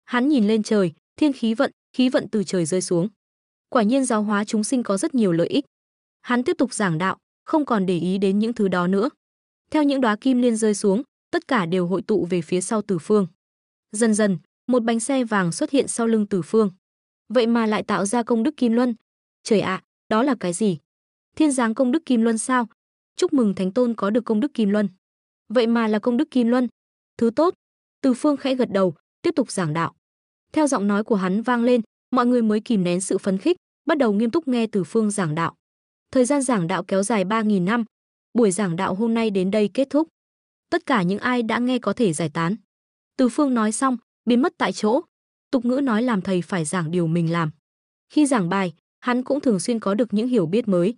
Speaker 1: Hắn nhìn lên trời, thiên khí vận từ trời rơi xuống. Quả nhiên giáo hóa chúng sinh có rất nhiều lợi ích. Hắn tiếp tục giảng đạo, không còn để ý đến những thứ đó nữa. Theo những đóa kim liên rơi xuống, tất cả đều hội tụ về phía sau Từ Phương. Dần dần, một bánh xe vàng xuất hiện sau lưng Từ Phương. Vậy mà lại tạo ra công đức kim luân. Trời ạ, đó là cái gì? Thiên giáng công đức kim luân sao? Chúc mừng Thánh Tôn có được công đức kim luân. Vậy mà là công đức kim luân. Thứ tốt. Từ Phương khẽ gật đầu, tiếp tục giảng đạo. Theo giọng nói của hắn vang lên, mọi người mới kìm nén sự phấn khích, bắt đầu nghiêm túc nghe Từ Phương giảng đạo. Thời gian giảng đạo kéo dài 3.000 năm. Buổi giảng đạo hôm nay đến đây kết thúc. Tất cả những ai đã nghe có thể giải tán. Từ Phương nói xong, biến mất tại chỗ. Tục ngữ nói làm thầy phải giảng điều mình làm. Khi giảng bài, hắn cũng thường xuyên có được những hiểu biết mới.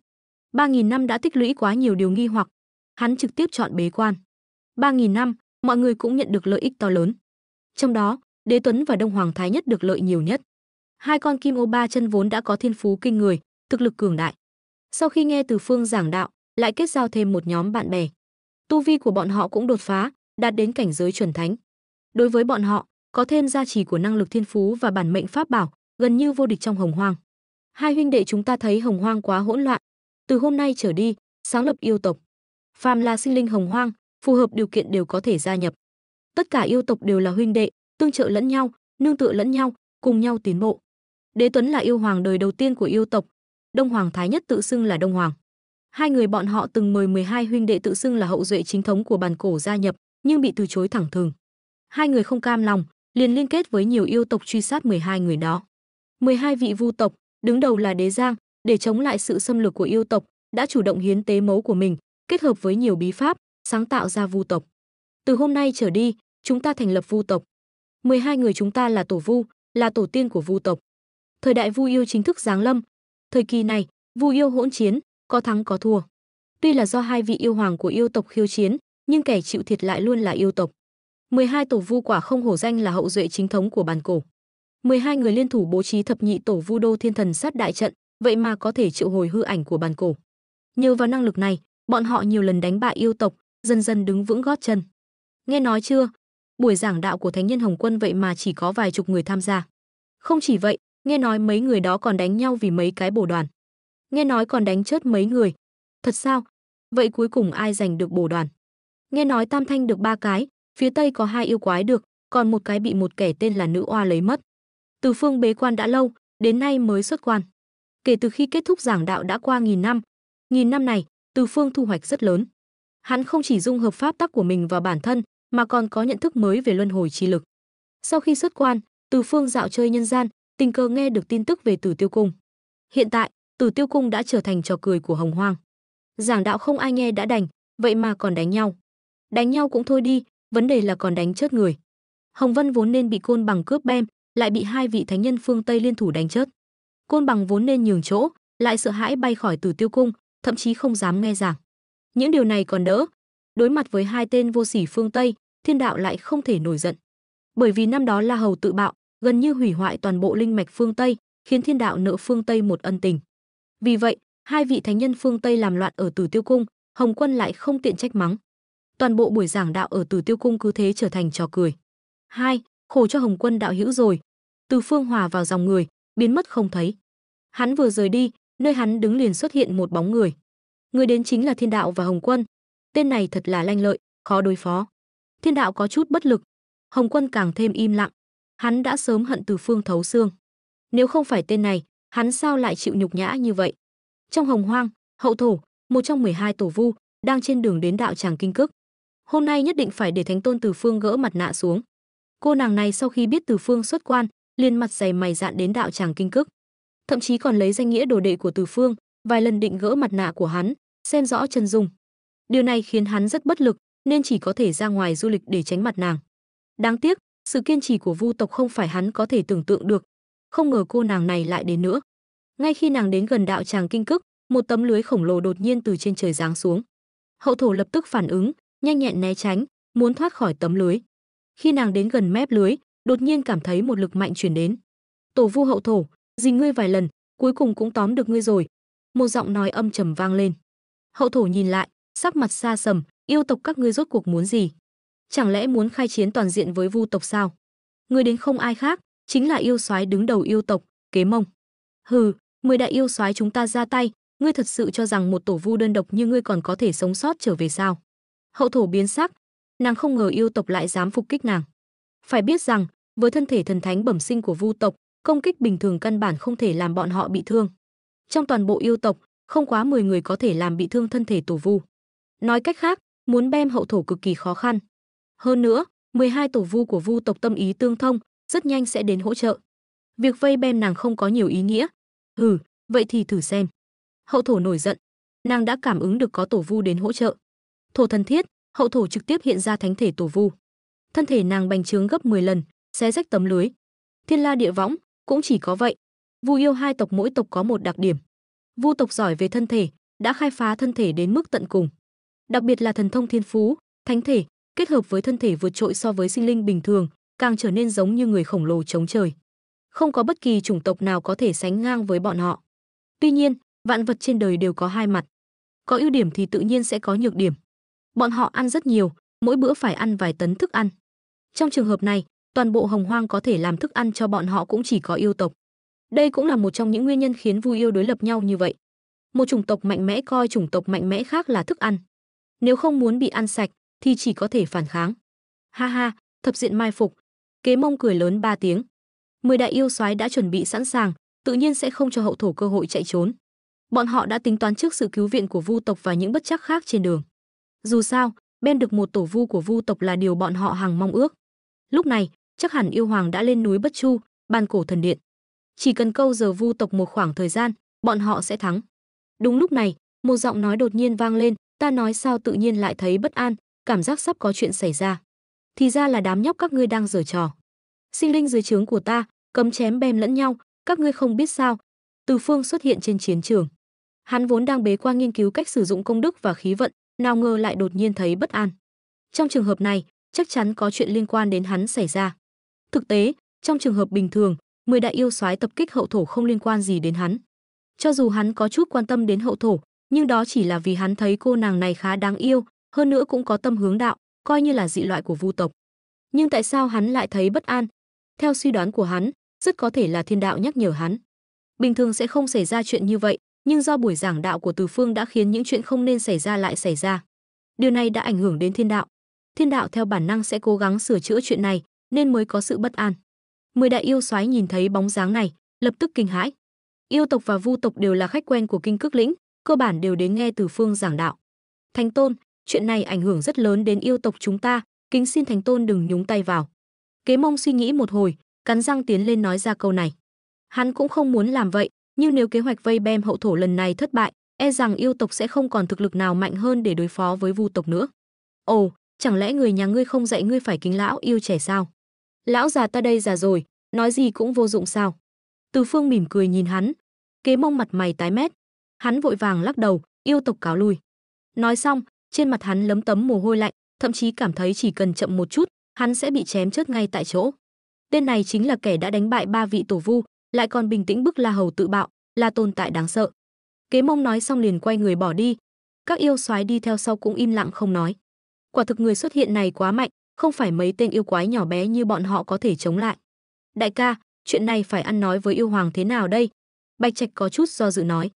Speaker 1: 3.000 năm đã tích lũy quá nhiều điều nghi hoặc. Hắn trực tiếp chọn bế quan. 3.000 năm, mọi người cũng nhận được lợi ích to lớn. Trong đó, Đế Tuấn và Đông Hoàng Thái Nhất được lợi nhiều nhất. Hai con kim ô ba chân vốn đã có thiên phú kinh người, thực lực cường đại. Sau khi nghe Từ Phương giảng đạo, lại kết giao thêm một nhóm bạn bè. Tu vi của bọn họ cũng đột phá, đạt đến cảnh giới chuẩn thánh. Đối với bọn họ, có thêm gia trì của năng lực thiên phú và bản mệnh pháp bảo, gần như vô địch trong Hồng Hoang. Hai huynh đệ chúng ta thấy Hồng Hoang quá hỗn loạn, từ hôm nay trở đi, sáng lập yêu tộc. Phàm là sinh linh Hồng Hoang, phù hợp điều kiện đều có thể gia nhập. Tất cả yêu tộc đều là huynh đệ, tương trợ lẫn nhau, nương tựa lẫn nhau, cùng nhau tiến bộ. Đế Tuấn là yêu hoàng đời đầu tiên của yêu tộc, Đông Hoàng Thái Nhất tự xưng là Đông Hoàng. Hai người bọn họ từng mời 12 huynh đệ tự xưng là hậu duệ chính thống của bản cổ gia nhập, nhưng bị từ chối thẳng thừng. Hai người không cam lòng, liền liên kết với nhiều yêu tộc truy sát 12 người đó. 12 vị vu tộc, đứng đầu là Đế Giang, để chống lại sự xâm lược của yêu tộc, đã chủ động hiến tế mẫu của mình, kết hợp với nhiều bí pháp, sáng tạo ra vu tộc. Từ hôm nay trở đi, chúng ta thành lập vu tộc. 12 người chúng ta là tổ vu, là tổ tiên của vu tộc. Thời đại vu yêu chính thức giáng lâm. Thời kỳ này, vu yêu hỗn chiến, có thắng có thua. Tuy là do hai vị yêu hoàng của yêu tộc khiêu chiến, nhưng kẻ chịu thiệt lại luôn là yêu tộc. 12 tổ vu quả không hổ danh là hậu duệ chính thống của bản cổ. 12 người liên thủ bố trí thập nhị tổ vu đô thiên thần sát đại trận, vậy mà có thể triệu hồi hư ảnh của bản cổ. Nhờ vào năng lực này, bọn họ nhiều lần đánh bại yêu tộc, dần dần đứng vững gót chân. Nghe nói chưa? Buổi giảng đạo của Thánh nhân Hồng Quân vậy mà chỉ có vài chục người tham gia. Không chỉ vậy, nghe nói mấy người đó còn đánh nhau vì mấy cái bổ đoàn. Nghe nói còn đánh chết mấy người. Thật sao? Vậy cuối cùng ai giành được bổ đoàn? Nghe nói Tam Thanh được 3 cái, phía Tây có 2 yêu quái được, còn một cái bị một kẻ tên là Nữ Oa lấy mất. Từ Phương bế quan đã lâu, đến nay mới xuất quan. Kể từ khi kết thúc giảng đạo đã qua 1000 năm. 1000 năm này, Từ Phương thu hoạch rất lớn. Hắn không chỉ dung hợp pháp tắc của mình vào bản thân, mà còn có nhận thức mới về luân hồi chi lực. Sau khi xuất quan, Từ Phương dạo chơi nhân gian, tình cờ nghe được tin tức về Tử Tiêu Cung. Hiện tại, Tử Tiêu Cung đã trở thành trò cười của Hồng Hoang. Giảng đạo không ai nghe đã đành, vậy mà còn đánh nhau. Đánh nhau cũng thôi đi, vấn đề là còn đánh chết người. Hồng Vân vốn nên bị Côn Bằng cướp bem, lại bị hai vị thánh nhân phương Tây liên thủ đánh chết. Côn Bằng vốn nên nhường chỗ, lại sợ hãi bay khỏi Tử Tiêu Cung, thậm chí không dám nghe giảng. Những điều này còn đỡ, đối mặt với hai tên vô sỉ phương Tây, Thiên Đạo lại không thể nổi giận. Bởi vì năm đó La Hầu tự bạo, gần như hủy hoại toàn bộ linh mạch phương Tây, khiến Thiên Đạo nợ phương Tây một ân tình. Vì vậy, hai vị thánh nhân phương Tây làm loạn ở Tử Tiêu Cung, Hồng Quân lại không tiện trách mắng. Toàn bộ buổi giảng đạo ở Tử Tiêu Cung cứ thế trở thành trò cười. Hai, khổ cho Hồng Quân đạo hữu rồi. Từ Phương hòa vào dòng người, biến mất không thấy. Hắn vừa rời đi, nơi hắn đứng liền xuất hiện một bóng người. Người đến chính là Thiên Đạo và Hồng Quân. Tên này thật là lanh lợi, khó đối phó. Thiên Đạo có chút bất lực, Hồng Quân càng thêm im lặng. Hắn đã sớm hận Từ Phương thấu xương. Nếu không phải tên này, hắn sao lại chịu nhục nhã như vậy? Trong Hồng Hoang, Hậu Thổ, một trong 12 tổ vu, đang trên đường đến đạo tràng Kinh Cức. Hôm nay nhất định phải để Thánh Tôn Từ Phương gỡ mặt nạ xuống. Cô nàng này sau khi biết Từ Phương xuất quan, liền mặt dày mày dạn đến đạo tràng Kinh Cức. Thậm chí còn lấy danh nghĩa đồ đệ của Từ Phương, vài lần định gỡ mặt nạ của hắn, xem rõ chân dung. Điều này khiến hắn rất bất lực, nên chỉ có thể ra ngoài du lịch để tránh mặt nàng. Đáng tiếc, sự kiên trì của vu tộc không phải hắn có thể tưởng tượng được. Không ngờ cô nàng này lại đến nữa. Ngay khi nàng đến gần đạo tràng Kinh Cức, một tấm lưới khổng lồ đột nhiên từ trên trời giáng xuống. Hậu Thổ lập tức phản ứng, nhanh nhẹn né tránh, muốn thoát khỏi tấm lưới. Khi nàng đến gần mép lưới, đột nhiên cảm thấy một lực mạnh truyền đến. Tổ vu Hậu Thổ, dình ngươi vài lần, cuối cùng cũng tóm được ngươi rồi. Một giọng nói âm trầm vang lên. Hậu Thổ nhìn lại, sắc mặt xa sầm, yêu tộc các ngươi rốt cuộc muốn gì? Chẳng lẽ muốn khai chiến toàn diện với vu tộc sao? Ngươi đến không ai khác, chính là yêu soái đứng đầu yêu tộc, Kế Mông. Hừ, 10 đại yêu soái chúng ta ra tay, ngươi thật sự cho rằng một tổ vu đơn độc như ngươi còn có thể sống sót trở về sao? Hậu Thổ biến sắc, nàng không ngờ yêu tộc lại dám phục kích nàng. Phải biết rằng, với thân thể thần thánh bẩm sinh của Vu tộc, công kích bình thường căn bản không thể làm bọn họ bị thương. Trong toàn bộ yêu tộc, không quá 10 người có thể làm bị thương thân thể tổ Vu. Nói cách khác, muốn bem hậu thổ cực kỳ khó khăn. Hơn nữa, 12 tổ Vu của Vu tộc tâm ý tương thông, rất nhanh sẽ đến hỗ trợ. Việc vây bem nàng không có nhiều ý nghĩa. Vậy thì thử xem. Hậu thổ nổi giận, nàng đã cảm ứng được có tổ Vu đến hỗ trợ. Thổ thần thiết, hậu thổ trực tiếp hiện ra thánh thể tổ Vu. Thân thể nàng bành trướng gấp 10 lần, xé rách tấm lưới. Thiên la địa võng, cũng chỉ có vậy. Vu yêu hai tộc mỗi tộc có một đặc điểm. Vu tộc giỏi về thân thể, đã khai phá thân thể đến mức tận cùng. Đặc biệt là thần thông thiên phú, thánh thể, kết hợp với thân thể vượt trội so với sinh linh bình thường, càng trở nên giống như người khổng lồ chống trời. Không có bất kỳ chủng tộc nào có thể sánh ngang với bọn họ. Tuy nhiên, vạn vật trên đời đều có hai mặt. Có ưu điểm thì tự nhiên sẽ có nhược điểm. Bọn họ ăn rất nhiều, mỗi bữa phải ăn vài tấn thức ăn. Trong trường hợp này, toàn bộ hồng hoang có thể làm thức ăn cho bọn họ cũng chỉ có yêu tộc. Đây cũng là một trong những nguyên nhân khiến Vu yêu đối lập nhau như vậy. Một chủng tộc mạnh mẽ coi chủng tộc mạnh mẽ khác là thức ăn. Nếu không muốn bị ăn sạch thì chỉ có thể phản kháng. Ha ha, thập diện mai phục. Kế Mông cười lớn 3 tiếng. 10 đại yêu soái đã chuẩn bị sẵn sàng, tự nhiên sẽ không cho hậu thổ cơ hội chạy trốn. Bọn họ đã tính toán trước sự cứu viện của Vu tộc và những bất trắc khác trên đường. Dù sao, bên được một tổ Vu của Vu tộc là điều bọn họ hằng mong ước. Lúc này, chắc hẳn yêu hoàng đã lên núi Bất Chu, bàn cổ thần điện. Chỉ cần câu giờ Vu tộc một khoảng thời gian, bọn họ sẽ thắng. Đúng lúc này, một giọng nói đột nhiên vang lên, ta nói sao tự nhiên lại thấy bất an, cảm giác sắp có chuyện xảy ra. Thì ra là đám nhóc các ngươi đang giở trò. Sinh linh dưới trướng của ta, cấm chém bem lẫn nhau, các ngươi không biết sao? Từ Phương xuất hiện trên chiến trường. Hắn vốn đang bế quan nghiên cứu cách sử dụng công đức và khí vận, nào ngờ lại đột nhiên thấy bất an. Trong trường hợp này, chắc chắn có chuyện liên quan đến hắn xảy ra. Thực tế, trong trường hợp bình thường, 10 đại yêu soái tập kích hậu thổ không liên quan gì đến hắn. Cho dù hắn có chút quan tâm đến hậu thổ, nhưng đó chỉ là vì hắn thấy cô nàng này khá đáng yêu, hơn nữa cũng có tâm hướng đạo, coi như là dị loại của Vu tộc. Nhưng tại sao hắn lại thấy bất an? Theo suy đoán của hắn, rất có thể là thiên đạo nhắc nhở hắn. Bình thường sẽ không xảy ra chuyện như vậy, nhưng do buổi giảng đạo của Từ Phương đã khiến những chuyện không nên xảy ra lại xảy ra. Điều này đã ảnh hưởng đến thiên đạo. Thiên đạo theo bản năng sẽ cố gắng sửa chữa chuyện này, nên mới có sự bất an. 10 đại yêu soái nhìn thấy bóng dáng này, lập tức kinh hãi. Yêu tộc và Vu tộc đều là khách quen của Kinh Cước Lĩnh, cơ bản đều đến nghe Từ Phương giảng đạo. Thánh Tôn, chuyện này ảnh hưởng rất lớn đến yêu tộc chúng ta, kính xin Thánh Tôn đừng nhúng tay vào. Kế Mông suy nghĩ một hồi, cắn răng tiến lên nói ra câu này. Hắn cũng không muốn làm vậy, nhưng nếu kế hoạch vây bem hậu thổ lần này thất bại, e rằng yêu tộc sẽ không còn thực lực nào mạnh hơn để đối phó với Vu tộc nữa. Ồ, chẳng lẽ người nhà ngươi không dạy ngươi phải kính lão yêu trẻ sao? Lão già ta đây già rồi, nói gì cũng vô dụng sao? Từ Phương mỉm cười nhìn hắn. Kế Mông mặt mày tái mét, hắn vội vàng lắc đầu, yêu tộc cáo lui. Nói xong, trên mặt hắn lấm tấm mồ hôi lạnh, thậm chí cảm thấy chỉ cần chậm một chút, hắn sẽ bị chém chết ngay tại chỗ. Tên này chính là kẻ đã đánh bại 3 vị tổ Vu, lại còn bình tĩnh bức La Hầu tự bạo, là tồn tại đáng sợ. Kế Mông nói xong liền quay người bỏ đi. Các yêu soái đi theo sau cũng im lặng không nói. Quả thực người xuất hiện này quá mạnh, không phải mấy tên yêu quái nhỏ bé như bọn họ có thể chống lại. Đại ca, chuyện này phải ăn nói với yêu hoàng thế nào đây? Bạch Trạch có chút do dự nói.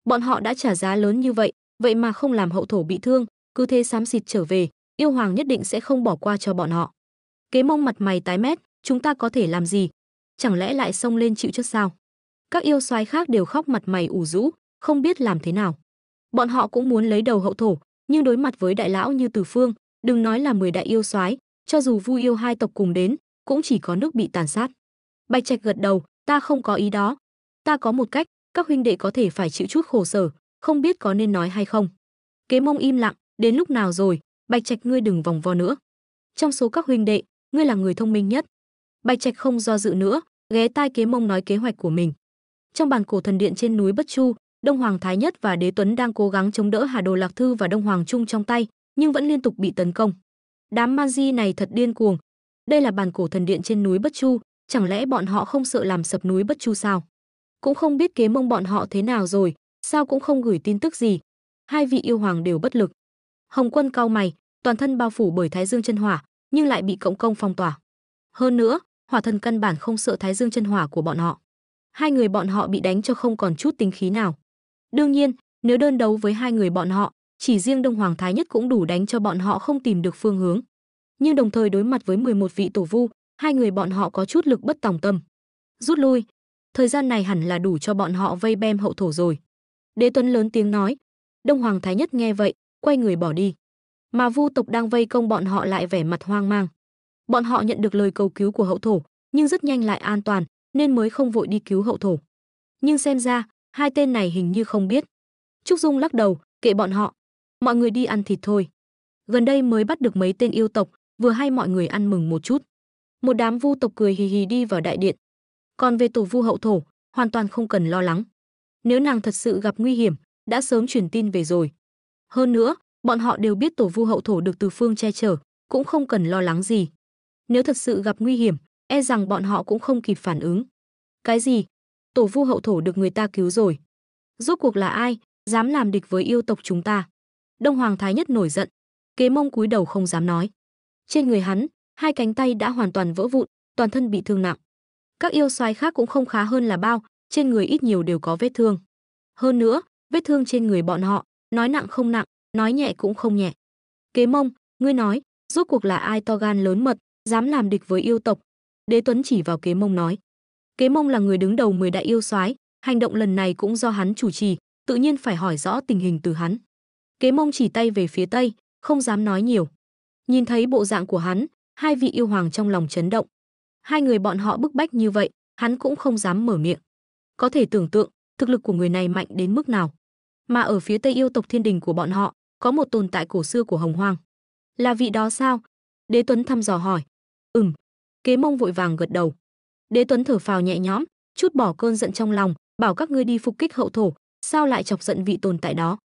Speaker 1: Bọn họ đã trả giá lớn như vậy, vậy mà không làm hậu thổ bị thương, cứ thế xám xịt trở về, yêu hoàng nhất định sẽ không bỏ qua cho bọn họ. Kế Mông mặt mày tái mét, chúng ta có thể làm gì? Chẳng lẽ lại xông lên chịu chết sao? Các yêu soái khác đều khóc mặt mày ủ rũ, không biết làm thế nào. Bọn họ cũng muốn lấy đầu hậu thổ, nhưng đối mặt với đại lão như Từ Phương, đừng nói là 10 đại yêu soái, cho dù Vu yêu hai tộc cùng đến, cũng chỉ có nước bị tàn sát. Bạch Trạch gật đầu, ta không có ý đó. Ta có một cách, các huynh đệ có thể phải chịu chút khổ sở, không biết có nên nói hay không. Kế Mông im lặng, đến lúc nào rồi, Bạch Trạch ngươi đừng vòng vo nữa. Trong số các huynh đệ, ngươi là người thông minh nhất. Bạch Trạch không do dự nữa, ghé tai Kế Mông nói kế hoạch của mình. Trong bàn cổ thần điện trên núi Bất Chu, Đông Hoàng Thái Nhất và Đế Tuấn đang cố gắng chống đỡ Hà Đồ Lạc Thư và Đông Hoàng Trung trong tay, nhưng vẫn liên tục bị tấn công. Đám Magi này thật điên cuồng. Đây là bàn cổ thần điện trên núi Bất Chu, chẳng lẽ bọn họ không sợ làm sập núi Bất Chu sao? Cũng không biết Kế Mông bọn họ thế nào rồi, sao cũng không gửi tin tức gì. Hai vị yêu hoàng đều bất lực. Hồng Quân cau mày, toàn thân bao phủ bởi Thái Dương chân hỏa, nhưng lại bị cộng công phong tỏa. Hơn nữa, hỏa thần căn bản không sợ Thái Dương chân hỏa của bọn họ. Hai người bọn họ bị đánh cho không còn chút tính khí nào. Đương nhiên, nếu đơn đấu với hai người bọn họ, chỉ riêng Đông Hoàng Thái Nhất cũng đủ đánh cho bọn họ không tìm được phương hướng. Nhưng đồng thời đối mặt với 11 vị tổ Vu, Hai người bọn họ có chút lực bất tòng tâm. Rút lui, thời gian này hẳn là đủ cho bọn họ vây bem hậu thổ rồi. Đế Tuấn lớn tiếng nói. Đông Hoàng Thái Nhất nghe vậy, quay người bỏ đi. Mà Vu tộc đang vây công bọn họ lại vẻ mặt hoang mang. Bọn họ nhận được lời cầu cứu của hậu thổ, nhưng rất nhanh lại an toàn, nên mới không vội đi cứu hậu thổ. Nhưng xem ra, hai tên này hình như không biết. Trúc Dung lắc đầu, kệ bọn họ. Mọi người đi ăn thịt thôi. Gần đây mới bắt được mấy tên yêu tộc, vừa hay mọi người ăn mừng một chút. Một đám Vu tộc cười hì hì đi vào đại điện. Còn về tổ Vu hậu thổ, hoàn toàn không cần lo lắng. Nếu nàng thật sự gặp nguy hiểm, đã sớm truyền tin về rồi. Hơn nữa, bọn họ đều biết tổ Vu hậu thổ được Từ Phương che chở, cũng không cần lo lắng gì. Nếu thật sự gặp nguy hiểm, e rằng bọn họ cũng không kịp phản ứng. Cái gì? Tổ Vu hậu thổ được người ta cứu rồi? Rốt cuộc là ai dám làm địch với yêu tộc chúng ta? Đông Hoàng Thái Nhất nổi giận, Kế Mông cúi đầu không dám nói. Trên người hắn, hai cánh tay đã hoàn toàn vỡ vụn, toàn thân bị thương nặng. Các yêu soái khác cũng không khá hơn là bao, trên người ít nhiều đều có vết thương. Hơn nữa, vết thương trên người bọn họ, nói nặng không nặng, nói nhẹ cũng không nhẹ. Kế Mông, ngươi nói, rốt cuộc là ai to gan lớn mật, dám làm địch với yêu tộc? Đế Tuấn chỉ vào Kế Mông nói. Kế Mông là người đứng đầu 10 đại yêu soái, hành động lần này cũng do hắn chủ trì, tự nhiên phải hỏi rõ tình hình từ hắn. Kế Mông chỉ tay về phía tây, không dám nói nhiều. Nhìn thấy bộ dạng của hắn, hai vị yêu hoàng trong lòng chấn động. Hai người bọn họ bức bách như vậy, hắn cũng không dám mở miệng. Có thể tưởng tượng, thực lực của người này mạnh đến mức nào. Mà ở phía tây yêu tộc thiên đình của bọn họ, có một tồn tại cổ xưa của Hồng Hoang. Là vị đó sao? Đế Tuấn thăm dò hỏi. Kế Mông vội vàng gật đầu. Đế Tuấn thở phào nhẹ nhõm, chút bỏ cơn giận trong lòng, bảo các ngươi đi phục kích hậu thổ, sao lại chọc giận vị tồn tại đó?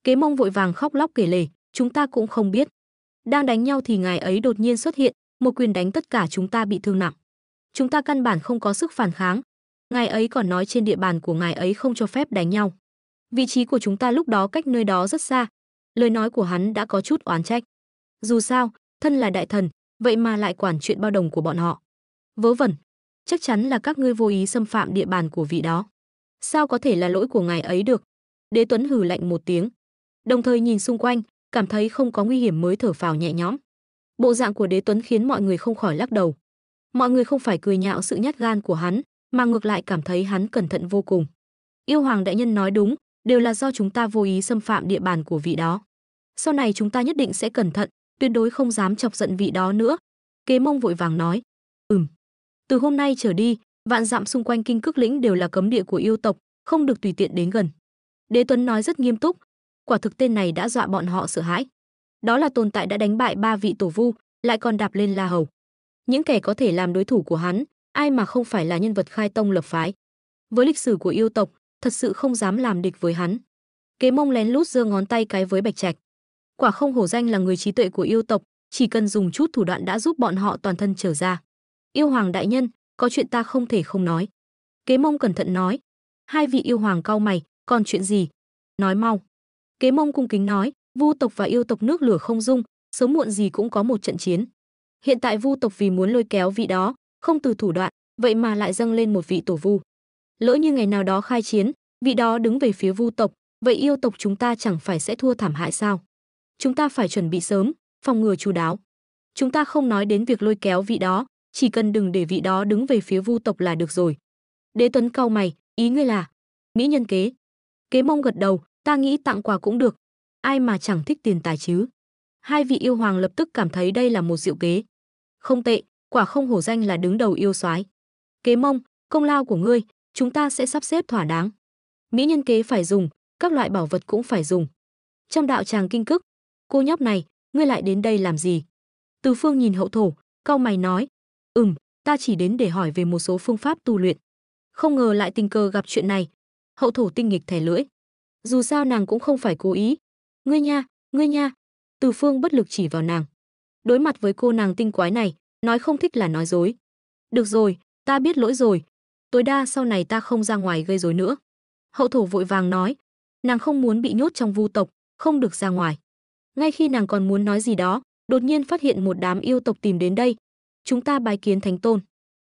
Speaker 1: Kế Mông vội vàng khóc lóc kể lể, chúng ta cũng không biết. Đang đánh nhau thì ngài ấy đột nhiên xuất hiện, một quyền đánh tất cả chúng ta bị thương nặng. Chúng ta căn bản không có sức phản kháng. Ngài ấy còn nói trên địa bàn của ngài ấy không cho phép đánh nhau. Vị trí của chúng ta lúc đó cách nơi đó rất xa. Lời nói của hắn đã có chút oán trách. Dù sao, thân là đại thần, vậy mà lại quản chuyện bao đồng của bọn họ. Vớ vẩn, chắc chắn là các ngươi vô ý xâm phạm địa bàn của vị đó. Sao có thể là lỗi của ngài ấy được? Đế Tuấn hừ lạnh một tiếng, đồng thời nhìn xung quanh, cảm thấy không có nguy hiểm mới thở phào nhẹ nhõm. Bộ dạng của Đế Tuấn khiến mọi người không khỏi lắc đầu. Mọi người không phải cười nhạo sự nhát gan của hắn, mà ngược lại cảm thấy hắn cẩn thận vô cùng. Yêu Hoàng đại nhân nói đúng, đều là do chúng ta vô ý xâm phạm địa bàn của vị đó. Sau này chúng ta nhất định sẽ cẩn thận, tuyệt đối không dám chọc giận vị đó nữa. Kế Mông vội vàng nói. Từ hôm nay trở đi, vạn dặm xung quanh Kinh Cức Lĩnh đều là cấm địa của yêu tộc, không được tùy tiện đến gần. Đế Tuấn nói rất nghiêm túc, quả thực tên này đã dọa bọn họ sợ hãi. Đó là tồn tại đã đánh bại 3 vị tổ vu, lại còn đạp lên La Hầu. Những kẻ có thể làm đối thủ của hắn, ai mà không phải là nhân vật khai tông lập phái. Với lịch sử của yêu tộc, thật sự không dám làm địch với hắn. Kế Mông lén lút giơ ngón tay cái với Bạch Trạch. Quả không hổ danh là người trí tuệ của yêu tộc, chỉ cần dùng chút thủ đoạn đã giúp bọn họ toàn thân trở ra. Yêu Hoàng đại nhân, có chuyện ta không thể không nói. Kế Mông cẩn thận nói. Hai vị yêu hoàng cau mày, còn chuyện gì? Nói mau. Kế Mông cung kính nói, Vu tộc và yêu tộc nước lửa không dung, sớm muộn gì cũng có một trận chiến. Hiện tại Vu tộc vì muốn lôi kéo vị đó, không từ thủ đoạn, vậy mà lại dâng lên một vị tổ Vu. Lỡ như ngày nào đó khai chiến, vị đó đứng về phía Vu tộc, vậy yêu tộc chúng ta chẳng phải sẽ thua thảm hại sao? Chúng ta phải chuẩn bị sớm, phòng ngừa chu đáo. Chúng ta không nói đến việc lôi kéo vị đó, chỉ cần đừng để vị đó đứng về phía Vu tộc là được rồi. Đế Tuấn cau mày, ý ngươi là mỹ nhân kế? Kế Mông gật đầu, ta nghĩ tặng quà cũng được, ai mà chẳng thích tiền tài chứ. Hai vị yêu hoàng lập tức cảm thấy đây là một diệu kế. Không tệ, quả không hổ danh là đứng đầu yêu soái. Kế Mông, công lao của ngươi, chúng ta sẽ sắp xếp thỏa đáng. Mỹ nhân kế phải dùng, các loại bảo vật cũng phải dùng. Trong đạo tràng Kinh Cức, cô nhóc này, ngươi lại đến đây làm gì? Từ Phương nhìn hậu thổ, cau mày nói, ta chỉ đến để hỏi về một số phương pháp tu luyện. Không ngờ lại tình cờ gặp chuyện này. Hậu thổ tinh nghịch thẻ lưỡi. Dù sao nàng cũng không phải cố ý. Ngươi nha. Từ Phương bất lực chỉ vào nàng. Đối mặt với cô nàng tinh quái này, nói không thích là nói dối. Được rồi, ta biết lỗi rồi. Tối đa sau này ta không ra ngoài gây rối nữa. Hậu thổ vội vàng nói. Nàng không muốn bị nhốt trong Vu tộc, không được ra ngoài. Ngay khi nàng còn muốn nói gì đó, đột nhiên phát hiện một đám yêu tộc tìm đến đây. Chúng ta bái kiến thánh tôn.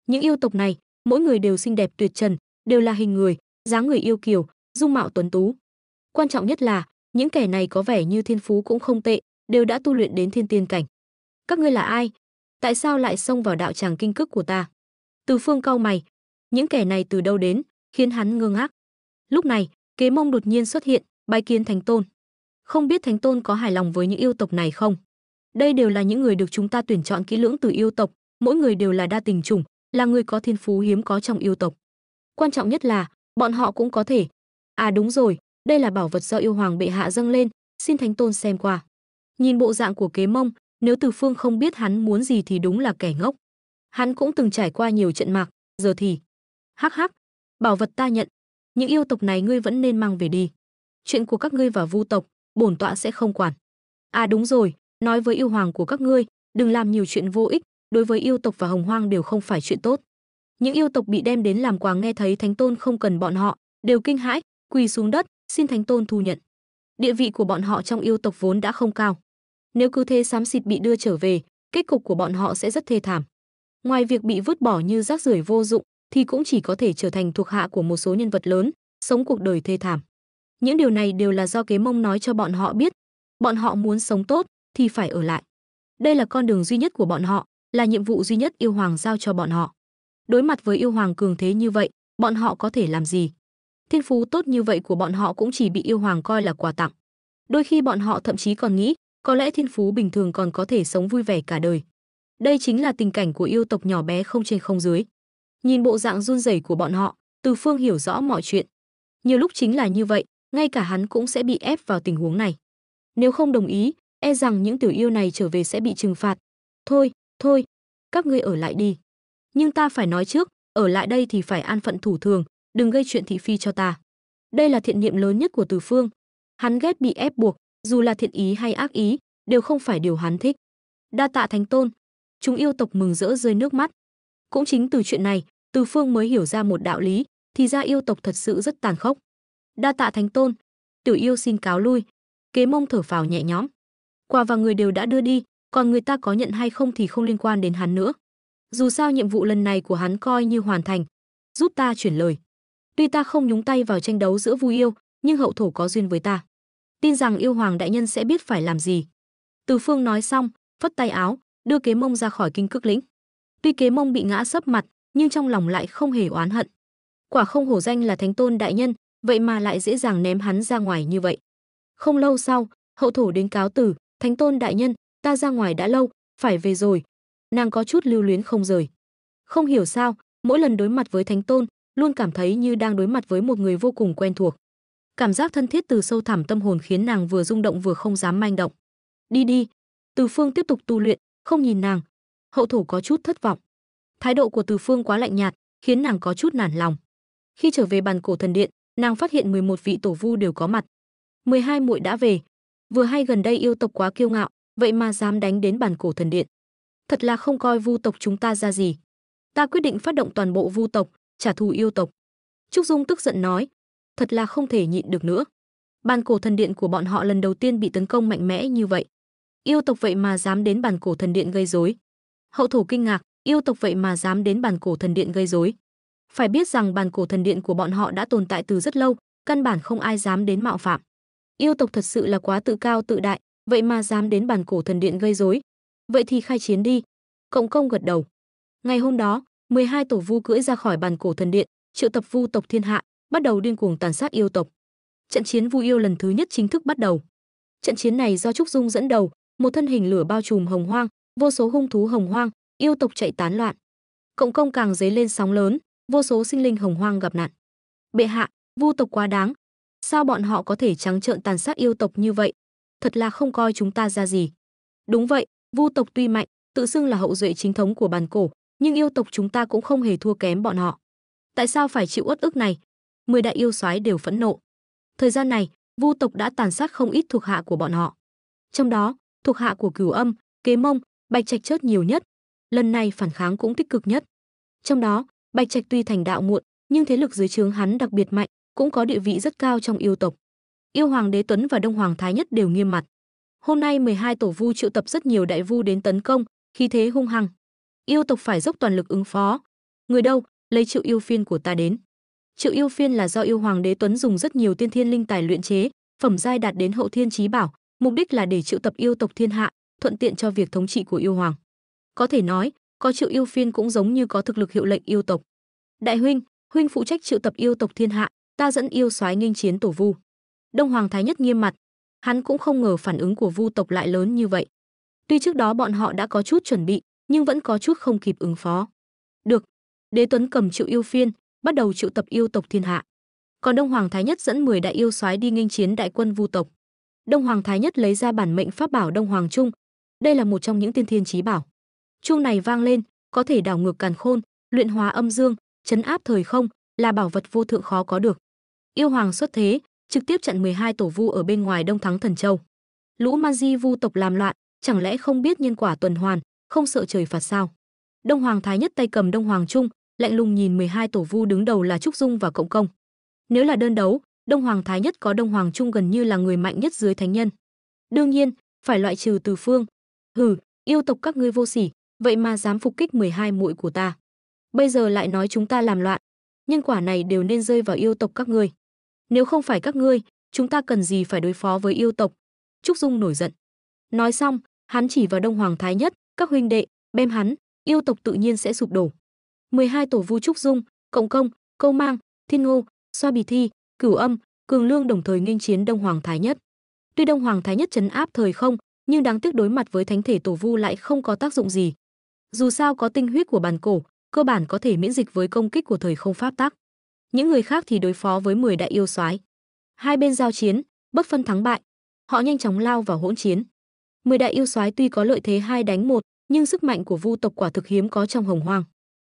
Speaker 1: Những yêu tộc này, mỗi người đều xinh đẹp tuyệt trần, đều là hình người, dáng người yêu kiều, dung mạo tuấn tú. Quan trọng nhất là, những kẻ này có vẻ như thiên phú cũng không tệ, đều đã tu luyện đến thiên tiên cảnh. Các ngươi là ai? Tại sao lại xông vào đạo tràng kinh cức của ta? Từ Phương cau mày, những kẻ này từ đâu đến, khiến hắn ngơ ngác. Lúc này, Kế Mông đột nhiên xuất hiện, bái kiến Thánh Tôn. Không biết Thánh Tôn có hài lòng với những yêu tộc này không? Đây đều là những người được chúng ta tuyển chọn kỹ lưỡng từ yêu tộc, mỗi người đều là đa tình chủng, là người có thiên phú hiếm có trong yêu tộc. Quan trọng nhất là, bọn họ cũng có thể. À đúng rồi, đây là bảo vật do yêu hoàng bệ hạ dâng lên, xin Thánh Tôn xem qua. Nhìn bộ dạng của Kế Mông, nếu Từ Phương không biết hắn muốn gì thì đúng là kẻ ngốc. Hắn cũng từng trải qua nhiều trận mạc, giờ thì hắc hắc, bảo vật ta nhận, những yêu tộc này ngươi vẫn nên mang về đi. Chuyện của các ngươi và Vu tộc, bổn tọa sẽ không quản. À đúng rồi, nói với yêu hoàng của các ngươi, đừng làm nhiều chuyện vô ích, đối với yêu tộc và Hồng Hoang đều không phải chuyện tốt. Những yêu tộc bị đem đến làm quà nghe thấy Thánh Tôn không cần bọn họ, đều kinh hãi, quỳ xuống đất, xin Thánh Tôn thu nhận. Địa vị của bọn họ trong yêu tộc vốn đã không cao. Nếu cứ thế xám xịt bị đưa trở về, kết cục của bọn họ sẽ rất thê thảm. Ngoài việc bị vứt bỏ như rác rưởi vô dụng, thì cũng chỉ có thể trở thành thuộc hạ của một số nhân vật lớn, sống cuộc đời thê thảm. Những điều này đều là do Kế Mông nói cho bọn họ biết. Bọn họ muốn sống tốt thì phải ở lại. Đây là con đường duy nhất của bọn họ, là nhiệm vụ duy nhất yêu hoàng giao cho bọn họ. Đối mặt với yêu hoàng cường thế như vậy, bọn họ có thể làm gì? Thiên phú tốt như vậy của bọn họ cũng chỉ bị yêu hoàng coi là quà tặng. Đôi khi bọn họ thậm chí còn nghĩ, có lẽ thiên phú bình thường còn có thể sống vui vẻ cả đời. Đây chính là tình cảnh của yêu tộc nhỏ bé không trên không dưới. Nhìn bộ dạng run rẩy của bọn họ, Từ Phương hiểu rõ mọi chuyện. Nhiều lúc chính là như vậy, ngay cả hắn cũng sẽ bị ép vào tình huống này. Nếu không đồng ý, e rằng những tiểu yêu này trở về sẽ bị trừng phạt. Thôi, các ngươi ở lại đi. Nhưng ta phải nói trước, ở lại đây thì phải an phận thủ thường, đừng gây chuyện thị phi cho ta. Đây là thiện niệm lớn nhất của Từ Phương. Hắn ghét bị ép buộc, dù là thiện ý hay ác ý, đều không phải điều hắn thích. Đa tạ Thánh Tôn. Chúng yêu tộc mừng rỡ rơi nước mắt. Cũng chính từ chuyện này, Từ Phương mới hiểu ra một đạo lý, thì ra yêu tộc thật sự rất tàn khốc. Đa tạ Thánh Tôn. Tiểu yêu xin cáo lui. Kế Mông thở phào nhẹ nhõm. Quà và người đều đã đưa đi, còn người ta có nhận hay không thì không liên quan đến hắn nữa. Dù sao nhiệm vụ lần này của hắn coi như hoàn thành. Giúp ta chuyển lời. Tuy ta không nhúng tay vào tranh đấu giữa Vu yêu, nhưng hậu thổ có duyên với ta. Tin rằng yêu hoàng đại nhân sẽ biết phải làm gì. Từ Phương nói xong, phất tay áo, đưa Kế Mông ra khỏi kinh cức lĩnh. Tuy Kế Mông bị ngã sấp mặt, nhưng trong lòng lại không hề oán hận. Quả không hổ danh là Thánh Tôn đại nhân, vậy mà lại dễ dàng ném hắn ra ngoài như vậy. Không lâu sau, hậu thổ đến cáo từ, Thánh Tôn đại nhân, ta ra ngoài đã lâu, phải về rồi. Nàng có chút lưu luyến không rời. Không hiểu sao, mỗi lần đối mặt với Thánh Tôn, luôn cảm thấy như đang đối mặt với một người vô cùng quen thuộc. Cảm giác thân thiết từ sâu thẳm tâm hồn khiến nàng vừa rung động vừa không dám manh động. Đi. Từ Phương tiếp tục tu luyện, không nhìn nàng. Hậu thổ có chút thất vọng. Thái độ của Từ Phương quá lạnh nhạt, khiến nàng có chút nản lòng. Khi trở về bàn cổ thần điện, nàng phát hiện 11 vị tổ vu đều có mặt. 12 muội đã về. Vừa hay gần đây yêu tộc quá kiêu ngạo, vậy mà dám đánh đến bàn cổ thần điện. Thật là không coi Vu tộc chúng ta ra gì. Ta quyết định phát động toàn bộ Vu tộc, trả thù yêu tộc. Trúc Dung tức giận nói, thật là không thể nhịn được nữa. Bàn cổ thần điện của bọn họ lần đầu tiên bị tấn công mạnh mẽ như vậy. Yêu tộc vậy mà dám đến bàn cổ thần điện gây rối. Hậu thổ kinh ngạc, yêu tộc vậy mà dám đến bàn cổ thần điện gây rối. Phải biết rằng bàn cổ thần điện của bọn họ đã tồn tại từ rất lâu, căn bản không ai dám đến mạo phạm. Yêu tộc thật sự là quá tự cao tự đại, vậy mà dám đến bàn cổ thần điện gây rối. Vậy thì khai chiến đi. Cộng công gật đầu. Ngày hôm đó, 12 tổ vu cưỡi ra khỏi bàn cổ thần điện, triệu tập vu tộc thiên hạ, bắt đầu điên cuồng tàn sát yêu tộc. Trận chiến vu yêu lần thứ nhất chính thức bắt đầu. Trận chiến này do Trúc Dung dẫn đầu, một thân hình lửa bao trùm hồng hoang, vô số hung thú hồng hoang, yêu tộc chạy tán loạn. Cộng công càng dấy lên sóng lớn, vô số sinh linh hồng hoang gặp nạn. Bệ hạ, vu tộc quá đáng. Sao bọn họ có thể trắng trợn tàn sát yêu tộc như vậy? Thật là không coi chúng ta ra gì. Đúng vậy, vu tộc tuy mạnh, tự xưng là hậu duệ chính thống của bàn cổ, nhưng yêu tộc chúng ta cũng không hề thua kém bọn họ. Tại sao phải chịu uất ức này? 10 đại yêu soái đều phẫn nộ. Thời gian này, vu tộc đã tàn sát không ít thuộc hạ của bọn họ. Trong đó, thuộc hạ của Cửu Âm, Kế Mông, Bạch Trạch chớt nhiều nhất. Lần này phản kháng cũng tích cực nhất. Trong đó, Bạch Trạch tuy thành đạo muộn, nhưng thế lực dưới trướng hắn đặc biệt mạnh, cũng có địa vị rất cao trong yêu tộc. Yêu Hoàng Đế Tuấn và Đông Hoàng Thái Nhất đều nghiêm mặt. Hôm nay 12 tổ vu triệu tập rất nhiều đại vu đến tấn công, khí thế hung hăng. Yêu tộc phải dốc toàn lực ứng phó. Người đâu, lấy Triệu Yêu Phiên của ta đến. Triệu Yêu Phiên là do Yêu Hoàng Đế Tuấn dùng rất nhiều tiên thiên linh tài luyện chế, phẩm giai đạt đến hậu thiên chí bảo, mục đích là để triệu tập yêu tộc thiên hạ, thuận tiện cho việc thống trị của yêu hoàng. Có thể nói, có Triệu Yêu Phiên cũng giống như có thực lực hiệu lệnh yêu tộc. Đại huynh, huynh phụ trách triệu tập yêu tộc thiên hạ, ta dẫn yêu soái nghênh chiến tổ vu. Đông Hoàng Thái Nhất nghiêm mặt, hắn cũng không ngờ phản ứng của vu tộc lại lớn như vậy. Tuy trước đó bọn họ đã có chút chuẩn bị, nhưng vẫn có chút không kịp ứng phó. Được, Đế Tuấn cầm Triệu Yêu Phiên, bắt đầu triệu tập yêu tộc thiên hạ. Còn Đông Hoàng Thái Nhất dẫn 10 đại yêu soái đi nghênh chiến đại quân vu tộc. Đông Hoàng Thái Nhất lấy ra bản mệnh pháp bảo Đông Hoàng Trung, đây là một trong những tiên thiên chí bảo. Chuông này vang lên, có thể đảo ngược càn khôn, luyện hóa âm dương, trấn áp thời không, là bảo vật vô thượng khó có được. Yêu Hoàng xuất thế, trực tiếp chặn 12 tổ vu ở bên ngoài Đông Thắng Thần Châu. Lũ ma di vu tộc làm loạn, chẳng lẽ không biết nhân quả tuần hoàn, không sợ trời phạt sao? Đông Hoàng Thái Nhất tay cầm Đông Hoàng Trung, lạnh lùng nhìn 12 tổ vu đứng đầu là Trúc Dung và Cộng Công. Nếu là đơn đấu, Đông Hoàng Thái Nhất có Đông Hoàng Trung gần như là người mạnh nhất dưới thánh nhân. Đương nhiên, phải loại trừ Từ Phương. Hừ, yêu tộc các ngươi vô sỉ, vậy mà dám phục kích 12 muội của ta. Bây giờ lại nói chúng ta làm loạn, nhân quả này đều nên rơi vào yêu tộc các ngươi. Nếu không phải các ngươi, chúng ta cần gì phải đối phó với yêu tộc? Trúc Dung nổi giận. Nói xong, hắn chỉ vào Đông Hoàng Thái Nhất, các huynh đệ, bem hắn, yêu tộc tự nhiên sẽ sụp đổ. 12 tổ vu Trúc Dung, Cộng Công, Câu Mang, Thiên Ngô, Xoa Bì Thi, Cửu Âm, Cường Lương đồng thời nghênh chiến Đông Hoàng Thái Nhất. Tuy Đông Hoàng Thái Nhất trấn áp thời không, nhưng đáng tiếc đối mặt với thánh thể tổ vu lại không có tác dụng gì. Dù sao có tinh huyết của bản cổ, cơ bản có thể miễn dịch với công kích của thời không pháp tắc. Những người khác thì đối phó với 10 đại yêu soái. Hai bên giao chiến, bất phân thắng bại, họ nhanh chóng lao vào hỗn chiến. 10 đại yêu soái tuy có lợi thế 2 đánh 1, nhưng sức mạnh của vu tộc quả thực hiếm có trong Hồng Hoang.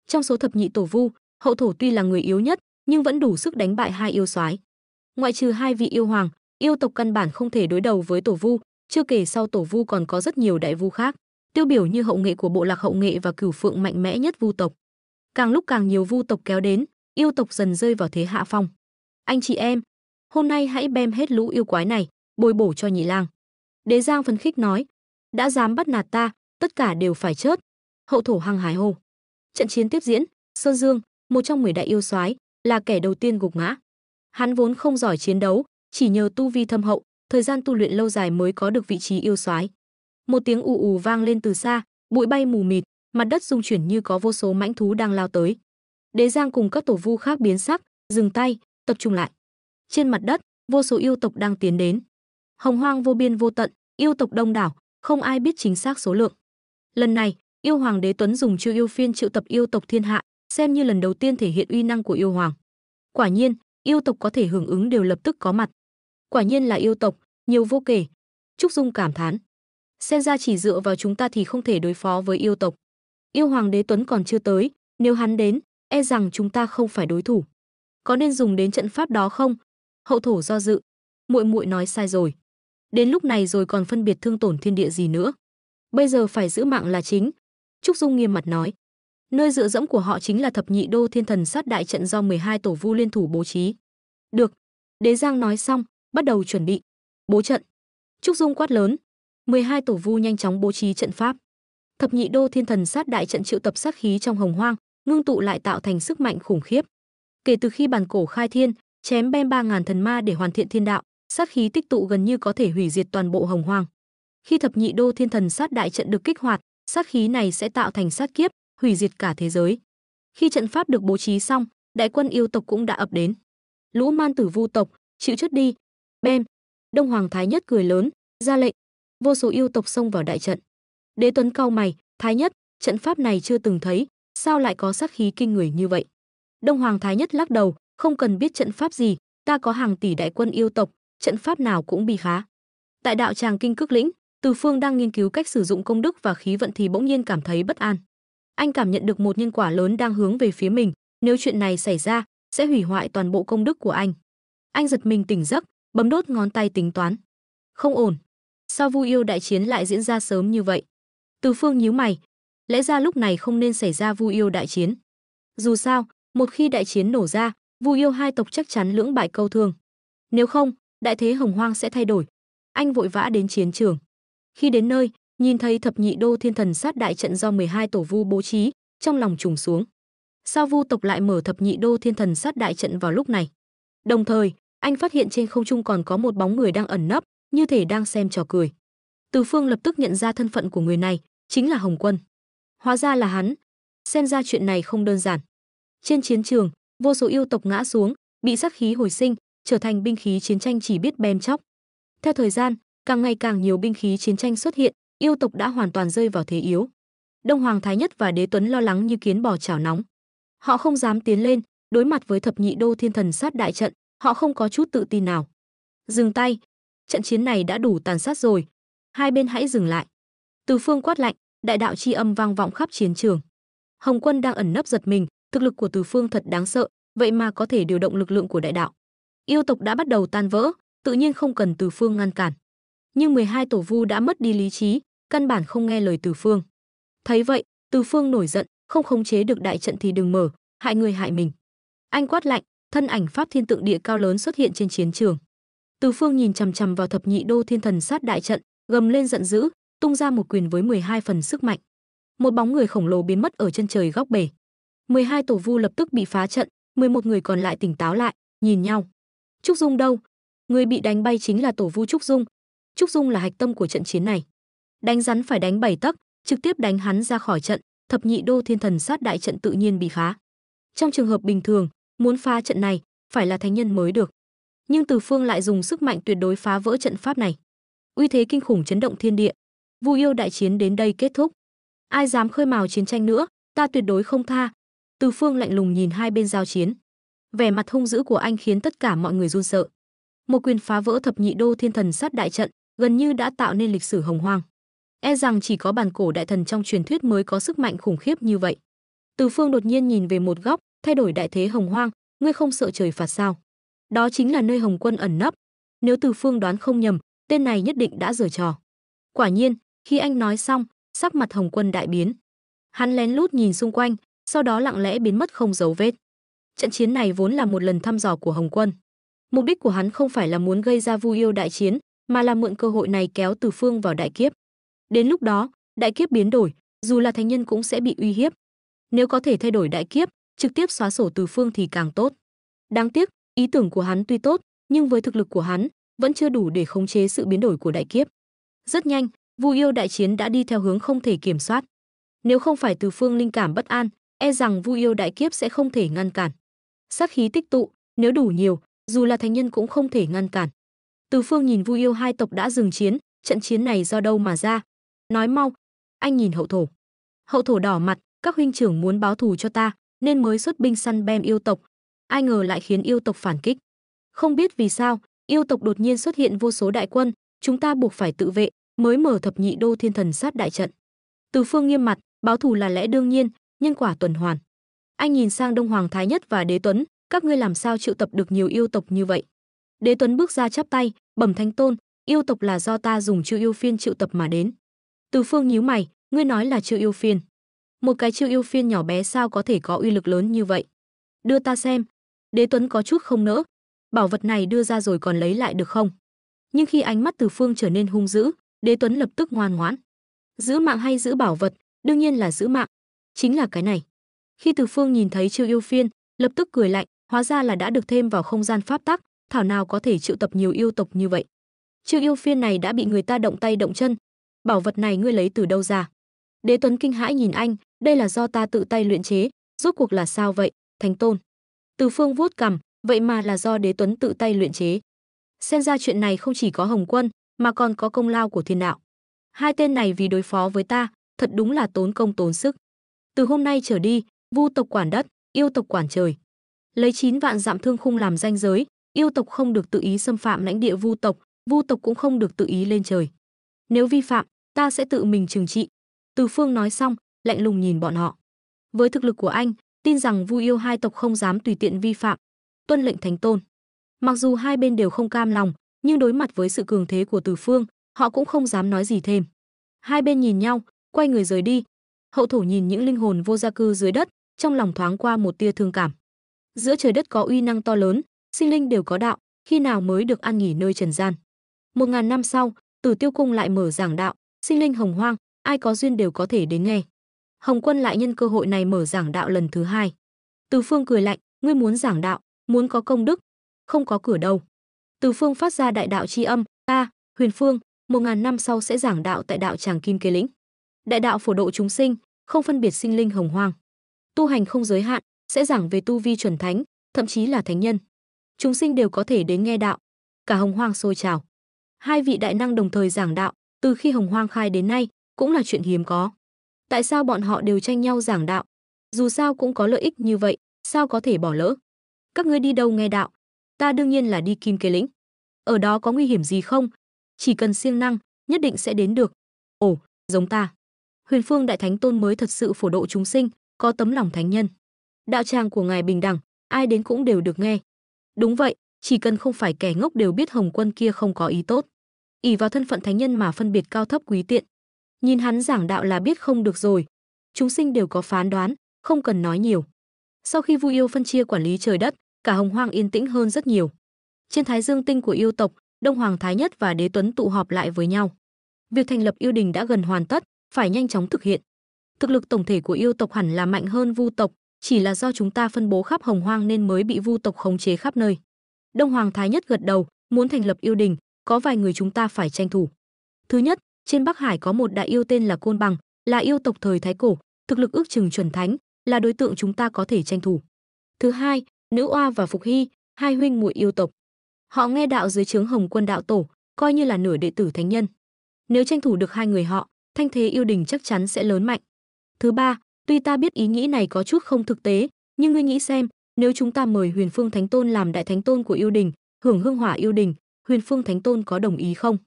Speaker 1: Trong số thập nhị tổ vu, hậu thổ tuy là người yếu nhất, nhưng vẫn đủ sức đánh bại 2 yêu soái. Ngoại trừ 2 vị yêu hoàng, yêu tộc căn bản không thể đối đầu với tổ vu, chưa kể sau tổ vu còn có rất nhiều đại vu khác, tiêu biểu như hậu nghệ của bộ lạc hậu nghệ và cửu phượng mạnh mẽ nhất vu tộc. Càng lúc càng nhiều vu tộc kéo đến, yêu tộc dần rơi vào thế hạ phong. Anh chị em, hôm nay hãy bem hết lũ yêu quái này, bồi bổ cho nhị lang. Đế Giang phấn khích nói, đã dám bắt nạt ta, tất cả đều phải chết. Hậu thổ hăng hái hô. Trận chiến tiếp diễn, Sơn Dương, một trong 10 đại yêu soái, là kẻ đầu tiên gục ngã. Hắn vốn không giỏi chiến đấu, chỉ nhờ tu vi thâm hậu, thời gian tu luyện lâu dài mới có được vị trí yêu soái. Một tiếng ù ù vang lên từ xa, bụi bay mù mịt, mặt đất rung chuyển như có vô số mãnh thú đang lao tới. Đế Giang cùng các tổ vu khác biến sắc, dừng tay, tập trung lại. Trên mặt đất, vô số yêu tộc đang tiến đến. Hồng Hoang vô biên vô tận, yêu tộc đông đảo, không ai biết chính xác số lượng. Lần này, yêu hoàng Đế Tuấn dùng Triệu Yêu Phiên triệu tập yêu tộc thiên hạ, xem như lần đầu tiên thể hiện uy năng của yêu hoàng. Quả nhiên, yêu tộc có thể hưởng ứng đều lập tức có mặt. Quả nhiên là yêu tộc, nhiều vô kể. Trúc Dung cảm thán. Xem ra chỉ dựa vào chúng ta thì không thể đối phó với yêu tộc. Yêu hoàng Đế Tuấn còn chưa tới, nếu hắn đến, e rằng chúng ta không phải đối thủ. Có nên dùng đến trận pháp đó không? Hậu thổ do dự. Muội muội nói sai rồi. Đến lúc này rồi còn phân biệt thương tổn thiên địa gì nữa. Bây giờ phải giữ mạng là chính. Trúc Dung nghiêm mặt nói. Nơi dựa dẫm của họ chính là thập nhị đô thiên thần sát đại trận do 12 tổ vu liên thủ bố trí. Được. Đế Giang nói xong, bắt đầu chuẩn bị. Bố trận. Trúc Dung quát lớn. 12 tổ vu nhanh chóng bố trí trận pháp. Thập nhị đô thiên thần sát đại trận triệu tập sát khí trong Hồng Hoang, ngưng tụ lại tạo thành sức mạnh khủng khiếp. Kể từ khi bản cổ khai thiên, chém bem 3000 thần ma để hoàn thiện thiên đạo, sát khí tích tụ gần như có thể hủy diệt toàn bộ Hồng Hoang. Khi thập nhị đô thiên thần sát đại trận được kích hoạt, sát khí này sẽ tạo thành sát kiếp, hủy diệt cả thế giới. Khi trận pháp được bố trí xong, đại quân yêu tộc cũng đã ập đến. Lũ man tử vu tộc, chịu chết đi. Bem. Đông Hoàng Thái Nhất cười lớn, ra lệnh. Vô số yêu tộc xông vào đại trận. Đế Tuấn cau mày, Thái Nhất, trận pháp này chưa từng thấy, sao lại có sát khí kinh người như vậy? Đông Hoàng Thái Nhất lắc đầu, không cần biết trận pháp gì, ta có hàng tỷ đại quân yêu tộc, trận pháp nào cũng bị phá. Tại đạo tràng Kinh Cước Lĩnh, Từ Phương đang nghiên cứu cách sử dụng công đức và khí vận thì bỗng nhiên cảm thấy bất an. Anh cảm nhận được một nhân quả lớn đang hướng về phía mình, nếu chuyện này xảy ra, sẽ hủy hoại toàn bộ công đức của anh. Anh giật mình tỉnh giấc, bấm đốt ngón tay tính toán. Không ổn. Sao Vu Yêu đại chiến lại diễn ra sớm như vậy? Từ Phương nhíu mày, lẽ ra lúc này không nên xảy ra Vu Yêu đại chiến. Dù sao, một khi đại chiến nổ ra, Vu Yêu hai tộc chắc chắn lưỡng bại câu thương. Nếu không, đại thế Hồng Hoang sẽ thay đổi. Anh vội vã đến chiến trường. Khi đến nơi, nhìn thấy thập nhị đô thiên thần sát đại trận do 12 tổ vu bố trí, trong lòng trùng xuống. Sao Vu tộc lại mở thập nhị đô thiên thần sát đại trận vào lúc này? Đồng thời, anh phát hiện trên không trung còn có một bóng người đang ẩn nấp, như thể đang xem trò cười. Từ Phương lập tức nhận ra thân phận của người này, chính là Hồng Quân. Hóa ra là hắn, xem ra chuyện này không đơn giản. Trên chiến trường, vô số yêu tộc ngã xuống, bị sát khí hồi sinh, trở thành binh khí chiến tranh chỉ biết bem chóc. Theo thời gian, càng ngày càng nhiều binh khí chiến tranh xuất hiện, yêu tộc đã hoàn toàn rơi vào thế yếu. Đông Hoàng Thái Nhất và Đế Tuấn lo lắng như kiến bò chảo nóng. Họ không dám tiến lên, đối mặt với thập nhị đô thiên thần sát đại trận, họ không có chút tự tin nào. Dừng tay, trận chiến này đã đủ tàn sát rồi, hai bên hãy dừng lại. Từ Phương quát lạnh, đại đạo chi âm vang vọng khắp chiến trường. Hồng Quân đang ẩn nấp giật mình, thực lực của Từ Phương thật đáng sợ, vậy mà có thể điều động lực lượng của đại đạo. Yêu tộc đã bắt đầu tan vỡ, tự nhiên không cần Từ Phương ngăn cản. Nhưng 12 tổ vu đã mất đi lý trí, căn bản không nghe lời Từ Phương. Thấy vậy, Từ Phương nổi giận, không khống chế được đại trận thì đừng mở, hại người hại mình. Anh quát lạnh, thân ảnh pháp thiên tượng địa cao lớn xuất hiện trên chiến trường. Từ Phương nhìn chằm chằm vào thập nhị đô thiên thần sát đại trận, gầm lên giận dữ, tung ra một quyền với 12 phần sức mạnh. Một bóng người khổng lồ biến mất ở chân trời góc bể. 12 tổ vu lập tức bị phá trận, 11 người còn lại tỉnh táo lại, nhìn nhau. Trúc Dung đâu? Người bị đánh bay chính là tổ vu Trúc Dung. Trúc Dung là hạch tâm của trận chiến này. Đánh rắn phải đánh 7 tấc, trực tiếp đánh hắn ra khỏi trận, thập nhị đô thiên thần sát đại trận tự nhiên bị phá. Trong trường hợp bình thường, muốn phá trận này, phải là thánh nhân mới được. Nhưng Từ Phương lại dùng sức mạnh tuyệt đối phá vỡ trận pháp này. Uy thế kinh khủng chấn động thiên địa. Vu yêu đại chiến đến đây kết thúc. Ai dám khơi mào chiến tranh nữa, ta tuyệt đối không tha. Từ Phương lạnh lùng nhìn hai bên giao chiến. Vẻ mặt hung dữ của anh khiến tất cả mọi người run sợ. Một quyền phá vỡ thập nhị đô thiên thần sát đại trận, gần như đã tạo nên lịch sử hồng hoang. E rằng chỉ có bản cổ đại thần trong truyền thuyết mới có sức mạnh khủng khiếp như vậy. Từ Phương đột nhiên nhìn về một góc, thay đổi đại thế hồng hoang, ngươi không sợ trời phạt sao? Đó chính là nơi Hồng Quân ẩn nấp. Nếu Từ Phương đoán không nhầm, tên này nhất định đã giở trò. Quả nhiên, khi anh nói xong, sắc mặt Hồng Quân đại biến. Hắn lén lút nhìn xung quanh, sau đó lặng lẽ biến mất không dấu vết. Trận chiến này vốn là một lần thăm dò của Hồng Quân. Mục đích của hắn không phải là muốn gây ra Vu yêu đại chiến, mà là mượn cơ hội này kéo Từ Phương vào đại kiếp. Đến lúc đó, đại kiếp biến đổi, dù là thánh nhân cũng sẽ bị uy hiếp. Nếu có thể thay đổi đại kiếp, trực tiếp xóa sổ Từ Phương thì càng tốt. Đáng tiếc, ý tưởng của hắn tuy tốt, nhưng với thực lực của hắn, vẫn chưa đủ để khống chế sự biến đổi của đại kiếp. Rất nhanh, Vu yêu đại chiến đã đi theo hướng không thể kiểm soát. Nếu không phải Từ Phương linh cảm bất an, e rằng Vu yêu đại kiếp sẽ không thể ngăn cản. Sát khí tích tụ, nếu đủ nhiều, dù là thánh nhân cũng không thể ngăn cản. Từ Phương nhìn Vu yêu hai tộc đã dừng chiến, trận chiến này do đâu mà ra? Nói mau. Anh nhìn Hậu Thổ. Hậu Thổ đỏ mặt, các huynh trưởng muốn báo thù cho ta, nên mới xuất binh săn bem yêu tộc. Ai ngờ lại khiến yêu tộc phản kích. Không biết vì sao, yêu tộc đột nhiên xuất hiện vô số đại quân, chúng ta buộc phải tự vệ, mới mở thập nhị đô thiên thần sát đại trận. Từ Phương nghiêm mặt, báo thù là lẽ đương nhiên, nhân quả tuần hoàn. Anh nhìn sang Đông Hoàng Thái Nhất và Đế Tuấn, các ngươi làm sao triệu tập được nhiều yêu tộc như vậy? Đế Tuấn bước ra chắp tay, bẩm thánh tôn, yêu tộc là do ta dùng chiêu yêu phiên triệu tập mà đến. Từ Phương nhíu mày, ngươi nói là chiêu yêu phiên? Một cái chiêu yêu phiên nhỏ bé sao có thể có uy lực lớn như vậy? Đưa ta xem. Đế Tuấn có chút không nỡ, bảo vật này đưa ra rồi còn lấy lại được không? Nhưng khi ánh mắt Từ Phương trở nên hung dữ, Đế Tuấn lập tức ngoan ngoãn. Giữ mạng hay giữ bảo vật? Đương nhiên là giữ mạng. Chính là cái này. Khi Từ Phương nhìn thấy chiêu yêu phiên, lập tức cười lạnh, hóa ra là đã được thêm vào không gian pháp tắc, thảo nào có thể triệu tập nhiều yêu tộc như vậy. Chiêu yêu phiên này đã bị người ta động tay động chân. Bảo vật này ngươi lấy từ đâu ra? Đế Tuấn kinh hãi nhìn anh, đây là do ta tự tay luyện chế, rốt cuộc là sao vậy, thánh tôn? Từ Phương vuốt cằm, vậy mà là do Đế Tuấn tự tay luyện chế. Xem ra chuyện này không chỉ có Hồng Quân, mà còn có công lao của thiên đạo. Hai tên này vì đối phó với ta, thật đúng là tốn công tốn sức. Từ hôm nay trở đi, Vu tộc quản đất, yêu tộc quản trời. Lấy 9 vạn dặm thương khung làm ranh giới, yêu tộc không được tự ý xâm phạm lãnh địa Vu tộc cũng không được tự ý lên trời. Nếu vi phạm, ta sẽ tự mình trừng trị. Từ Phương nói xong, lạnh lùng nhìn bọn họ. Với thực lực của anh, tin rằng Vu yêu hai tộc không dám tùy tiện vi phạm. Tuân lệnh thánh tôn. Mặc dù hai bên đều không cam lòng, nhưng đối mặt với sự cường thế của Từ Phương, họ cũng không dám nói gì thêm. Hai bên nhìn nhau, quay người rời đi. Hậu Thổ nhìn những linh hồn vô gia cư dưới đất, trong lòng thoáng qua một tia thương cảm. Giữa trời đất có uy năng to lớn, sinh linh đều có đạo, khi nào mới được an nghỉ nơi trần gian. 1000 năm sau, Tử Tiêu cung lại mở giảng đạo, sinh linh hồng hoang, ai có duyên đều có thể đến nghe. Hồng Quân lại nhân cơ hội này mở giảng đạo lần thứ 2. Từ Phương cười lạnh, ngươi muốn giảng đạo, muốn có công đức, không có cửa đâu. Từ Phương phát ra đại đạo chi âm, ta, Huyền Phương, 1000 năm sau sẽ giảng đạo tại đạo tràng Kim Kế Lĩnh. Đại đạo phổ độ chúng sinh, không phân biệt sinh linh hồng hoang, tu hành không giới hạn, sẽ giảng về tu vi chuẩn thánh, thậm chí là thánh nhân. Chúng sinh đều có thể đến nghe đạo. Cả hồng hoang sôi trào. Hai vị đại năng đồng thời giảng đạo, từ khi hồng hoang khai đến nay, cũng là chuyện hiếm có. Tại sao bọn họ đều tranh nhau giảng đạo? Dù sao cũng có lợi ích như vậy, sao có thể bỏ lỡ? Các ngươi đi đâu nghe đạo? Ta đương nhiên là đi Kim Kế Lĩnh. Ở đó có nguy hiểm gì không? Chỉ cần siêng năng, nhất định sẽ đến được. Ồ, giống ta. Huyền Phương Đại Thánh Tôn mới thật sự phổ độ chúng sinh, có tấm lòng thánh nhân. Đạo tràng của ngài bình đẳng, ai đến cũng đều được nghe. Đúng vậy, chỉ cần không phải kẻ ngốc đều biết Hồng Quân kia không có ý tốt. Ỷ vào thân phận thánh nhân mà phân biệt cao thấp quý tiện. Nhìn hắn giảng đạo là biết không được rồi. Chúng sinh đều có phán đoán, không cần nói nhiều. Sau khi Vu Yêu phân chia quản lý trời đất, cả hồng hoang yên tĩnh hơn rất nhiều. Trên Thái Dương tinh của yêu tộc, Đông Hoàng Thái Nhất và Đế Tuấn tụ họp lại với nhau. Việc thành lập yêu đình đã gần hoàn tất, phải nhanh chóng thực hiện. Thực lực tổng thể của yêu tộc hẳn là mạnh hơn Vu tộc, chỉ là do chúng ta phân bố khắp hồng hoang nên mới bị Vu tộc khống chế khắp nơi. Đông Hoàng Thái Nhất gật đầu, muốn thành lập yêu đình, có vài người chúng ta phải tranh thủ. Thứ nhất, trên Bắc Hải có một đại yêu tên là Côn Bằng, là yêu tộc thời Thái Cổ, thực lực ước chừng chuẩn thánh, là đối tượng chúng ta có thể tranh thủ. Thứ hai, Nữ Oa và Phục Hy, hai huynh muội yêu tộc. Họ nghe đạo dưới trướng Hồng Quân đạo tổ, coi như là nửa đệ tử thánh nhân. Nếu tranh thủ được hai người họ, thanh thế yêu đình chắc chắn sẽ lớn mạnh. Thứ ba, tuy ta biết ý nghĩ này có chút không thực tế, nhưng ngươi nghĩ xem, nếu chúng ta mời Huyền Phương Thánh Tôn làm đại thánh tôn của yêu đình, hưởng hương hỏa yêu đình, Huyền Phương Thánh Tôn có đồng ý không?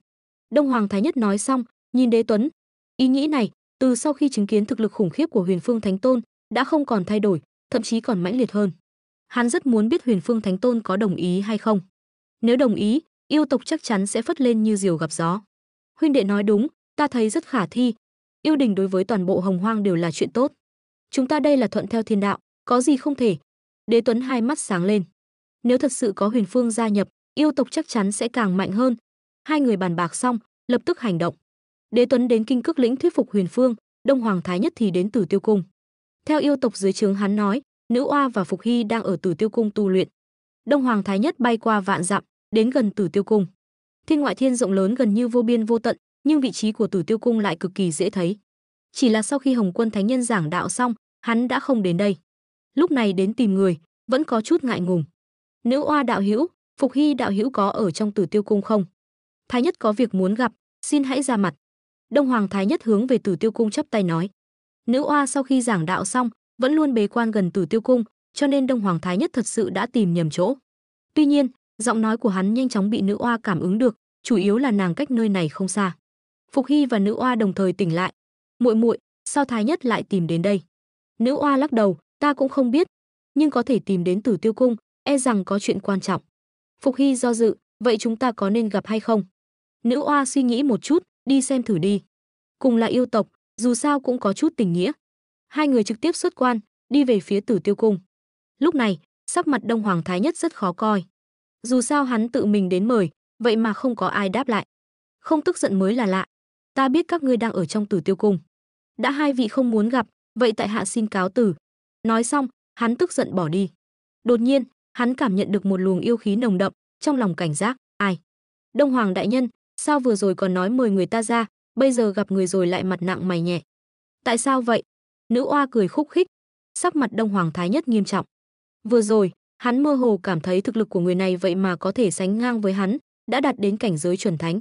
Speaker 1: Đông Hoàng Thái Nhất nói xong, nhìn Đế Tuấn. Ý nghĩ này, từ sau khi chứng kiến thực lực khủng khiếp của Huyền Phương Thánh Tôn, đã không còn thay đổi, thậm chí còn mãnh liệt hơn. Hắn rất muốn biết Huyền Phương Thánh Tôn có đồng ý hay không. Nếu đồng ý, yêu tộc chắc chắn sẽ phất lên như diều gặp gió. Huynh đệ nói đúng, ta thấy rất khả thi. Yêu đình đối với toàn bộ hồng hoang đều là chuyện tốt. Chúng ta đây là thuận theo thiên đạo, có gì không thể. Đế Tuấn hai mắt sáng lên. Nếu thật sự có Huyền Phương gia nhập, yêu tộc chắc chắn sẽ càng mạnh hơn. Hai người bàn bạc xong, lập tức hành động. Đế Tuấn đến Kinh Cước Lĩnh thuyết phục Huyền Phương, Đông Hoàng Thái Nhất thì đến Tử Tiêu Cung. Theo yêu tộc dưới trướng hắn nói, Nữ Oa và Phục Hy đang ở Tử Tiêu Cung tu luyện. Đông Hoàng Thái Nhất bay qua vạn dặm, đến gần Tử Tiêu Cung. Thiên ngoại thiên rộng lớn gần như vô biên vô tận, nhưng vị trí của Tử Tiêu Cung lại cực kỳ dễ thấy. Chỉ là sau khi Hồng Quân Thánh Nhân giảng đạo xong, hắn đã không đến đây. Lúc này đến tìm người, vẫn có chút ngại ngùng. Nữ Oa đạo hữu, Phục Hy đạo hữu có ở trong Tử Tiêu Cung không? Thái Nhất có việc muốn gặp, xin hãy ra mặt. Đông Hoàng Thái Nhất hướng về Tử Tiêu Cung chắp tay nói. Nữ Oa sau khi giảng đạo xong, vẫn luôn bế quan gần Tử Tiêu Cung, cho nên Đông Hoàng Thái Nhất thật sự đã tìm nhầm chỗ. Tuy nhiên, giọng nói của hắn nhanh chóng bị Nữ Oa cảm ứng được, chủ yếu là nàng cách nơi này không xa. Phục Hy và Nữ Oa đồng thời tỉnh lại. Muội muội, sao Thái Nhất lại tìm đến đây? Nữ Oa lắc đầu, ta cũng không biết, nhưng có thể tìm đến Tử Tiêu Cung, e rằng có chuyện quan trọng. Phục Hy do dự, vậy chúng ta có nên gặp hay không? Nữ Oa suy nghĩ một chút, đi xem thử đi. Cùng là yêu tộc, dù sao cũng có chút tình nghĩa. Hai người trực tiếp xuất quan, đi về phía Tử Tiêu Cung. Lúc này, sắc mặt Đông Hoàng Thái Nhất rất khó coi. Dù sao hắn tự mình đến mời, vậy mà không có ai đáp lại. Không tức giận mới là lạ. Ta biết các ngươi đang ở trong Tử Tiêu Cung. Đã hai vị không muốn gặp, vậy tại hạ xin cáo từ. Nói xong, hắn tức giận bỏ đi. Đột nhiên, hắn cảm nhận được một luồng yêu khí nồng đậm, trong lòng cảnh giác, ai? Đông Hoàng đại nhân, sao vừa rồi còn nói mời người ta ra, bây giờ gặp người rồi lại mặt nặng mày nhẹ. Tại sao vậy? Nữ Oa cười khúc khích, sắc mặt Đông Hoàng Thái Nhất nghiêm trọng. Vừa rồi, hắn mơ hồ cảm thấy thực lực của người này vậy mà có thể sánh ngang với hắn, đã đạt đến cảnh giới chuẩn thánh.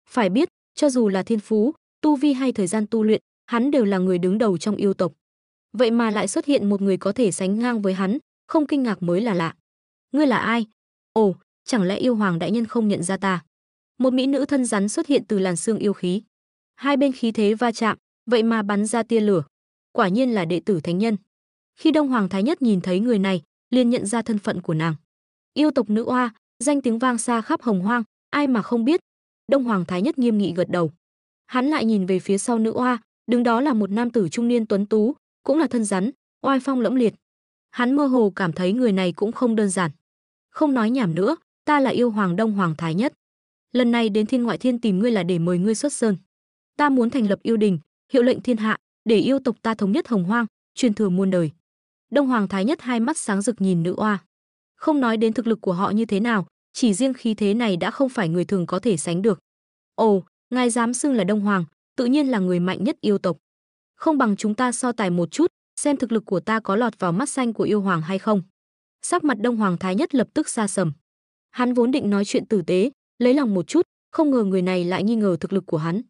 Speaker 1: Phải biết, cho dù là thiên phú, tu vi hay thời gian tu luyện, hắn đều là người đứng đầu trong yêu tộc. Vậy mà lại xuất hiện một người có thể sánh ngang với hắn, không kinh ngạc mới là lạ. Ngươi là ai? Ồ, chẳng lẽ yêu hoàng đại nhân không nhận ra ta? Một mỹ nữ thân rắn xuất hiện từ làn xương yêu khí. Hai bên khí thế va chạm, vậy mà bắn ra tia lửa. Quả nhiên là đệ tử thánh nhân. Khi Đông Hoàng Thái Nhất nhìn thấy người này, liền nhận ra thân phận của nàng. Yêu tộc Nữ Oa, danh tiếng vang xa khắp hồng hoang, ai mà không biết. Đông Hoàng Thái Nhất nghiêm nghị gật đầu. Hắn lại nhìn về phía sau Nữ Oa, đứng đó là một nam tử trung niên tuấn tú, cũng là thân rắn, oai phong lẫm liệt. Hắn mơ hồ cảm thấy người này cũng không đơn giản. Không nói nhảm nữa, ta là yêu hoàng Đông Hoàng Thái Nhất. Lần này đến Thiên Ngoại Thiên tìm ngươi là để mời ngươi xuất sơn. Ta muốn thành lập yêu đình, hiệu lệnh thiên hạ, để yêu tộc ta thống nhất hồng hoang, truyền thừa muôn đời. Đông Hoàng Thái Nhất hai mắt sáng rực nhìn Nữ Oa. Không nói đến thực lực của họ như thế nào, chỉ riêng khí thế này đã không phải người thường có thể sánh được. Ồ, ngài dám xưng là Đông Hoàng, tự nhiên là người mạnh nhất yêu tộc. Không bằng chúng ta so tài một chút, xem thực lực của ta có lọt vào mắt xanh của yêu hoàng hay không. Sắc mặt Đông Hoàng Thái Nhất lập tức sa sầm. Hắn vốn định nói chuyện tử tế, lấy lòng một chút, không ngờ người này lại nghi ngờ thực lực của hắn.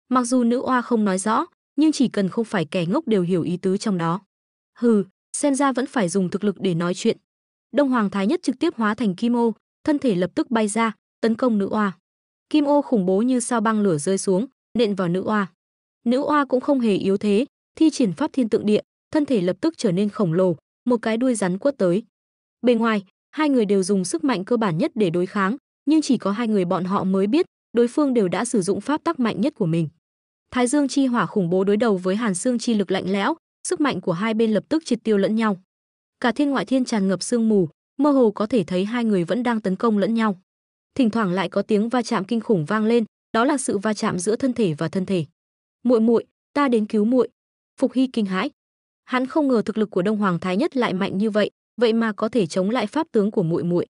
Speaker 1: Mặc dù nữ oa không nói rõ, nhưng chỉ cần không phải kẻ ngốc đều hiểu ý tứ trong đó. Hừ, xem ra vẫn phải dùng thực lực để nói chuyện. Đông Hoàng Thái Nhất trực tiếp hóa thành kim ô, thân thể lập tức bay ra, tấn công nữ oa. Kim ô khủng bố như sao băng lửa rơi xuống, nện vào nữ oa. Nữ oa cũng không hề yếu thế, thi triển pháp thiên tượng địa, thân thể lập tức trở nên khổng lồ, một cái đuôi rắn quất tới. Bên ngoài, hai người đều dùng sức mạnh cơ bản nhất để đối kháng, nhưng chỉ có hai người bọn họ mới biết, đối phương đều đã sử dụng pháp tắc mạnh nhất của mình. Thái Dương chi hỏa khủng bố đối đầu với Hàn Xương chi lực lạnh lẽo, sức mạnh của hai bên lập tức triệt tiêu lẫn nhau. Cả thiên ngoại thiên tràn ngập sương mù, mơ hồ có thể thấy hai người vẫn đang tấn công lẫn nhau. Thỉnh thoảng lại có tiếng va chạm kinh khủng vang lên, đó là sự va chạm giữa thân thể và thân thể. Muội muội, ta đến cứu muội. Phục Hy kinh hãi. Hắn không ngờ thực lực của Đông Hoàng Thái Nhất lại mạnh như vậy, vậy mà có thể chống lại pháp tướng của muội muội.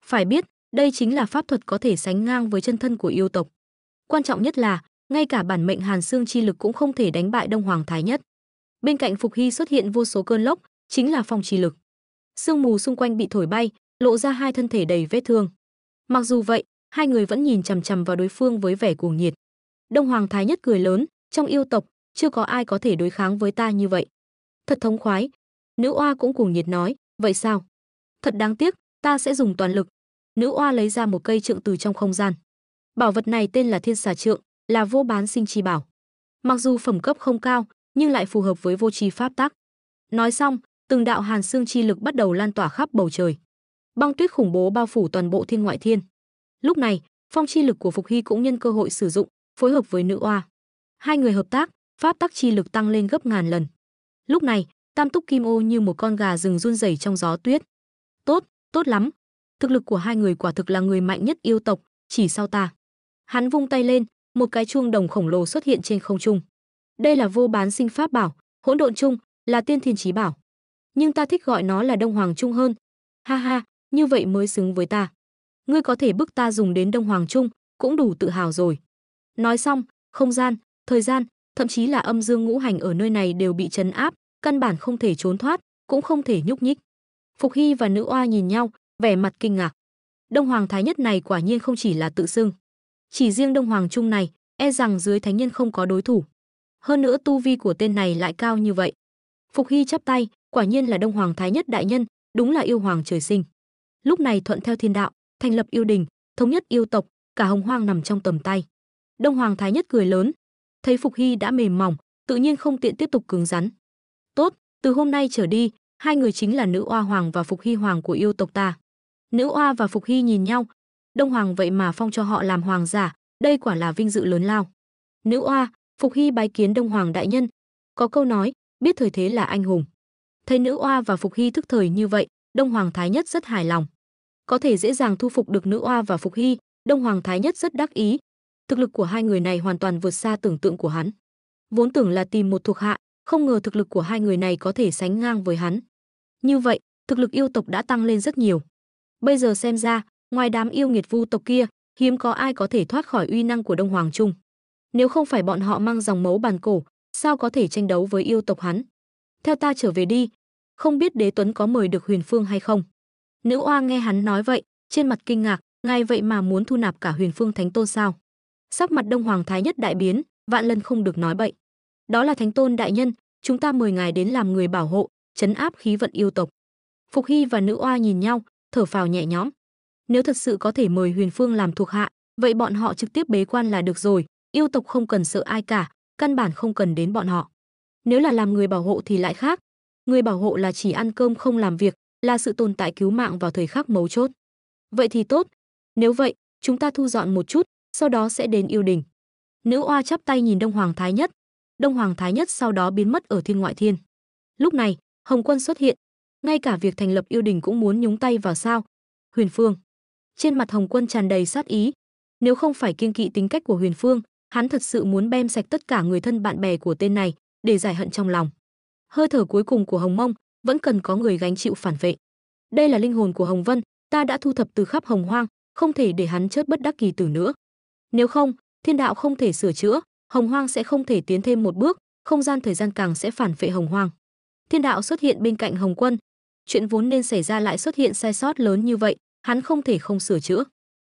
Speaker 1: Phải biết, đây chính là pháp thuật có thể sánh ngang với chân thân của yêu tộc. Quan trọng nhất là, ngay cả bản mệnh Hàn Xương chi lực cũng không thể đánh bại Đông Hoàng Thái Nhất. Bên cạnh Phục Hy xuất hiện vô số cơn lốc, chính là phong chi lực. Sương mù xung quanh bị thổi bay, lộ ra hai thân thể đầy vết thương. Mặc dù vậy, hai người vẫn nhìn chằm chằm vào đối phương với vẻ cuồng nhiệt. Đông Hoàng Thái Nhất cười lớn, trong yêu tộc, chưa có ai có thể đối kháng với ta như vậy. Thật thống khoái. Nữ oa cũng cuồng nhiệt nói, vậy sao? Thật đáng tiếc, ta sẽ dùng toàn lực. Nữ oa lấy ra một cây trượng từ trong không gian. Bảo vật này tên là Thiên Xà Trượng, là vô bán sinh chi bảo. Mặc dù phẩm cấp không cao, nhưng lại phù hợp với vô tri pháp tắc. Nói xong, từng đạo hàn xương chi lực bắt đầu lan tỏa khắp bầu trời. Băng tuyết khủng bố bao phủ toàn bộ thiên ngoại thiên. Lúc này, phong chi lực của Phục Hy cũng nhân cơ hội sử dụng, phối hợp với nữ oa. Hai người hợp tác, pháp tắc chi lực tăng lên gấp ngàn lần. Lúc này, Tam Túc Kim Ô như một con gà rừng run rẩy trong gió tuyết. Tốt, tốt lắm. Thực lực của hai người quả thực là người mạnh nhất yêu tộc, chỉ sau ta. Hắn vung tay lên, một cái chuông đồng khổng lồ xuất hiện trên không trung. Đây là vô bán sinh pháp bảo, hỗn độn chung, là tiên thiên chí bảo. Nhưng ta thích gọi nó là Đông Hoàng Trung hơn. Ha ha, như vậy mới xứng với ta. Ngươi có thể bức ta dùng đến Đông Hoàng Trung, cũng đủ tự hào rồi. Nói xong, không gian, thời gian, thậm chí là âm dương ngũ hành ở nơi này đều bị trấn áp, căn bản không thể trốn thoát, cũng không thể nhúc nhích. Phục Hy và nữ oa nhìn nhau, vẻ mặt kinh ngạc. Đông Hoàng Thái Nhất này quả nhiên không chỉ là tự xưng. Chỉ riêng Đông Hoàng Trung này, e rằng dưới thánh nhân không có đối thủ. Hơn nữa tu vi của tên này lại cao như vậy. Phục Hy chắp tay, quả nhiên là Đông Hoàng Thái Nhất đại nhân, đúng là yêu hoàng trời sinh. Lúc này thuận theo thiên đạo, thành lập yêu đình, thống nhất yêu tộc, cả hồng hoang nằm trong tầm tay. Đông Hoàng Thái Nhất cười lớn, thấy Phục Hy đã mềm mỏng, tự nhiên không tiện tiếp tục cứng rắn. Tốt, từ hôm nay trở đi, hai người chính là nữ oa hoàng và Phục Hy hoàng của yêu tộc ta. Nữ oa và Phục Hy nhìn nhau, Đông Hoàng vậy mà phong cho họ làm hoàng giả, đây quả là vinh dự lớn lao. Nữ oa, Phục Hy bái kiến Đông Hoàng đại nhân. Có câu nói, biết thời thế là anh hùng. Thấy nữ oa và Phục Hy thức thời như vậy, Đông Hoàng Thái Nhất rất hài lòng. Có thể dễ dàng thu phục được nữ oa và Phục Hy, Đông Hoàng Thái Nhất rất đắc ý. Thực lực của hai người này hoàn toàn vượt xa tưởng tượng của hắn. Vốn tưởng là tìm một thuộc hạ, không ngờ thực lực của hai người này có thể sánh ngang với hắn. Như vậy, thực lực yêu tộc đã tăng lên rất nhiều. Bây giờ xem ra, ngoài đám yêu nghiệt vu tộc kia, hiếm có ai có thể thoát khỏi uy năng của Đông Hoàng Trung. Nếu không phải bọn họ mang dòng máu bàn cổ, sao có thể tranh đấu với yêu tộc hắn? Theo ta trở về đi, không biết Đế Tuấn có mời được Huyền Phương hay không? Nữ oa nghe hắn nói vậy, trên mặt kinh ngạc, ngài vậy mà muốn thu nạp cả Huyền Phương Thánh Tôn sao? Sắc mặt Đông Hoàng Thái Nhất đại biến, vạn lần không được nói bậy. Đó là Thánh Tôn đại nhân, chúng ta mời ngài đến làm người bảo hộ, trấn áp khí vận yêu tộc. Phục Hy và nữ oa nhìn nhau, thở phào nhẹ nhõm. Nếu thật sự có thể mời Huyền Phương làm thuộc hạ, vậy bọn họ trực tiếp bế quan là được rồi, yêu tộc không cần sợ ai cả, căn bản không cần đến bọn họ. Nếu là làm người bảo hộ thì lại khác. Người bảo hộ là chỉ ăn cơm không làm việc, là sự tồn tại cứu mạng vào thời khắc mấu chốt. Vậy thì tốt, nếu vậy, chúng ta thu dọn một chút, sau đó sẽ đến yêu đình. Nữ oa chắp tay nhìn Đông Hoàng Thái Nhất. Đông Hoàng Thái Nhất sau đó biến mất ở thiên ngoại thiên. Lúc này, Hồng Quân xuất hiện, ngay cả việc thành lập yêu đình cũng muốn nhúng tay vào sao? Huyền Phương. Trên mặt Hồng Quân tràn đầy sát ý. Nếu không phải kiêng kỵ tính cách của Huyền Phương, hắn thật sự muốn bem sạch tất cả người thân bạn bè của tên này để giải hận trong lòng. Hơi thở cuối cùng của Hồng Mông vẫn cần có người gánh chịu phản vệ. Đây là linh hồn của Hồng Vân, ta đã thu thập từ khắp Hồng Hoang, không thể để hắn chớt bất đắc kỳ tử nữa. Nếu không, thiên đạo không thể sửa chữa, Hồng Hoang sẽ không thể tiến thêm một bước, không gian thời gian càng sẽ phản phệ Hồng Hoang. Thiên đạo xuất hiện bên cạnh Hồng Quân, chuyện vốn nên xảy ra lại xuất hiện sai sót lớn như vậy, hắn không thể không sửa chữa.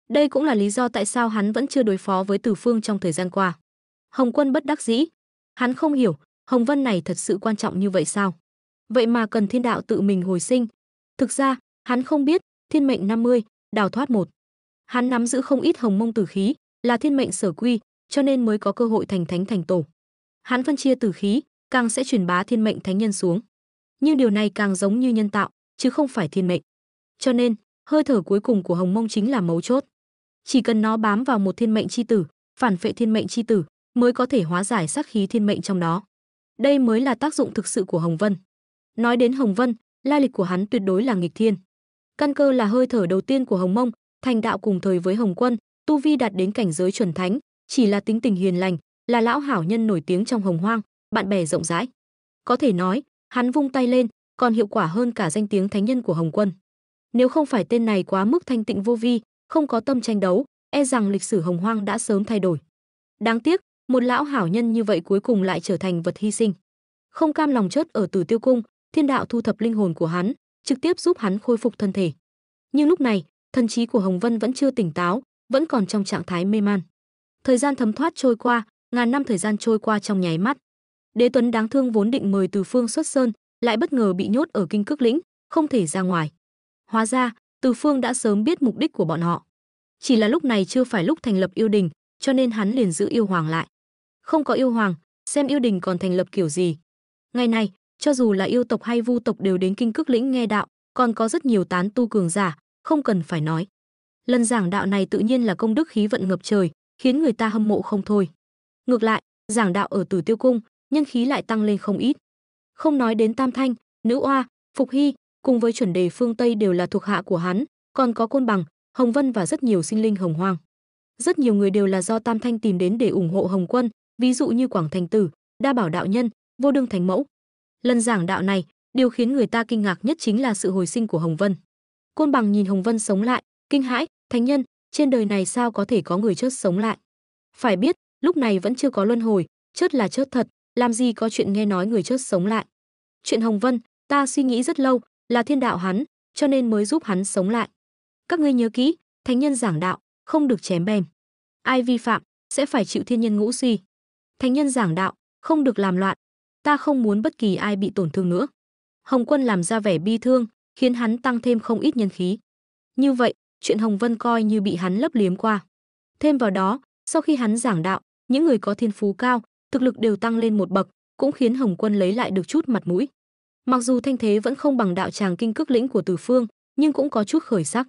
Speaker 1: Đây cũng là lý do tại sao hắn vẫn chưa đối phó với Từ Phương trong thời gian qua. Hồng Quân bất đắc dĩ, hắn không hiểu, Hồng Vân này thật sự quan trọng như vậy sao? Vậy mà cần thiên đạo tự mình hồi sinh. Thực ra, hắn không biết, thiên mệnh 50, đào thoát 1. Hắn nắm giữ không ít hồng mông tử khí, là thiên mệnh sở quy, cho nên mới có cơ hội thành thánh thành tổ. Hắn phân chia tử khí, càng sẽ truyền bá thiên mệnh thánh nhân xuống. Nhưng điều này càng giống như nhân tạo, chứ không phải thiên mệnh. Cho nên, hơi thở cuối cùng của hồng mông chính là mấu chốt. Chỉ cần nó bám vào một thiên mệnh chi tử, phản phệ thiên mệnh chi tử, mới có thể hóa giải sát khí thiên mệnh trong đó. Đây mới là tác dụng thực sự của Hồng Vân. Nói đến Hồng Vân, lai lịch của hắn tuyệt đối là nghịch thiên. Căn cơ là hơi thở đầu tiên của Hồng Mông, thành đạo cùng thời với Hồng Quân, tu vi đạt đến cảnh giới chuẩn thánh, chỉ là tính tình hiền lành, là lão hảo nhân nổi tiếng trong Hồng Hoang, bạn bè rộng rãi. Có thể nói, hắn vung tay lên, còn hiệu quả hơn cả danh tiếng thánh nhân của Hồng Quân. Nếu không phải tên này quá mức thanh tịnh vô vi, không có tâm tranh đấu, e rằng lịch sử Hồng Hoang đã sớm thay đổi. Đáng tiếc, một lão hảo nhân như vậy cuối cùng lại trở thành vật hy sinh. Không cam lòng chớt ở Tử Tiêu Cung, thiên đạo thu thập linh hồn của hắn, trực tiếp giúp hắn khôi phục thân thể. Nhưng lúc này, thần trí của Hồng Vân vẫn chưa tỉnh táo, vẫn còn trong trạng thái mê man. Thời gian thấm thoát trôi qua, ngàn năm thời gian trôi qua trong nháy mắt. Đế Tuấn đáng thương vốn định mời Từ Phương xuất sơn, lại bất ngờ bị nhốt ở Kinh Cước Lĩnh, không thể ra ngoài. Hóa ra, Từ Phương đã sớm biết mục đích của bọn họ. Chỉ là lúc này chưa phải lúc thành lập yêu đình, cho nên hắn liền giữ yêu hoàng lại. Không có yêu hoàng, xem yêu đình còn thành lập kiểu gì. Ngày này, cho dù là yêu tộc hay vu tộc đều đến Kinh Cước Lĩnh nghe đạo, còn có rất nhiều tán tu cường giả, không cần phải nói. Lần giảng đạo này tự nhiên là công đức khí vận ngập trời, khiến người ta hâm mộ không thôi. Ngược lại, giảng đạo ở Tử Tiêu Cung, nhân khí lại tăng lên không ít. Không nói đến Tam Thanh, Nữ Oa, Phục Hy, cùng với chuẩn đề phương Tây đều là thuộc hạ của hắn, còn có Côn Bằng, Hồng Vân và rất nhiều sinh linh hồng hoang. Rất nhiều người đều là do Tam Thanh tìm đến để ủng hộ Hồng Quân, ví dụ như Quảng Thành Tử, Đa Bảo đạo nhân, Vô Đương Thánh Mẫu. Lần giảng đạo này, điều khiến người ta kinh ngạc nhất chính là sự hồi sinh của Hồng Vân. Côn Bằng nhìn Hồng Vân sống lại, kinh hãi, thánh nhân, trên đời này sao có thể có người chớt sống lại? Phải biết, lúc này vẫn chưa có luân hồi, chớt là chớt thật, làm gì có chuyện nghe nói người chớt sống lại. Chuyện Hồng Vân, ta suy nghĩ rất lâu, là thiên đạo hắn, cho nên mới giúp hắn sống lại. Các ngươi nhớ kỹ, thánh nhân giảng đạo, không được chém bem. Ai vi phạm, sẽ phải chịu thiên nhân ngũ suy. Thánh nhân giảng đạo, không được làm loạn. Ta không muốn bất kỳ ai bị tổn thương nữa. Hồng Quân làm ra vẻ bi thương, khiến hắn tăng thêm không ít nhân khí. Như vậy, chuyện Hồng Vân coi như bị hắn lấp liếm qua. Thêm vào đó, sau khi hắn giảng đạo, những người có thiên phú cao, thực lực đều tăng lên một bậc, cũng khiến Hồng Quân lấy lại được chút mặt mũi. Mặc dù thanh thế vẫn không bằng đạo tràng Kinh Cước Lĩnh của Từ Phương, nhưng cũng có chút khởi sắc.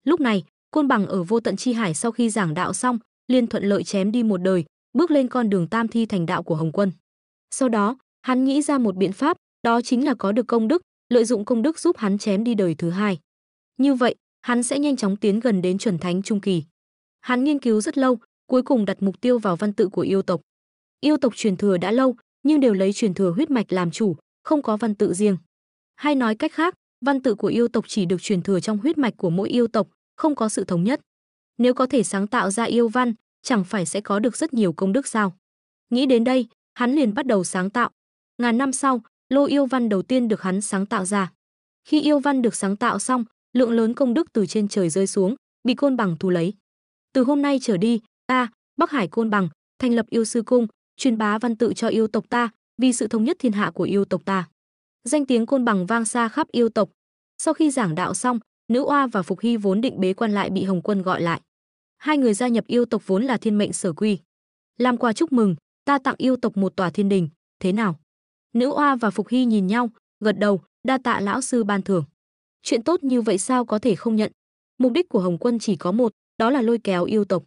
Speaker 1: Lúc này, Côn Bằng ở Vô Tận Chi Hải sau khi giảng đạo xong, liền thuận lợi chém đi một đời, bước lên con đường tam thi thành đạo của Hồng Quân. Sau đó, hắn nghĩ ra một biện pháp, đó chính là có được công đức, lợi dụng công đức giúp hắn chém đi đời thứ hai. Như vậy, hắn sẽ nhanh chóng tiến gần đến chuẩn thánh trung kỳ. Hắn nghiên cứu rất lâu, cuối cùng đặt mục tiêu vào văn tự của yêu tộc. Yêu tộc truyền thừa đã lâu, nhưng đều lấy truyền thừa huyết mạch làm chủ, không có văn tự riêng. Hay nói cách khác, văn tự của yêu tộc chỉ được truyền thừa trong huyết mạch của mỗi yêu tộc, không có sự thống nhất. Nếu có thể sáng tạo ra yêu văn, chẳng phải sẽ có được rất nhiều công đức sao? Nghĩ đến đây, hắn liền bắt đầu sáng tạo. Ngàn năm sau, lô yêu văn đầu tiên được hắn sáng tạo ra. Khi yêu văn được sáng tạo xong, lượng lớn công đức từ trên trời rơi xuống, bị Côn Bằng thu lấy. Từ hôm nay trở đi, ta, Bắc Hải Côn Bằng, thành lập yêu sư cung, truyền bá văn tự cho yêu tộc ta, vì sự thống nhất thiên hạ của yêu tộc ta. Danh tiếng Côn Bằng vang xa khắp yêu tộc. Sau khi giảng đạo xong, Nữ Oa và Phục Hy vốn định bế quan lại bị Hồng Quân gọi lại. Hai người gia nhập yêu tộc vốn là thiên mệnh sở quy. Làm quà chúc mừng, ta tặng yêu tộc một tòa thiên đình, thế nào? Nữ Oa và Phục Hy nhìn nhau, gật đầu, đa tạ lão sư ban thưởng. Chuyện tốt như vậy sao có thể không nhận? Mục đích của Hồng Quân chỉ có một, đó là lôi kéo yêu tộc.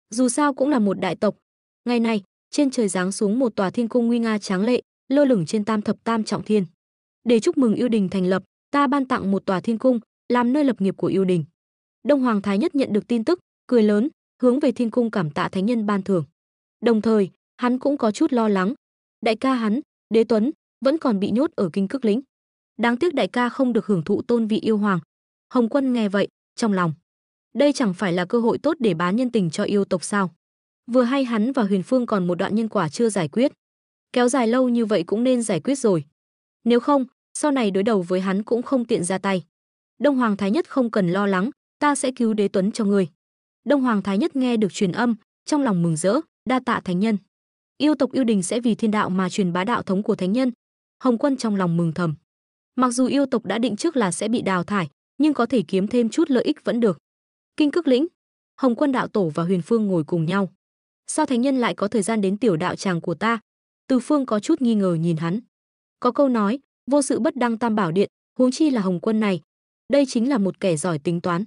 Speaker 1: Dù sao cũng là một đại tộc. Ngày này, trên trời giáng xuống một tòa thiên cung nguy nga tráng lệ, lơ lửng trên tam thập tam trọng thiên. Để chúc mừng yêu đình thành lập, ta ban tặng một tòa thiên cung, làm nơi lập nghiệp của yêu đình. Đông Hoàng Thái Nhất nhận được tin tức, cười lớn, hướng về thiên cung cảm tạ thánh nhân ban thưởng. Đồng thời, hắn cũng có chút lo lắng. Đại ca hắn, Đế Tuấn, vẫn còn bị nhốt ở Kinh Cước Lĩnh. Đáng tiếc đại ca không được hưởng thụ tôn vị yêu hoàng. Hồng Quân nghe vậy, trong lòng, đây chẳng phải là cơ hội tốt để bán nhân tình cho yêu tộc sao? Vừa hay hắn và Huyền Phương còn một đoạn nhân quả chưa giải quyết. kéo dài lâu như vậy cũng nên giải quyết rồi. Nếu không, sau này đối đầu với hắn cũng không tiện ra tay. Đông Hoàng Thái Nhất không cần lo lắng, ta sẽ cứu Đế Tuấn cho ngươi. Đông Hoàng Thái Nhất nghe được truyền âm, trong lòng mừng rỡ, đa tạ thánh nhân. Yêu tộc Yêu Đình sẽ vì thiên đạo mà truyền bá đạo thống của thánh nhân. Hồng Quân trong lòng mừng thầm. Mặc dù yêu tộc đã định trước là sẽ bị đào thải, nhưng có thể kiếm thêm chút lợi ích vẫn được. Kinh Cức Lĩnh, Hồng Quân đạo tổ và Huyền Phương ngồi cùng nhau. Sao thánh nhân lại có thời gian đến tiểu đạo tràng của ta? Từ Phương có chút nghi ngờ nhìn hắn. Có câu nói, vô sự bất đăng tam bảo điện, huống chi là Hồng Quân này. Đây chính là một kẻ giỏi tính toán.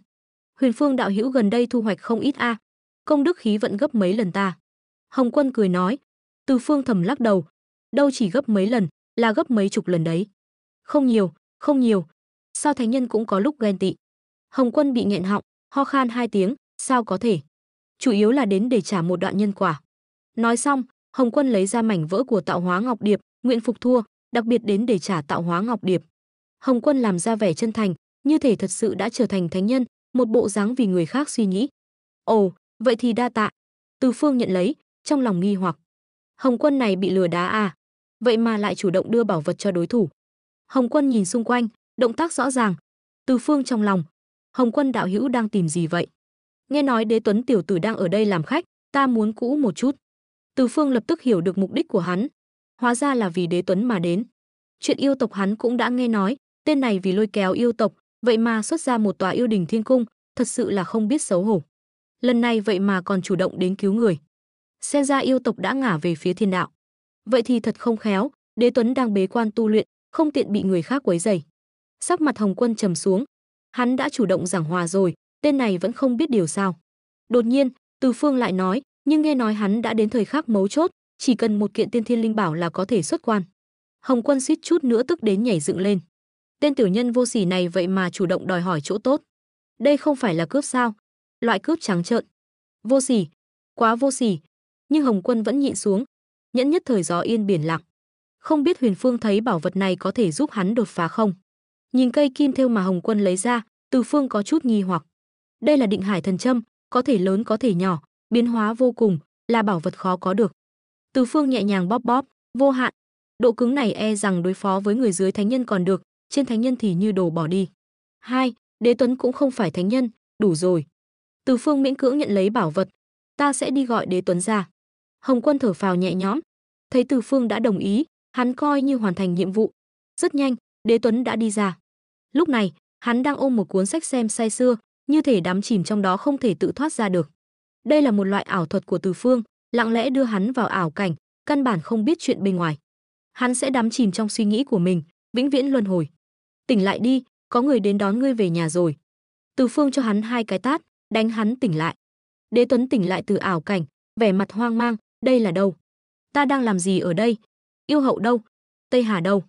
Speaker 1: Huyền Phương đạo hữu gần đây thu hoạch không ít a, công đức khí vận gấp mấy lần ta. Hồng Quân cười nói. Từ Phương thầm lắc đầu, đâu chỉ gấp mấy lần, là gấp mấy chục lần đấy. Không nhiều, không nhiều. Sao thánh nhân cũng có lúc ghen tị. Hồng Quân bị nghẹn họng, ho khan 2 tiếng, sao có thể? Chủ yếu là đến để trả một đoạn nhân quả. Nói xong, Hồng Quân lấy ra mảnh vỡ của Tạo Hóa Ngọc Điệp, nguyện phục thua, đặc biệt đến để trả Tạo Hóa Ngọc Điệp. Hồng Quân làm ra vẻ chân thành, như thể thật sự đã trở thành thánh nhân, một bộ dáng vì người khác suy nghĩ. Ồ, vậy thì đa tạ. Từ Phương nhận lấy, trong lòng nghi hoặc. Hồng Quân này bị lừa đá à? Vậy mà lại chủ động đưa bảo vật cho đối thủ. Hồng Quân nhìn xung quanh, động tác rõ ràng. Từ Phương trong lòng, Hồng Quân đạo hữu đang tìm gì vậy? Nghe nói Đế Tuấn tiểu tử đang ở đây làm khách, ta muốn cũ một chút. Từ Phương lập tức hiểu được mục đích của hắn, hóa ra là vì Đế Tuấn mà đến. Chuyện yêu tộc hắn cũng đã nghe nói, tên này vì lôi kéo yêu tộc, vậy mà xuất ra một tòa yêu đình thiên cung, thật sự là không biết xấu hổ. Lần này vậy mà còn chủ động đến cứu người. Xem ra yêu tộc đã ngả về phía thiên đạo. Vậy thì thật không khéo, Đế Tuấn đang bế quan tu luyện, không tiện bị người khác quấy rầy. Sắc mặt Hồng Quân trầm xuống, hắn đã chủ động giảng hòa rồi, tên này vẫn không biết điều sao. Đột nhiên, Từ Phương lại nói, nhưng nghe nói hắn đã đến thời khắc mấu chốt, chỉ cần một kiện tiên thiên linh bảo là có thể xuất quan. Hồng Quân suýt chút nữa tức đến nhảy dựng lên. Tên tiểu nhân vô sỉ này vậy mà chủ động đòi hỏi chỗ tốt. Đây không phải là cướp sao? Loại cướp trắng trợn. Vô sỉ, quá vô sỉ. Nhưng Hồng Quân vẫn nhịn xuống, nhẫn nhất thời gió yên biển lặng. Không biết Huyền Phương thấy bảo vật này có thể giúp hắn đột phá không? Nhìn cây kim thêu mà Hồng Quân lấy ra, Từ Phương có chút nghi hoặc. Đây là Định Hải thần châm, có thể lớn có thể nhỏ, biến hóa vô cùng, là bảo vật khó có được. Từ Phương nhẹ nhàng bóp bóp, vô hạn. Độ cứng này e rằng đối phó với người dưới thánh nhân còn được, trên thánh nhân thì như đồ bỏ đi. 2. Đế Tuấn cũng không phải thánh nhân, đủ rồi. Từ Phương miễn cưỡng nhận lấy bảo vật, ta sẽ đi gọi Đế Tuấn ra. Hồng Quân thở phào nhẹ nhõm, thấy Từ Phương đã đồng ý, hắn coi như hoàn thành nhiệm vụ. Rất nhanh, Đế Tuấn đã đi ra. Lúc này, hắn đang ôm một cuốn sách xem say sưa, như thể đắm chìm trong đó không thể tự thoát ra được. Đây là một loại ảo thuật của Từ Phương, lặng lẽ đưa hắn vào ảo cảnh, căn bản không biết chuyện bên ngoài. Hắn sẽ đắm chìm trong suy nghĩ của mình, vĩnh viễn luân hồi. Tỉnh lại đi, có người đến đón ngươi về nhà rồi. Từ Phương cho hắn 2 cái tát, đánh hắn tỉnh lại. Đế Tuấn tỉnh lại từ ảo cảnh, vẻ mặt hoang mang, đây là đâu? Ta đang làm gì ở đây? Yêu hậu đâu? Tây Hà đâu?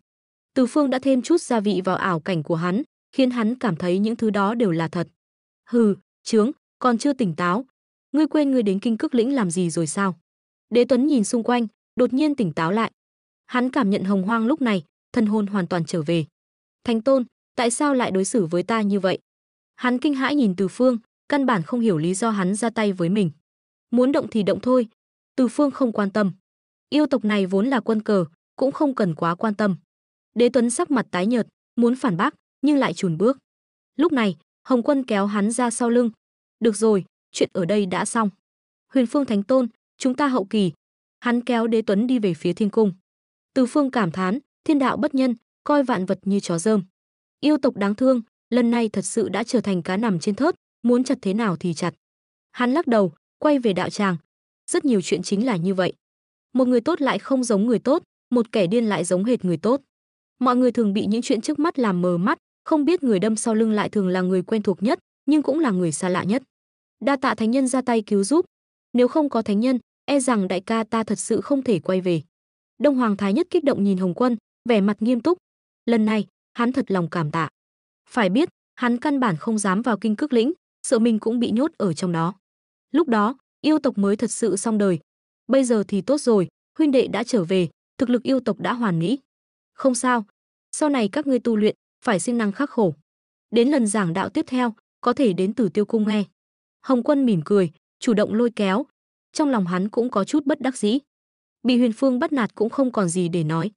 Speaker 1: Từ Phương đã thêm chút gia vị vào ảo cảnh của hắn, khiến hắn cảm thấy những thứ đó đều là thật. Hừ, chướng, còn chưa tỉnh táo. Ngươi quên ngươi đến Kinh Cức Lĩnh làm gì rồi sao? Đế Tuấn nhìn xung quanh, đột nhiên tỉnh táo lại. Hắn cảm nhận hồng hoang lúc này, thần hồn hoàn toàn trở về. Thánh Tôn, tại sao lại đối xử với ta như vậy? Hắn kinh hãi nhìn Từ Phương, căn bản không hiểu lý do hắn ra tay với mình. Muốn động thì động thôi. Từ Phương không quan tâm. Yêu tộc này vốn là quân cờ, cũng không cần quá quan tâm. Đế Tuấn sắc mặt tái nhợt, muốn phản bác, nhưng lại chùn bước. Lúc này, Hồng Quân kéo hắn ra sau lưng. Được rồi, chuyện ở đây đã xong. Huyền Phương Thánh Tôn, chúng ta hậu kỳ. Hắn kéo Đế Tuấn đi về phía thiên cung. Từ Phương cảm thán, thiên đạo bất nhân, coi vạn vật như chó dơm. Yêu tộc đáng thương, lần này thật sự đã trở thành cá nằm trên thớt, muốn chặt thế nào thì chặt. Hắn lắc đầu, quay về đạo tràng. Rất nhiều chuyện chính là như vậy. Một người tốt lại không giống người tốt, một kẻ điên lại giống hệt người tốt. Mọi người thường bị những chuyện trước mắt làm mờ mắt, không biết người đâm sau lưng lại thường là người quen thuộc nhất, nhưng cũng là người xa lạ nhất. Đa tạ thánh nhân ra tay cứu giúp. Nếu không có thánh nhân, e rằng đại ca ta thật sự không thể quay về. Đông Hoàng Thái Nhất kích động nhìn Hồng Quân, vẻ mặt nghiêm túc. Lần này, hắn thật lòng cảm tạ. Phải biết, hắn căn bản không dám vào Kinh Cức Lĩnh, sợ mình cũng bị nhốt ở trong đó. Lúc đó, yêu tộc mới thật sự xong đời. Bây giờ thì tốt rồi, huynh đệ đã trở về, thực lực yêu tộc đã hoàn mỹ. Không sao, sau này các ngươi tu luyện, phải siêng năng khắc khổ. Đến lần giảng đạo tiếp theo, có thể đến Tử Tiêu cung nghe. Hồng Quân mỉm cười, chủ động lôi kéo. Trong lòng hắn cũng có chút bất đắc dĩ. Bị Huyền Phương bắt nạt cũng không còn gì để nói.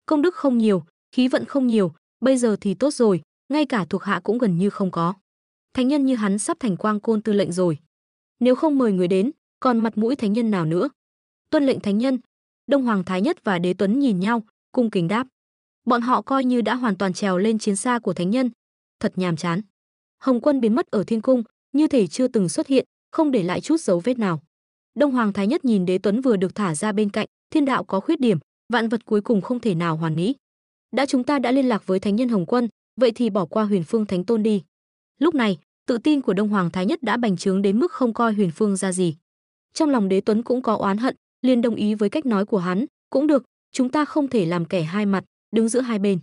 Speaker 1: Công đức không nhiều, khí vận không nhiều, bây giờ thì tốt rồi, ngay cả thuộc hạ cũng gần như không có. Thánh nhân như hắn sắp thành Quang Côn tư lệnh rồi. Nếu không mời người đến, còn mặt mũi thánh nhân nào nữa? Tuân lệnh thánh nhân. Đông Hoàng Thái Nhất và Đế Tuấn nhìn nhau, cung kính đáp. Bọn họ coi như đã hoàn toàn trèo lên chiến xa của thánh nhân. Thật nhàm chán. Hồng Quân biến mất ở thiên cung, như thể chưa từng xuất hiện, không để lại chút dấu vết nào. Đông Hoàng Thái Nhất nhìn Đế Tuấn vừa được thả ra bên cạnh, thiên đạo có khuyết điểm, vạn vật cuối cùng không thể nào hoàn mỹ. Chúng ta đã liên lạc với thánh nhân Hồng Quân, vậy thì bỏ qua Huyền Phương Thánh Tôn đi. Lúc này, tự tin của Đông Hoàng Thái Nhất đã bành trướng đến mức không coi Huyền Phương ra gì. Trong lòng Đế Tuấn cũng có oán hận, liền đồng ý với cách nói của hắn, cũng được, chúng ta không thể làm kẻ hai mặt, đứng giữa hai bên.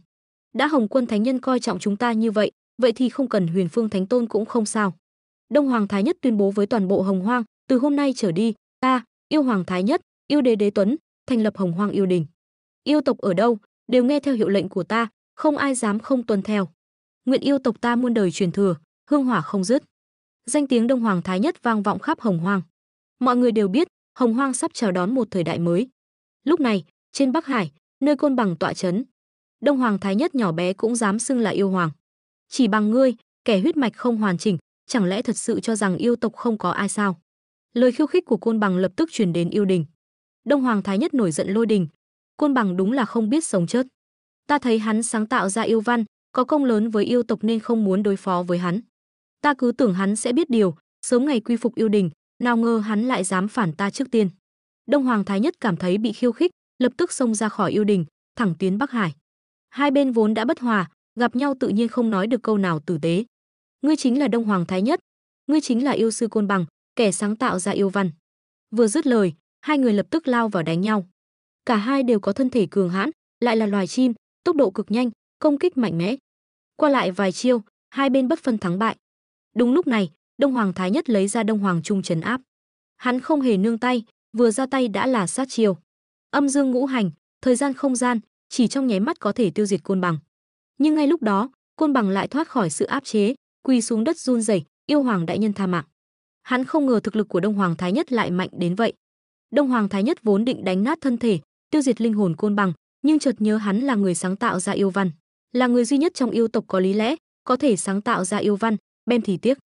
Speaker 1: Đã Hồng Quân thánh nhân coi trọng chúng ta như vậy, vậy thì không cần Huyền Phương Thánh Tôn cũng không sao. Đông Hoàng Thái Nhất tuyên bố với toàn bộ Hồng Hoang, từ hôm nay trở đi, ta, Yêu Hoàng Thái Nhất, Yêu Đế Đế Tuấn, thành lập Hồng Hoang Yêu Đình. Yêu tộc ở đâu, đều nghe theo hiệu lệnh của ta, không ai dám không tuân theo. Nguyện yêu tộc ta muôn đời truyền thừa, hương hỏa không dứt. Danh tiếng Đông Hoàng Thái Nhất vang vọng khắp Hồng Hoang. Mọi người đều biết, Hồng Hoang sắp chào đón một thời đại mới. Lúc này, trên Bắc Hải, nơi Côn Bằng tọa trấn, Đông Hoàng Thái Nhất nhỏ bé cũng dám xưng là yêu hoàng. Chỉ bằng ngươi, kẻ huyết mạch không hoàn chỉnh, chẳng lẽ thật sự cho rằng yêu tộc không có ai sao? Lời khiêu khích của Côn Bằng lập tức truyền đến yêu đình. Đông Hoàng Thái Nhất nổi giận lôi đình. Côn Bằng đúng là không biết sống chết. Ta thấy hắn sáng tạo ra yêu văn, có công lớn với yêu tộc nên không muốn đối phó với hắn. Ta cứ tưởng hắn sẽ biết điều, sớm ngày quy phục yêu đình, nào ngờ hắn lại dám phản ta trước tiên. Đông Hoàng Thái Nhất cảm thấy bị khiêu khích, lập tức xông ra khỏi yêu đình, thẳng tiến Bắc Hải. Hai bên vốn đã bất hòa, gặp nhau tự nhiên không nói được câu nào tử tế. Ngươi chính là Đông Hoàng Thái Nhất, ngươi chính là yêu sư Côn Bằng, kẻ sáng tạo ra yêu văn. Vừa dứt lời, hai người lập tức lao vào đánh nhau. Cả hai đều có thân thể cường hãn, lại là loài chim, tốc độ cực nhanh, công kích mạnh mẽ. Qua lại vài chiêu, hai bên bất phân thắng bại. Đúng lúc này, Đông Hoàng Thái Nhất lấy ra Đông Hoàng Trung trấn áp. Hắn không hề nương tay, vừa ra tay đã là sát chiêu. Âm dương ngũ hành, thời gian không gian, chỉ trong nháy mắt có thể tiêu diệt Côn Bằng. Nhưng ngay lúc đó, Côn Bằng lại thoát khỏi sự áp chế, quỳ xuống đất run rẩy, yêu hoàng đại nhân tha mạng. Hắn không ngờ thực lực của Đông Hoàng Thái Nhất lại mạnh đến vậy. Đông Hoàng Thái Nhất vốn định đánh nát thân thể, tiêu diệt linh hồn Côn Bằng, nhưng chợt nhớ hắn là người sáng tạo ra yêu văn, là người duy nhất trong yêu tộc có lý lẽ, có thể sáng tạo ra yêu văn, bèn thì tiếc.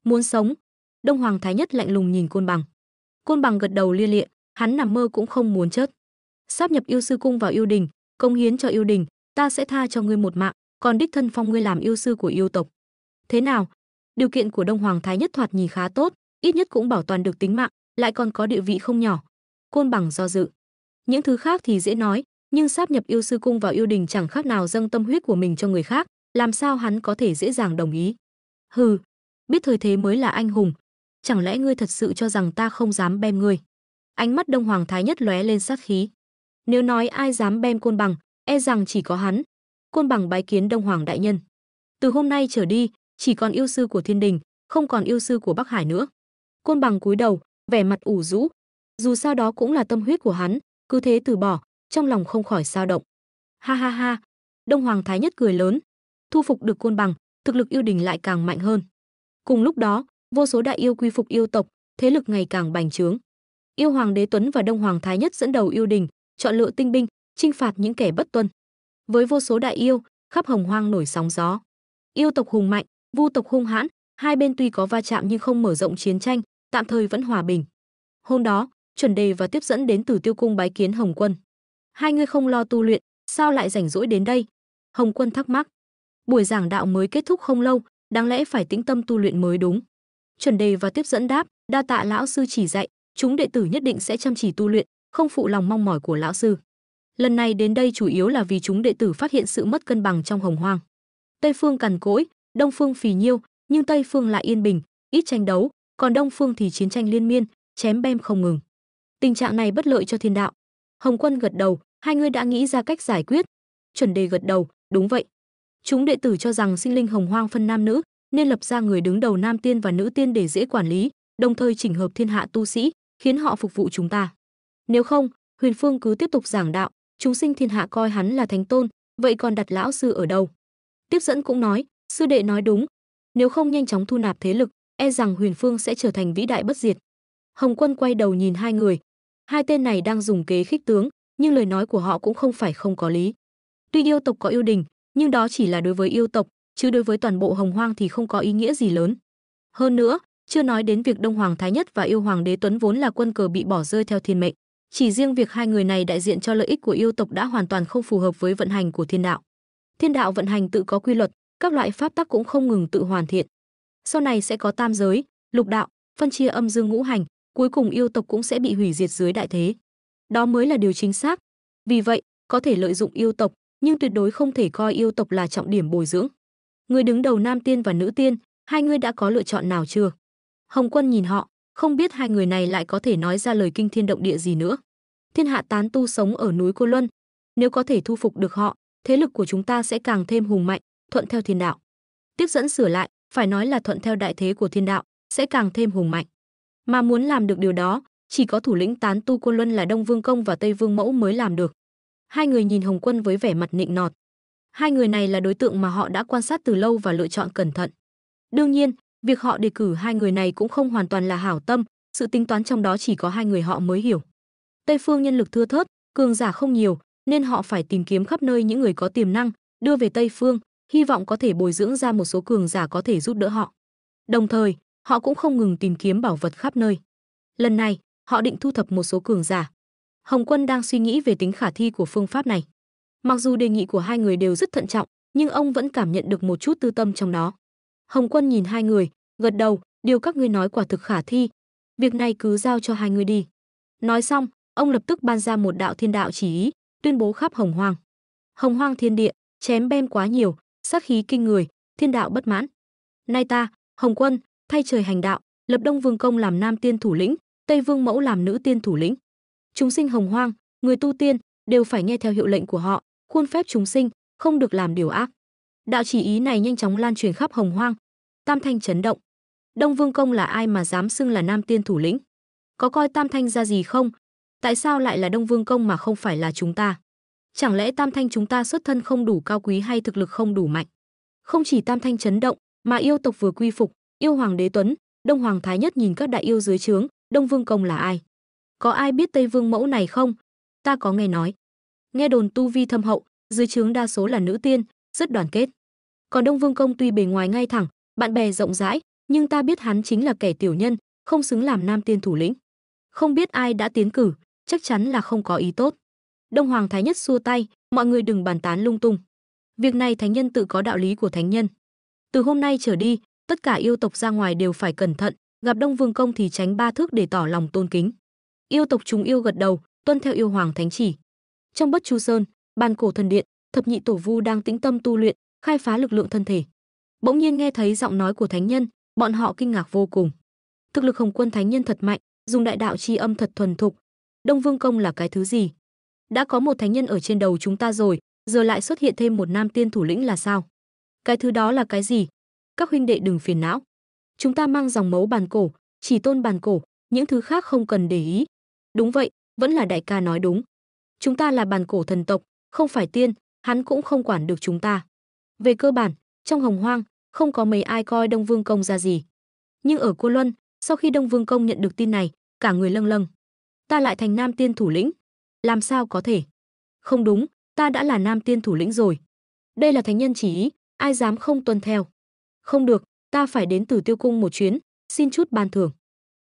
Speaker 1: Muốn sống? Đông Hoàng Thái Nhất lạnh lùng nhìn Côn Bằng. Côn Bằng gật đầu lia lịa, hắn nằm mơ cũng không muốn chết. Sáp nhập yêu sư cung vào yêu đình, cống hiến cho yêu đình, ta sẽ tha cho ngươi một mạng, còn đích thân phong ngươi làm yêu sư của yêu tộc. Thế nào? Điều kiện của Đông Hoàng Thái Nhất thoạt nhìn khá tốt, ít nhất cũng bảo toàn được tính mạng, lại còn có địa vị không nhỏ. Côn Bằng do dự. Những thứ khác thì dễ nói, nhưng sáp nhập yêu sư cung vào yêu đình chẳng khác nào dâng tâm huyết của mình cho người khác, làm sao hắn có thể dễ dàng đồng ý? Hừ, biết thời thế mới là anh hùng, chẳng lẽ ngươi thật sự cho rằng ta không dám bem ngươi? Ánh mắt Đông Hoàng Thái Nhất lóe lên sát khí. Nếu nói ai dám bem Côn Bằng, e rằng chỉ có hắn. Côn Bằng bái kiến Đông Hoàng đại nhân. Từ hôm nay trở đi, chỉ còn yêu sư của Thiên Đình, không còn yêu sư của Bắc Hải nữa. Côn Bằng cúi đầu, vẻ mặt ủ rũ. Dù sao đó cũng là tâm huyết của hắn, cứ thế từ bỏ, trong lòng không khỏi dao động. Ha ha ha, Đông Hoàng Thái Nhất cười lớn. Thu phục được Côn Bằng, thực lực yêu đình lại càng mạnh hơn. Cùng lúc đó, vô số đại yêu quy phục yêu tộc, thế lực ngày càng bành trướng. Yêu Hoàng Đế Tuấn và Đông Hoàng Thái Nhất dẫn đầu yêu đình, chọn lựa tinh binh, chinh phạt những kẻ bất tuân. Với vô số đại yêu, khắp Hồng Hoang nổi sóng gió. Yêu tộc hùng mạnh, vu tộc hung hãn, hai bên tuy có va chạm nhưng không mở rộng chiến tranh, tạm thời vẫn hòa bình. Hôm đó, Chuẩn Đề và Tiếp Dẫn đến Tử Tiêu cung bái kiến Hồng Quân. Hai người không lo tu luyện, sao lại rảnh rỗi đến đây? Hồng Quân thắc mắc. Buổi giảng đạo mới kết thúc không lâu, đáng lẽ phải tĩnh tâm tu luyện mới đúng. Chuẩn Đề và Tiếp Dẫn đáp, đa tạ lão sư chỉ dạy, chúng đệ tử nhất định sẽ chăm chỉ tu luyện, không phụ lòng mong mỏi của lão sư. Lần này đến đây chủ yếu là vì chúng đệ tử phát hiện sự mất cân bằng trong Hồng Hoang. Tây phương cằn cỗi, Đông phương phì nhiêu, nhưng Tây phương lại yên bình, ít tranh đấu, còn Đông phương thì chiến tranh liên miên, chém bem không ngừng. Tình trạng này bất lợi cho thiên đạo. Hồng Quân gật đầu, hai người đã nghĩ ra cách giải quyết. Chuẩn Đề gật đầu, đúng vậy. Chúng đệ tử cho rằng sinh linh Hồng Hoang phân nam nữ, nên lập ra người đứng đầu nam tiên và nữ tiên để dễ quản lý, đồng thời chỉnh hợp thiên hạ tu sĩ, khiến họ phục vụ chúng ta. Nếu không, Huyền Phương cứ tiếp tục giảng đạo, chúng sinh thiên hạ coi hắn là thánh tôn, vậy còn đặt lão sư ở đâu? Tiếp Dẫn cũng nói, sư đệ nói đúng, nếu không nhanh chóng thu nạp thế lực, e rằng Huyền Phương sẽ trở thành vĩ đại bất diệt. Hồng Quân quay đầu nhìn hai người. Hai tên này đang dùng kế khích tướng, nhưng lời nói của họ cũng không phải không có lý. Tuy yêu tộc có yêu đình, nhưng đó chỉ là đối với yêu tộc, chứ đối với toàn bộ Hồng Hoang thì không có ý nghĩa gì lớn. Hơn nữa, chưa nói đến việc Đông Hoàng Thái Nhất và yêu Hoàng Đế Tuấn vốn là quân cờ bị bỏ rơi theo thiên mệnh. Chỉ riêng việc hai người này đại diện cho lợi ích của yêu tộc đã hoàn toàn không phù hợp với vận hành của thiên đạo. Thiên đạo vận hành tự có quy luật, các loại pháp tắc cũng không ngừng tự hoàn thiện. Sau này sẽ có tam giới, lục đạo, phân chia âm dương ngũ hành, cuối cùng yêu tộc cũng sẽ bị hủy diệt dưới đại thế. Đó mới là điều chính xác. Vì vậy, có thể lợi dụng yêu tộc, nhưng tuyệt đối không thể coi yêu tộc là trọng điểm bồi dưỡng. Người đứng đầu Nam Tiên và Nữ Tiên, hai người đã có lựa chọn nào chưa? Hồng Quân nhìn họ, không biết hai người này lại có thể nói ra lời kinh thiên động địa gì nữa. Thiên hạ tán tu sống ở núi Cô Luân, nếu có thể thu phục được họ, thế lực của chúng ta sẽ càng thêm hùng mạnh, thuận theo thiên đạo. Tiếp dẫn sửa lại, phải nói là thuận theo đại thế của thiên đạo, sẽ càng thêm hùng mạnh. Mà muốn làm được điều đó, chỉ có thủ lĩnh tán tu Cô Luân là Đông Vương Công và Tây Vương Mẫu mới làm được. Hai người nhìn Hồng Quân với vẻ mặt nịnh nọt. Hai người này là đối tượng mà họ đã quan sát từ lâu và lựa chọn cẩn thận. Đương nhiên, việc họ đề cử hai người này cũng không hoàn toàn là hảo tâm, sự tính toán trong đó chỉ có hai người họ mới hiểu. Tây phương nhân lực thưa thớt, cường giả không nhiều, nên họ phải tìm kiếm khắp nơi những người có tiềm năng, đưa về Tây phương, hy vọng có thể bồi dưỡng ra một số cường giả có thể giúp đỡ họ. Đồng thời, họ cũng không ngừng tìm kiếm bảo vật khắp nơi. Lần này, họ định thu thập một số cường giả. Hồng Quân đang suy nghĩ về tính khả thi của phương pháp này. Mặc dù đề nghị của hai người đều rất thận trọng, nhưng ông vẫn cảm nhận được một chút tư tâm trong đó. Hồng Quân nhìn hai người, gật đầu, điều các ngươi nói quả thực khả thi, việc này cứ giao cho hai người đi. Nói xong, ông lập tức ban ra một đạo thiên đạo chỉ ý, tuyên bố khắp Hồng Hoang. Hồng Hoang thiên địa, chém bem quá nhiều, sát khí kinh người, thiên đạo bất mãn. Nay ta, Hồng Quân, thay trời hành đạo, lập Đông Vương Công làm Nam Tiên thủ lĩnh, Tây Vương Mẫu làm Nữ Tiên thủ lĩnh. Chúng sinh Hồng Hoang, người tu tiên đều phải nghe theo hiệu lệnh của họ, khuôn phép chúng sinh, không được làm điều ác. Đạo chỉ ý này nhanh chóng lan truyền khắp Hồng Hoang. Tam Thanh chấn động. Đông Vương Công là ai mà dám xưng là Nam Tiên thủ lĩnh? Có coi Tam Thanh ra gì không? Tại sao lại là Đông Vương Công mà không phải là chúng ta? Chẳng lẽ Tam Thanh chúng ta xuất thân không đủ cao quý hay thực lực không đủ mạnh? Không chỉ Tam Thanh chấn động, mà yêu tộc vừa quy phục, yêu Hoàng Đế Tuấn, Đông Hoàng Thái Nhất nhìn các đại yêu dưới trướng, Đông Vương Công là ai? Có ai biết Tây Vương Mẫu này không? Ta có nghe nói. Nghe đồn tu vi thâm hậu, dưới trướng đa số là nữ tiên, rất đoàn kết. Còn Đông Vương Công tuy bề ngoài ngay thẳng, bạn bè rộng rãi, nhưng ta biết hắn chính là kẻ tiểu nhân, không xứng làm Nam Tiên thủ lĩnh. Không biết ai đã tiến cử, chắc chắn là không có ý tốt. Đông Hoàng Thái Nhất xua tay, mọi người đừng bàn tán lung tung. Việc này thánh nhân tự có đạo lý của thánh nhân. Từ hôm nay trở đi, tất cả yêu tộc ra ngoài đều phải cẩn thận, gặp Đông Vương Công thì tránh 3 thước để tỏ lòng tôn kính. Yêu tộc chúng yêu gật đầu, tuân theo yêu hoàng thánh chỉ. Trong Bất Chu Sơn, Bàn Cổ Thần Điện, thập nhị tổ vu đang tĩnh tâm tu luyện, khai phá lực lượng thân thể. Bỗng nhiên nghe thấy giọng nói của thánh nhân, bọn họ kinh ngạc vô cùng. Thực lực Hồng Quân thánh nhân thật mạnh, dùng đại đạo chi âm thật thuần thục. Đông Vương Công là cái thứ gì? Đã có một thánh nhân ở trên đầu chúng ta rồi, giờ lại xuất hiện thêm một Nam Tiên thủ lĩnh là sao? Cái thứ đó là cái gì? Các huynh đệ đừng phiền não. Chúng ta mang dòng mẫu Bàn Cổ, chỉ tôn Bàn Cổ, những thứ khác không cần để ý. Đúng vậy, vẫn là đại ca nói đúng. Chúng ta là Bàn Cổ thần tộc, không phải tiên, hắn cũng không quản được chúng ta. Về cơ bản, trong Hồng Hoang, không có mấy ai coi Đông Vương Công ra gì. Nhưng ở Cô Luân, sau khi Đông Vương Công nhận được tin này, cả người lâng lâng. Ta lại thành Nam Tiên thủ lĩnh? Làm sao có thể? Không đúng, ta đã là Nam Tiên thủ lĩnh rồi. Đây là thánh nhân chỉ ý, ai dám không tuân theo. Không được, ta phải đến Tử Tiêu Cung một chuyến, xin chút ban thưởng.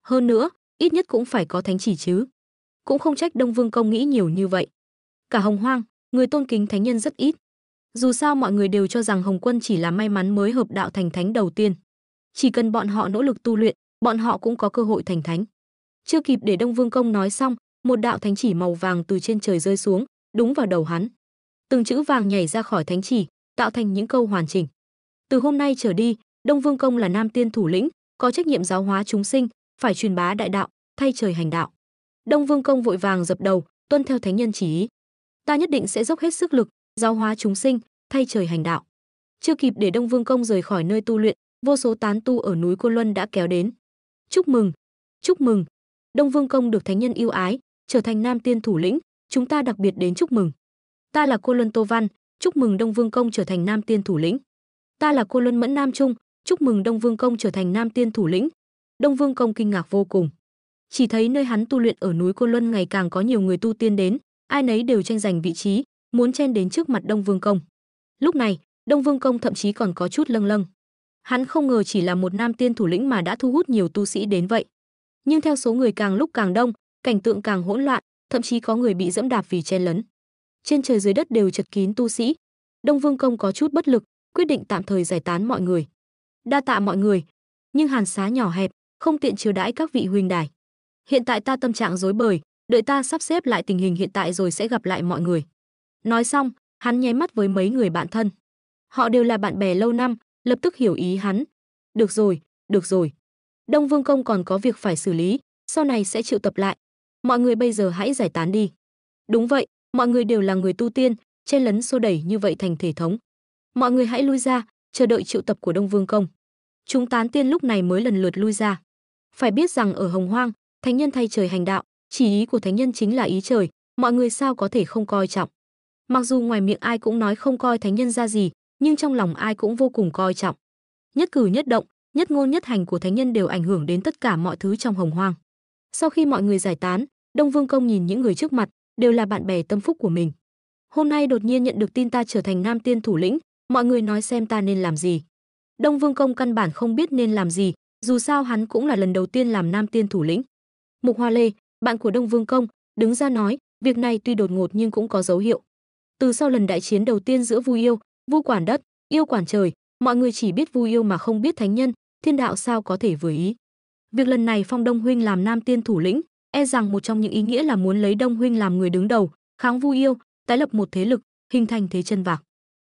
Speaker 1: Hơn nữa, ít nhất cũng phải có thánh chỉ chứ. Cũng không trách Đông Vương Công nghĩ nhiều như vậy. Cả Hồng Hoang, người tôn kính thánh nhân rất ít. Dù sao mọi người đều cho rằng Hồng Quân chỉ là may mắn mới hợp đạo thành thánh đầu tiên. Chỉ cần bọn họ nỗ lực tu luyện, bọn họ cũng có cơ hội thành thánh. Chưa kịp để Đông Vương Công nói xong, một đạo thánh chỉ màu vàng từ trên trời rơi xuống, đúng vào đầu hắn. Từng chữ vàng nhảy ra khỏi thánh chỉ, tạo thành những câu hoàn chỉnh. Từ hôm nay trở đi, Đông Vương Công là Nam Tiên thủ lĩnh, có trách nhiệm giáo hóa chúng sinh, phải truyền bá đại đạo, thay trời hành đạo. Đông Vương Công vội vàng dập đầu, tuân theo thánh nhân chỉ ý. Ta nhất định sẽ dốc hết sức lực, giáo hóa chúng sinh, thay trời hành đạo. Chưa kịp để Đông Vương Công rời khỏi nơi tu luyện, vô số tán tu ở núi Côn Luân đã kéo đến. Chúc mừng, chúc mừng. Đông Vương Công được thánh nhân yêu ái, trở thành Nam Tiên thủ lĩnh, chúng ta đặc biệt đến chúc mừng. Ta là Cô Luân Tô Văn, chúc mừng Đông Vương Công trở thành Nam Tiên thủ lĩnh. Ta là Cô Luân Mẫn Nam Trung, chúc mừng Đông Vương Công trở thành Nam Tiên thủ lĩnh. Đông Vương Công kinh ngạc vô cùng. Chỉ thấy nơi hắn tu luyện ở núi Côn Luân ngày càng có nhiều người tu tiên đến, ai nấy đều tranh giành vị trí, muốn chen đến trước mặt Đông Vương Công. Lúc này, Đông Vương Công thậm chí còn có chút lâng lâng. Hắn không ngờ chỉ là một nam tiên thủ lĩnh mà đã thu hút nhiều tu sĩ đến vậy. Nhưng theo số người càng lúc càng đông, cảnh tượng càng hỗn loạn, thậm chí có người bị dẫm đạp vì chen lấn. Trên trời dưới đất đều chật kín tu sĩ. Đông Vương Công có chút bất lực, quyết định tạm thời giải tán mọi người. Đa tạ mọi người, nhưng hàn xá nhỏ hẹp, không tiện chiêu đãi các vị huynh đài. Hiện tại ta tâm trạng rối bời, đợi ta sắp xếp lại tình hình hiện tại rồi sẽ gặp lại mọi người. Nói xong, hắn nháy mắt với mấy người bạn thân. Họ đều là bạn bè lâu năm, lập tức hiểu ý hắn. Được rồi, được rồi. Đông Vương Công còn có việc phải xử lý, sau này sẽ triệu tập lại. Mọi người bây giờ hãy giải tán đi. Đúng vậy, mọi người đều là người tu tiên, chen lấn xô đẩy như vậy thành thể thống. Mọi người hãy lui ra, chờ đợi triệu tập của Đông Vương Công. Chúng tán tiên lúc này mới lần lượt lui ra. Phải biết rằng ở Hồng Hoang, thánh nhân thay trời hành đạo, chỉ ý của thánh nhân chính là ý trời, mọi người sao có thể không coi trọng. Mặc dù ngoài miệng ai cũng nói không coi thánh nhân ra gì, nhưng trong lòng ai cũng vô cùng coi trọng. Nhất cử nhất động, nhất ngôn nhất hành của thánh nhân đều ảnh hưởng đến tất cả mọi thứ trong Hồng Hoang. Sau khi mọi người giải tán, Đông Vương Công nhìn những người trước mặt, đều là bạn bè tâm phúc của mình. Hôm nay đột nhiên nhận được tin ta trở thành nam tiên thủ lĩnh, mọi người nói xem ta nên làm gì. Đông Vương Công căn bản không biết nên làm gì, dù sao hắn cũng là lần đầu tiên làm nam tiên thủ lĩnh. Mục Hoa Lê, bạn của Đông Vương Công, đứng ra nói, việc này tuy đột ngột nhưng cũng có dấu hiệu. Từ sau lần đại chiến đầu tiên giữa Vu Yêu, Vu quản đất, Yêu quản trời, mọi người chỉ biết Vu Yêu mà không biết thánh nhân, thiên đạo sao có thể vừa ý. Việc lần này phong Đông huynh làm nam tiên thủ lĩnh, e rằng một trong những ý nghĩa là muốn lấy Đông huynh làm người đứng đầu, kháng Vu Yêu, tái lập một thế lực, hình thành thế chân vạc.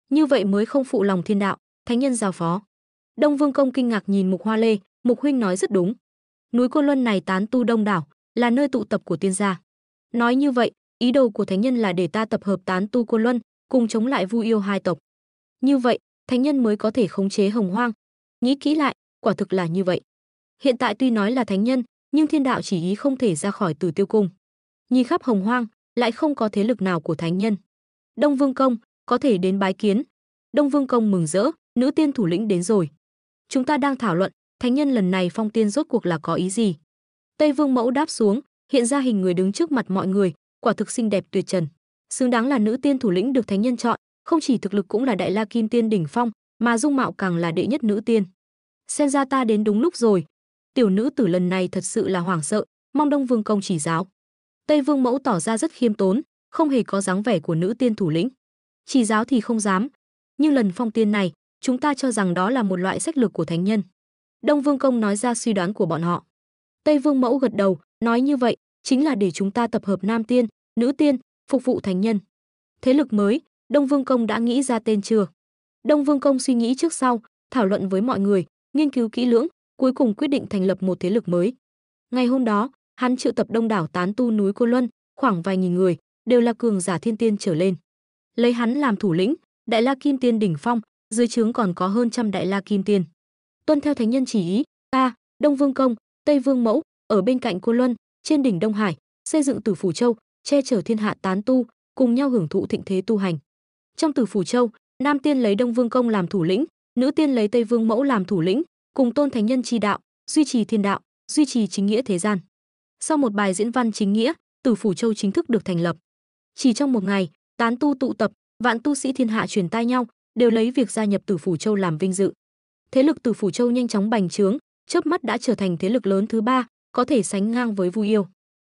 Speaker 1: Như vậy mới không phụ lòng thiên đạo, thánh nhân giao phó. Đông Vương Công kinh ngạc nhìn Mục Hoa Lê, Mục huynh nói rất đúng. Núi Côn Luân này tán tu đông đảo, là nơi tụ tập của tiên gia. Nói như vậy, ý đồ của thánh nhân là để ta tập hợp tán tu Côn Luân, cùng chống lại Vu Yêu hai tộc. Như vậy, thánh nhân mới có thể khống chế Hồng Hoang. Nghĩ kỹ lại, quả thực là như vậy. Hiện tại tuy nói là thánh nhân, nhưng thiên đạo chỉ ý không thể ra khỏi Tử Tiêu Cung. Nhìn khắp Hồng Hoang, lại không có thế lực nào của thánh nhân. Đông Vương Công, có thể đến bái kiến. Đông Vương Công mừng rỡ, nữ tiên thủ lĩnh đến rồi. Chúng ta đang thảo luận, thánh nhân lần này phong tiên rốt cuộc là có ý gì? Tây Vương Mẫu đáp xuống, hiện ra hình người đứng trước mặt mọi người, quả thực xinh đẹp tuyệt trần, xứng đáng là nữ tiên thủ lĩnh được thánh nhân chọn, không chỉ thực lực cũng là đại la kim tiên đỉnh phong, mà dung mạo càng là đệ nhất nữ tiên. Xem ra ta đến đúng lúc rồi. Tiểu nữ tử lần này thật sự là hoảng sợ, mong Đông Vương Công chỉ giáo. Tây Vương Mẫu tỏ ra rất khiêm tốn, không hề có dáng vẻ của nữ tiên thủ lĩnh. Chỉ giáo thì không dám, nhưng lần phong tiên này, chúng ta cho rằng đó là một loại sách lược của thánh nhân. Đông Vương Công nói ra suy đoán của bọn họ. Tây Vương Mẫu gật đầu, nói như vậy chính là để chúng ta tập hợp nam tiên, nữ tiên, phục vụ thánh nhân. Thế lực mới, Đông Vương Công đã nghĩ ra tên chưa? Đông Vương Công suy nghĩ trước sau, thảo luận với mọi người, nghiên cứu kỹ lưỡng, cuối cùng quyết định thành lập một thế lực mới. Ngày hôm đó, hắn triệu tập đông đảo tán tu núi Côn Luân, khoảng vài nghìn người, đều là cường giả thiên tiên trở lên. Lấy hắn làm thủ lĩnh, đại la kim tiên đỉnh phong, dưới trướng còn có hơn trăm đại la kim tiên. Tuân theo thánh nhân chỉ ý, ta, Đông Vương Công, Tây Vương Mẫu, ở bên cạnh Côn Luân, trên đỉnh Đông Hải, xây dựng Tử Phủ Châu, che chở thiên hạ tán tu, cùng nhau hưởng thụ thịnh thế tu hành. Trong Tử Phủ Châu, nam tiên lấy Đông Vương Công làm thủ lĩnh, nữ tiên lấy Tây Vương Mẫu làm thủ lĩnh, cùng tôn thánh nhân chi đạo, duy trì thiên đạo, duy trì chính nghĩa thế gian. Sau một bài diễn văn chính nghĩa, Tử Phủ Châu chính thức được thành lập. Chỉ trong một ngày, tán tu tụ tập, vạn tu sĩ thiên hạ truyền tai nhau, đều lấy việc gia nhập Tử Phủ Châu làm vinh dự. Thế lực Tử Phủ Châu nhanh chóng bành trướng, chớp mắt đã trở thành thế lực lớn thứ ba, có thể sánh ngang với Vu Yêu.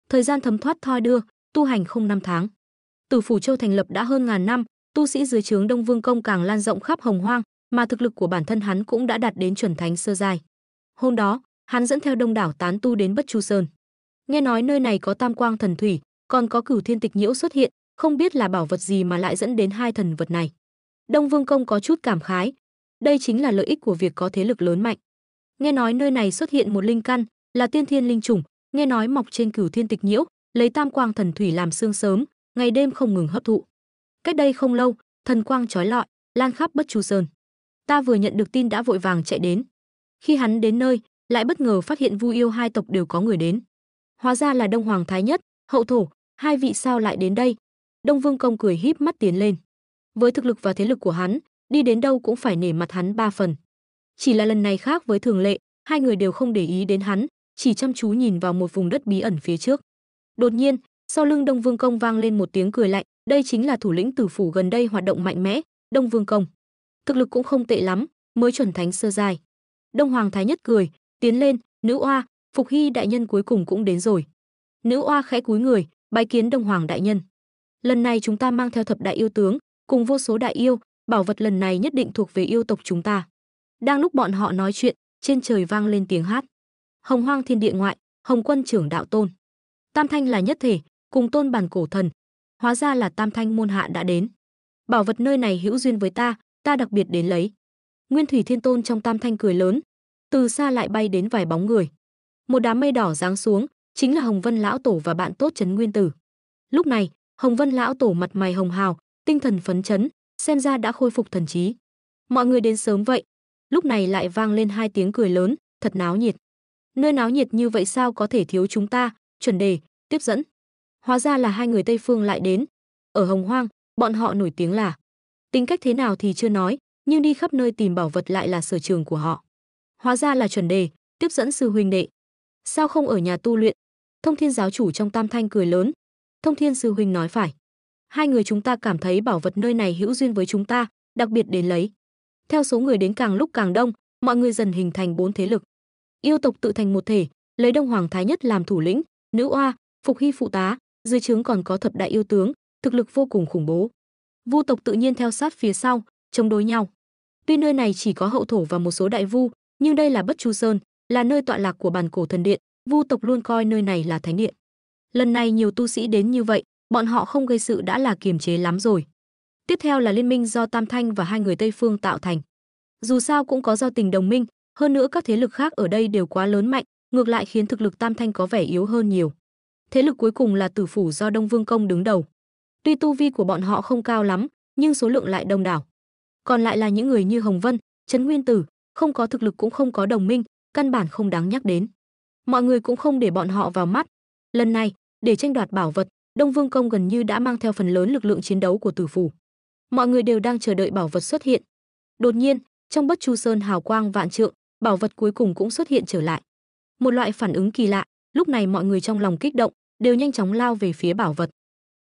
Speaker 1: Thời gian thấm thoát thoi đưa, tu hành không năm tháng. Tử Phủ Châu thành lập đã hơn ngàn năm, tu sĩ dưới trướng Đông Vương Công càng lan rộng khắp Hồng Hoang, mà thực lực của bản thân hắn cũng đã đạt đến chuẩn thánh sơ giai. Hôm đó, hắn dẫn theo đông đảo tán tu đến Bất Chu Sơn. Nghe nói nơi này có Tam Quang Thần Thủy, còn có Cửu Thiên Tịch Nhiễu xuất hiện, không biết là bảo vật gì mà lại dẫn đến hai thần vật này. Đông Vương Công có chút cảm khái, đây chính là lợi ích của việc có thế lực lớn mạnh. Nghe nói nơi này xuất hiện một linh căn, là tiên thiên linh chủng, nghe nói mọc trên Cửu Thiên Tịch Nhiễu, lấy Tam Quang Thần Thủy làm xương sớm, ngày đêm không ngừng hấp thụ. Cách đây không lâu, thần quang chói lọi, lan khắp Bất Chu Sơn. Ta vừa nhận được tin đã vội vàng chạy đến. Khi hắn đến nơi, lại bất ngờ phát hiện Vu Yêu hai tộc đều có người đến. Hóa ra là Đông Hoàng Thái Nhất, Hậu Thổ, hai vị sao lại đến đây? Đông Vương Công cười híp mắt tiến lên. Với thực lực và thế lực của hắn, đi đến đâu cũng phải nể mặt hắn ba phần. Chỉ là lần này khác với thường lệ, hai người đều không để ý đến hắn, chỉ chăm chú nhìn vào một vùng đất bí ẩn phía trước. Đột nhiên, sau lưng Đông Vương Công vang lên một tiếng cười lạnh, đây chính là thủ lĩnh Tử phủ gần đây hoạt động mạnh mẽ, Đông Vương Công. Thực lực cũng không tệ lắm, mới chuẩn thánh sơ giai. Đông Hoàng Thái Nhất cười, tiến lên, nữ oa, Phục Hy đại nhân cuối cùng cũng đến rồi. Nữ oa khẽ cúi người, bái kiến Đông Hoàng đại nhân. Lần này chúng ta mang theo thập đại yêu tướng, cùng vô số đại yêu, bảo vật lần này nhất định thuộc về yêu tộc chúng ta. Đang lúc bọn họ nói chuyện, trên trời vang lên tiếng hát. Hồng Hoang Thiên Địa ngoại, Hồng Quân trưởng đạo tôn. Tam thanh là nhất thể, cùng tôn bản cổ thần. Hóa ra là Tam thanh môn hạ đã đến. Bảo vật nơi này hữu duyên với ta đặc biệt đến lấy. Nguyên Thủy Thiên Tôn trong Tam thanh cười lớn, từ xa lại bay đến vài bóng người. Một đám mây đỏ giáng xuống, chính là Hồng Vân lão tổ và bạn tốt Trấn Nguyên Tử. Lúc này, Hồng Vân lão tổ mặt mày hồng hào, tinh thần phấn chấn, xem ra đã khôi phục thần trí. Mọi người đến sớm vậy. Lúc này lại vang lên hai tiếng cười lớn, thật náo nhiệt. Nơi náo nhiệt như vậy sao có thể thiếu chúng ta, chuẩn đề, tiếp dẫn. Hóa ra là hai người Tây Phương lại đến. Ở Hồng Hoang, bọn họ nổi tiếng là tính cách thế nào thì chưa nói, nhưng đi khắp nơi tìm bảo vật lại là sở trường của họ. Hóa ra là chuẩn đề, tiếp dẫn sư huynh đệ. Sao không ở nhà tu luyện? Thông Thiên giáo chủ trong Tam thanh cười lớn. Thông Thiên sư huynh nói phải. Hai người chúng ta cảm thấy bảo vật nơi này hữu duyên với chúng ta, đặc biệt đến lấy. Theo số người đến càng lúc càng đông, mọi người dần hình thành 4 thế lực. Yêu tộc tự thành một thể, lấy Đông Hoàng Thái Nhất làm thủ lĩnh, nữ oa, Phục Hy phụ tá, dưới trướng còn có thập đại yêu tướng, thực lực vô cùng khủng bố. Vu tộc tự nhiên theo sát phía sau, chống đối nhau. Tuy nơi này chỉ có hậu thổ và một số đại vu, nhưng đây là Bất Chu Sơn, là nơi tọa lạc của bản cổ thần điện, Vu tộc luôn coi nơi này là thánh điện. Lần này nhiều tu sĩ đến như vậy, bọn họ không gây sự đã là kiềm chế lắm rồi. Tiếp theo là liên minh do Tam Thanh và hai người Tây Phương tạo thành. Dù sao cũng có giao tình đồng minh, hơn nữa các thế lực khác ở đây đều quá lớn mạnh, ngược lại khiến thực lực Tam Thanh có vẻ yếu hơn nhiều. Thế lực cuối cùng là Tử phủ do Đông Vương Công đứng đầu. Tuy tu vi của bọn họ không cao lắm, nhưng số lượng lại đông đảo. Còn lại là những người như Hồng Vân, Trấn Nguyên Tử, không có thực lực cũng không có đồng minh, căn bản không đáng nhắc đến. Mọi người cũng không để bọn họ vào mắt. Lần này, để tranh đoạt bảo vật, Đông Vương Công gần như đã mang theo phần lớn lực lượng chiến đấu của Tử phủ. Mọi người đều đang chờ đợi bảo vật xuất hiện. Đột nhiên, trong Bất Chu Sơn hào quang vạn trượng, bảo vật cuối cùng cũng xuất hiện trở lại. Một loại phản ứng kỳ lạ, lúc này mọi người trong lòng kích động, đều nhanh chóng lao về phía bảo vật.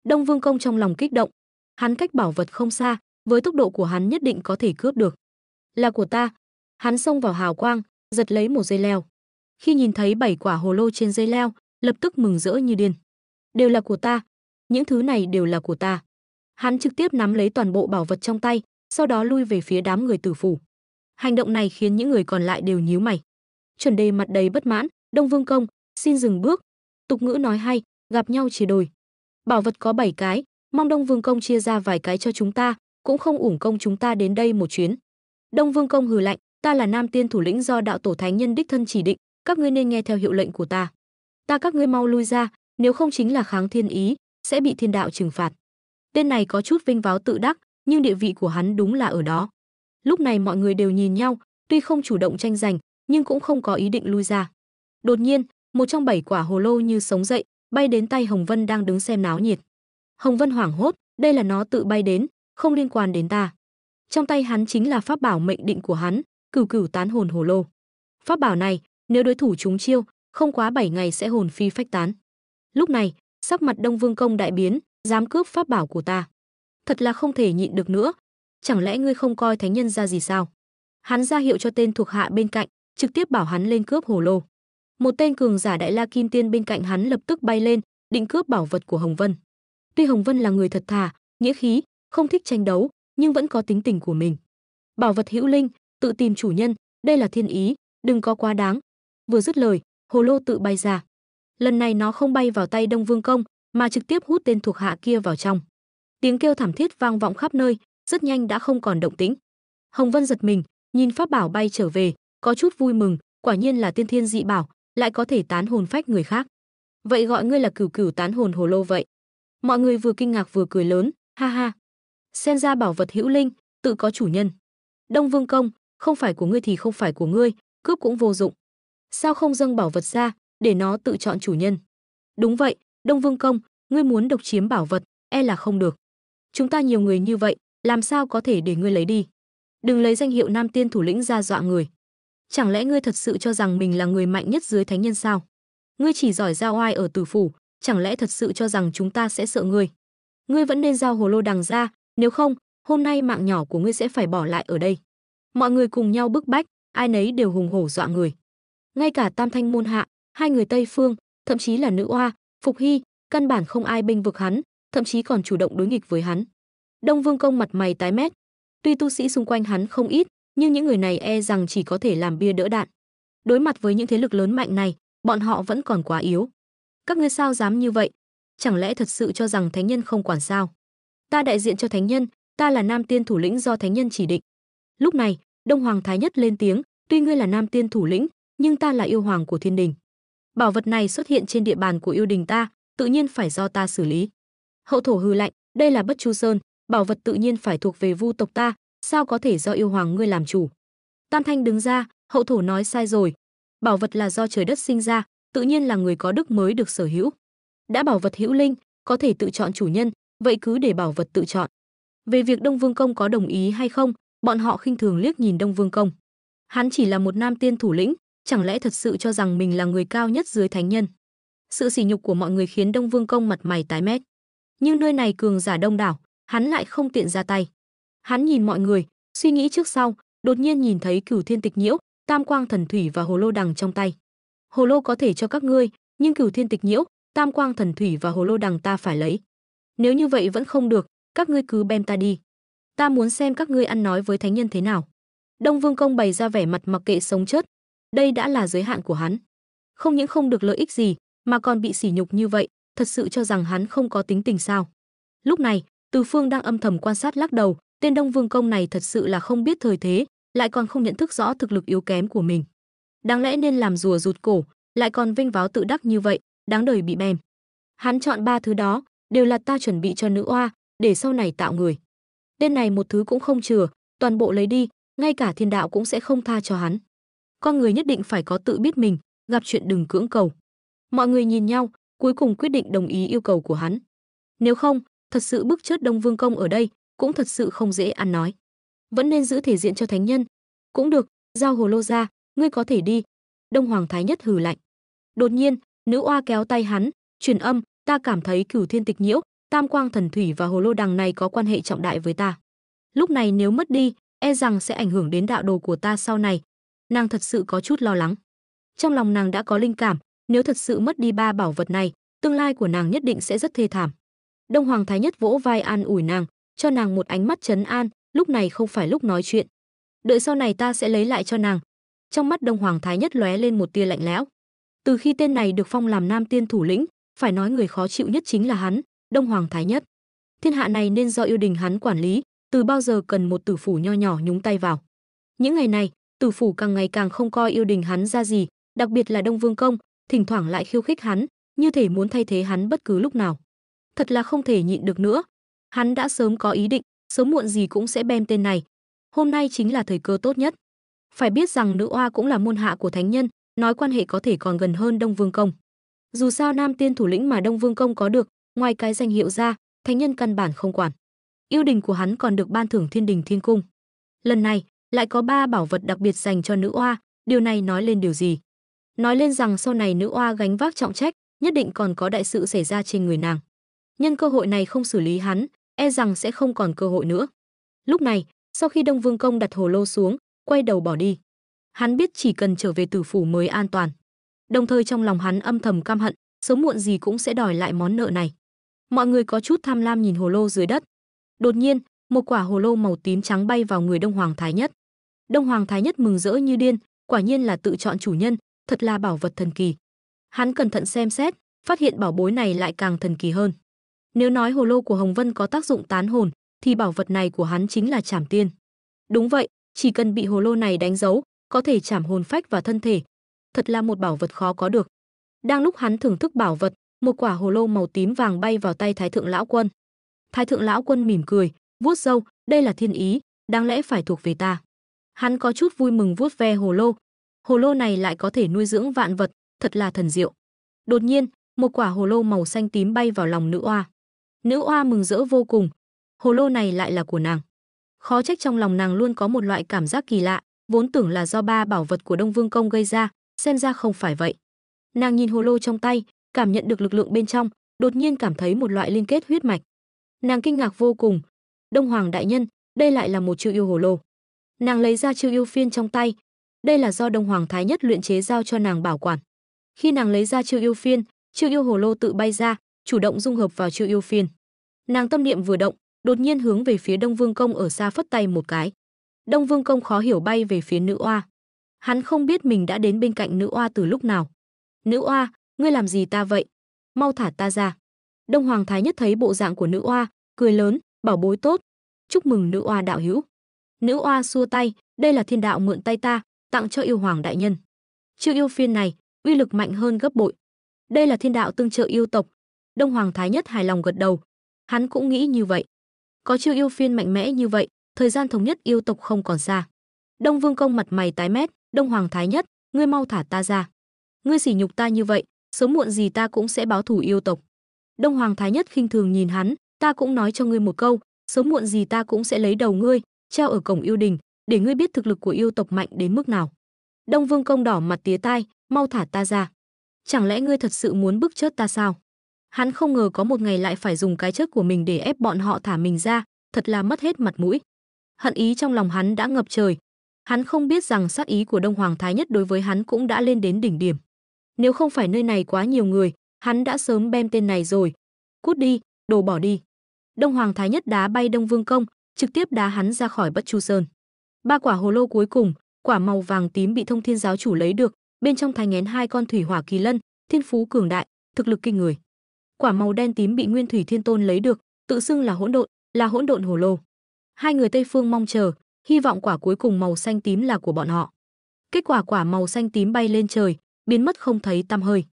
Speaker 1: Đông Vương Công trong lòng kích động, hắn cách bảo vật không xa, với tốc độ của hắn nhất định có thể cướp được. Là của ta. Hắn xông vào hào quang, giật lấy một dây leo. Khi nhìn thấy 7 quả hồ lô trên dây leo, lập tức mừng rỡ như điên. Đều là của ta, những thứ này đều là của ta. Hắn trực tiếp nắm lấy toàn bộ bảo vật trong tay, sau đó lui về phía đám người Tử phủ. Hành động này khiến những người còn lại đều nhíu mày. Chuẩn đề mặt đầy bất mãn, Đông Vương Công, xin dừng bước. Tục ngữ nói hay, gặp nhau chia đôi. Bảo vật có 7 cái, mong Đông Vương Công chia ra vài cái cho chúng ta, cũng không uổng công chúng ta đến đây một chuyến. Đông Vương Công hừ lạnh, ta là Nam Tiên thủ lĩnh do đạo tổ thánh nhân đích thân chỉ định, các ngươi nên nghe theo hiệu lệnh của ta. Các ngươi mau lui ra, nếu không chính là kháng thiên ý, sẽ bị thiên đạo trừng phạt. Tên này có chút vinh váo tự đắc, nhưng địa vị của hắn đúng là ở đó. Lúc này mọi người đều nhìn nhau, tuy không chủ động tranh giành, nhưng cũng không có ý định lui ra. Đột nhiên, một trong 7 quả hồ lô như sống dậy, bay đến tay Hồng Vân đang đứng xem náo nhiệt. Hồng Vân hoảng hốt, đây là nó tự bay đến, không liên quan đến ta. Trong tay hắn chính là pháp bảo mệnh định của hắn, Cửu Cửu Tán Hồn Hồ Lô. Pháp bảo này, nếu đối thủ trúng chiêu, không quá 7 ngày sẽ hồn phi phách tán. Lúc này, sắc mặt Đông Vương Công đại biến, dám cướp pháp bảo của ta. Thật là không thể nhịn được nữa. Chẳng lẽ ngươi không coi thánh nhân ra gì sao? Hắn ra hiệu cho tên thuộc hạ bên cạnh, trực tiếp bảo hắn lên cướp hồ lô. Một tên cường giả Đại La Kim Tiên bên cạnh hắn lập tức bay lên, định cướp bảo vật của Hồng Vân. Tuy Hồng Vân là người thật thà, nghĩa khí, không thích tranh đấu, nhưng vẫn có tính tình của mình. Bảo vật hữu linh, tự tìm chủ nhân, đây là thiên ý, đừng có quá đáng. Vừa dứt lời, hồ lô tự bay ra. Lần này nó không bay vào tay Đông Vương Công, mà trực tiếp hút tên thuộc hạ kia vào trong. Tiếng kêu thảm thiết vang vọng khắp nơi, rất nhanh đã không còn động tĩnh. Hồng Vân giật mình, nhìn pháp bảo bay trở về, có chút vui mừng, quả nhiên là tiên thiên dị bảo, lại có thể tán hồn phách người khác. Vậy gọi ngươi là Cửu Cửu Tán Hồn Hồ Lô vậy? Mọi người vừa kinh ngạc vừa cười lớn, ha ha. Xem ra bảo vật hữu linh, tự có chủ nhân. Đông Vương Công, không phải của ngươi thì không phải của ngươi, cướp cũng vô dụng. Sao không dâng bảo vật ra, để nó tự chọn chủ nhân? Đúng vậy, Đông Vương Công, ngươi muốn độc chiếm bảo vật, e là không được. Chúng ta nhiều người như vậy, làm sao có thể để ngươi lấy đi? Đừng lấy danh hiệu Nam Tiên thủ lĩnh ra dọa người. Chẳng lẽ ngươi thật sự cho rằng mình là người mạnh nhất dưới thánh nhân sao? Ngươi chỉ giỏi ra oai ở tử phủ, chẳng lẽ thật sự cho rằng chúng ta sẽ sợ ngươi? Ngươi vẫn nên giao hồ lô đằng ra, nếu không, hôm nay mạng nhỏ của ngươi sẽ phải bỏ lại ở đây. Mọi người cùng nhau bức bách, ai nấy đều hùng hổ dọa người. Ngay cả Tam Thanh môn hạ, hai người Tây Phương, thậm chí là Nữ Oa, Phục Hy, căn bản không ai bênh vực hắn, thậm chí còn chủ động đối nghịch với hắn. Đông Vương Công mặt mày tái mét. Tuy tu sĩ xung quanh hắn không ít, nhưng những người này e rằng chỉ có thể làm bia đỡ đạn. Đối mặt với những thế lực lớn mạnh này, bọn họ vẫn còn quá yếu. Các ngươi sao dám như vậy? Chẳng lẽ thật sự cho rằng thánh nhân không quản sao? Ta đại diện cho thánh nhân, ta là Nam Tiên thủ lĩnh do thánh nhân chỉ định. Lúc này, Đông Hoàng Thái Nhất lên tiếng, tuy ngươi là Nam Tiên thủ lĩnh, nhưng ta là yêu hoàng của thiên đình. Bảo vật này xuất hiện trên địa bàn của yêu đình ta, tự nhiên phải do ta xử lý. Hậu thổ hừ lạnh, đây là Bất Chu Sơn, bảo vật tự nhiên phải thuộc về Vu tộc ta, sao có thể do yêu hoàng ngươi làm chủ? Tam Thanh đứng ra, hậu thổ nói sai rồi, bảo vật là do trời đất sinh ra, tự nhiên là người có đức mới được sở hữu. Đã bảo vật hữu linh, có thể tự chọn chủ nhân, vậy cứ để bảo vật tự chọn. Về việc Đông Vương Công có đồng ý hay không, bọn họ khinh thường liếc nhìn Đông Vương Công. Hắn chỉ là một Nam Tiên thủ lĩnh, chẳng lẽ thật sự cho rằng mình là người cao nhất dưới thánh nhân? Sự sỉ nhục của mọi người khiến Đông Vương Công mặt mày tái mét. Nhưng nơi này cường giả đông đảo, hắn lại không tiện ra tay. Hắn nhìn mọi người, suy nghĩ trước sau, đột nhiên nhìn thấy Cửu Thiên Tịch Nhiễu, Tam Quang Thần Thủy và hồ lô đằng trong tay. Hồ lô có thể cho các ngươi, nhưng Cửu Thiên Tịch Nhiễu, Tam Quang Thần Thủy và hồ lô đằng ta phải lấy. Nếu như vậy vẫn không được, các ngươi cứ bem ta đi. Ta muốn xem các ngươi ăn nói với thánh nhân thế nào. Đông Vương Công bày ra vẻ mặt mặc kệ sống chết. Đây đã là giới hạn của hắn. Không những không được lợi ích gì, mà còn bị sỉ nhục như vậy, thật sự cho rằng hắn không có tính tình sao? Lúc này, Từ Phương đang âm thầm quan sát lắc đầu, tên Đông Vương Công này thật sự là không biết thời thế, lại còn không nhận thức rõ thực lực yếu kém của mình. Đáng lẽ nên làm rùa rụt cổ, lại còn vênh váo tự đắc như vậy, đáng đời bị bem. Hắn chọn ba thứ đó, đều là ta chuẩn bị cho Nữ Oa, để sau này tạo người. Tên này một thứ cũng không chừa, toàn bộ lấy đi, ngay cả thiên đạo cũng sẽ không tha cho hắn. Con người nhất định phải có tự biết mình, gặp chuyện đừng cưỡng cầu. Mọi người nhìn nhau, cuối cùng quyết định đồng ý yêu cầu của hắn. Nếu không, thật sự bức chết Đông Vương Công ở đây, cũng thật sự không dễ ăn nói. Vẫn nên giữ thể diện cho thánh nhân. Cũng được, giao hồ lô ra, ngươi có thể đi. Đông Hoàng Thái Nhất hừ lạnh. Đột nhiên, Nữ Oa kéo tay hắn, truyền âm, ta cảm thấy Cửu Thiên Tịch Nhiễu, Tam Quang Thần Thủy và hồ lô đằng này có quan hệ trọng đại với ta. Lúc này nếu mất đi, e rằng sẽ ảnh hưởng đến đạo đồ của ta sau này. Nàng thật sự có chút lo lắng. Trong lòng nàng đã có linh cảm, nếu thật sự mất đi ba bảo vật này, tương lai của nàng nhất định sẽ rất thê thảm. Đông Hoàng Thái Nhất vỗ vai an ủi nàng, cho nàng một ánh mắt trấn an, lúc này không phải lúc nói chuyện. Đợi sau này ta sẽ lấy lại cho nàng. Trong mắt Đông Hoàng Thái Nhất lóe lên một tia lạnh lẽo. Từ khi tên này được phong làm Nam Tiên thủ lĩnh, phải nói người khó chịu nhất chính là hắn, Đông Hoàng Thái Nhất. Thiên hạ này nên do yêu đình hắn quản lý, từ bao giờ cần một tử phủ nho nhỏ nhúng tay vào. Những ngày này, tử phủ càng ngày càng không coi yêu đình hắn ra gì, đặc biệt là Đông Vương Công, thỉnh thoảng lại khiêu khích hắn, như thể muốn thay thế hắn bất cứ lúc nào. Thật là không thể nhịn được nữa. Hắn đã sớm có ý định, sớm muộn gì cũng sẽ bem tên này. Hôm nay chính là thời cơ tốt nhất. Phải biết rằng Nữ Oa cũng là môn hạ của thánh nhân, nói quan hệ có thể còn gần hơn Đông Vương Công. Dù sao Nam Tiên thủ lĩnh mà Đông Vương Công có được, ngoài cái danh hiệu ra, thánh nhân căn bản không quản. Yêu đình của hắn còn được ban thưởng Thiên Đình Thiên Cung. Lần này, lại có ba bảo vật đặc biệt dành cho Nữ Oa, điều này nói lên điều gì? Nói lên rằng sau này Nữ Oa gánh vác trọng trách, nhất định còn có đại sự xảy ra trên người nàng. Nhân cơ hội này không xử lý hắn, e rằng sẽ không còn cơ hội nữa. Lúc này, sau khi Đông Vương Công đặt hồ lô xuống, quay đầu bỏ đi. Hắn biết chỉ cần trở về tử phủ mới an toàn. Đồng thời trong lòng hắn âm thầm căm hận, sớm muộn gì cũng sẽ đòi lại món nợ này. Mọi người có chút tham lam nhìn hồ lô dưới đất. Đột nhiên, một quả hồ lô màu tím trắng bay vào người Đông Hoàng Thái Nhất. Đông Hoàng Thái Nhất mừng rỡ như điên, quả nhiên là tự chọn chủ nhân, thật là bảo vật thần kỳ. Hắn cẩn thận xem xét, phát hiện bảo bối này lại càng thần kỳ hơn. Nếu nói hồ lô của Hồng Vân có tác dụng tán hồn, thì bảo vật này của hắn chính là trảm tiên. Đúng vậy, chỉ cần bị hồ lô này đánh dấu, có thể trảm hồn phách và thân thể. Thật là một bảo vật khó có được. Đang lúc hắn thưởng thức bảo vật, một quả hồ lô màu tím vàng bay vào tay Thái Thượng Lão Quân. Thái Thượng Lão Quân mỉm cười, vuốt râu, đây là thiên ý, đáng lẽ phải thuộc về ta. Hắn có chút vui mừng vuốt ve hồ lô. Hồ lô này lại có thể nuôi dưỡng vạn vật, thật là thần diệu. Đột nhiên, một quả hồ lô màu xanh tím bay vào lòng Nữ Oa. Nữ Oa mừng rỡ vô cùng. Hồ lô này lại là của nàng. Khó trách trong lòng nàng luôn có một loại cảm giác kỳ lạ, vốn tưởng là do ba bảo vật của Đông Vương Công gây ra, xem ra không phải vậy. Nàng nhìn hồ lô trong tay, cảm nhận được lực lượng bên trong, đột nhiên cảm thấy một loại liên kết huyết mạch. Nàng kinh ngạc vô cùng. Đông Hoàng đại nhân, đây lại là một chiêu yêu hồ lô. Nàng lấy ra chiêu yêu phiên trong tay, đây là do Đông Hoàng Thái Nhất luyện chế giao cho nàng bảo quản. Khi nàng lấy ra chiêu yêu phiên, chiêu yêu hồ lô tự bay ra, chủ động dung hợp vào chiêu yêu phiên. Nàng tâm niệm vừa động, đột nhiên hướng về phía Đông Vương Công ở xa phất tay một cái. Đông Vương Công khó hiểu bay về phía nữ oa. Hắn không biết mình đã đến bên cạnh nữ oa từ lúc nào. Nữ oa, ngươi làm gì ta vậy? Mau thả ta ra. Đông Hoàng Thái Nhất thấy bộ dạng của nữ oa, cười lớn, bảo bối tốt. Chúc mừng nữ oa đạo hữu. Nữ oa xua tay, đây là thiên đạo mượn tay ta, tặng cho yêu hoàng đại nhân. Chiêu yêu phiên này, uy lực mạnh hơn gấp bội. Đây là thiên đạo tương trợ yêu tộc. Đông Hoàng Thái Nhất hài lòng gật đầu. Hắn cũng nghĩ như vậy. Có chiêu yêu phiên mạnh mẽ như vậy, thời gian thống nhất yêu tộc không còn xa. Đông Vương Công mặt mày tái mét, Đông Hoàng Thái Nhất, ngươi mau thả ta ra. Ngươi sỉ nhục ta như vậy, sớm muộn gì ta cũng sẽ báo thù yêu tộc. Đông Hoàng Thái Nhất khinh thường nhìn hắn, ta cũng nói cho ngươi một câu, sớm muộn gì ta cũng sẽ lấy đầu ngươi, treo ở cổng yêu đình, để ngươi biết thực lực của yêu tộc mạnh đến mức nào. Đông Vương Công đỏ mặt tía tai, mau thả ta ra. Chẳng lẽ ngươi thật sự muốn bức chớt ta sao? Hắn không ngờ có một ngày lại phải dùng cái chết của mình để ép bọn họ thả mình ra, thật là mất hết mặt mũi. Hận ý trong lòng hắn đã ngập trời. Hắn không biết rằng sát ý của Đông Hoàng Thái Nhất đối với hắn cũng đã lên đến đỉnh điểm. Nếu không phải nơi này quá nhiều người, hắn đã sớm bem tên này rồi. Cút đi, đồ bỏ đi. Đông Hoàng Thái Nhất đá bay Đông Vương Công, trực tiếp đá hắn ra khỏi Bất Chu Sơn. Ba quả hồ lô cuối cùng, quả màu vàng tím bị Thông Thiên giáo chủ lấy được, bên trong thai nghén hai con thủy hỏa kỳ lân, thiên phú cường đại, thực lực kinh người. Quả màu đen tím bị Nguyên Thủy Thiên Tôn lấy được, tự xưng là hỗn độn hồ lô. Hai người Tây Phương mong chờ, hy vọng quả cuối cùng màu xanh tím là của bọn họ. Kết quả quả màu xanh tím bay lên trời, biến mất không thấy tăm hơi.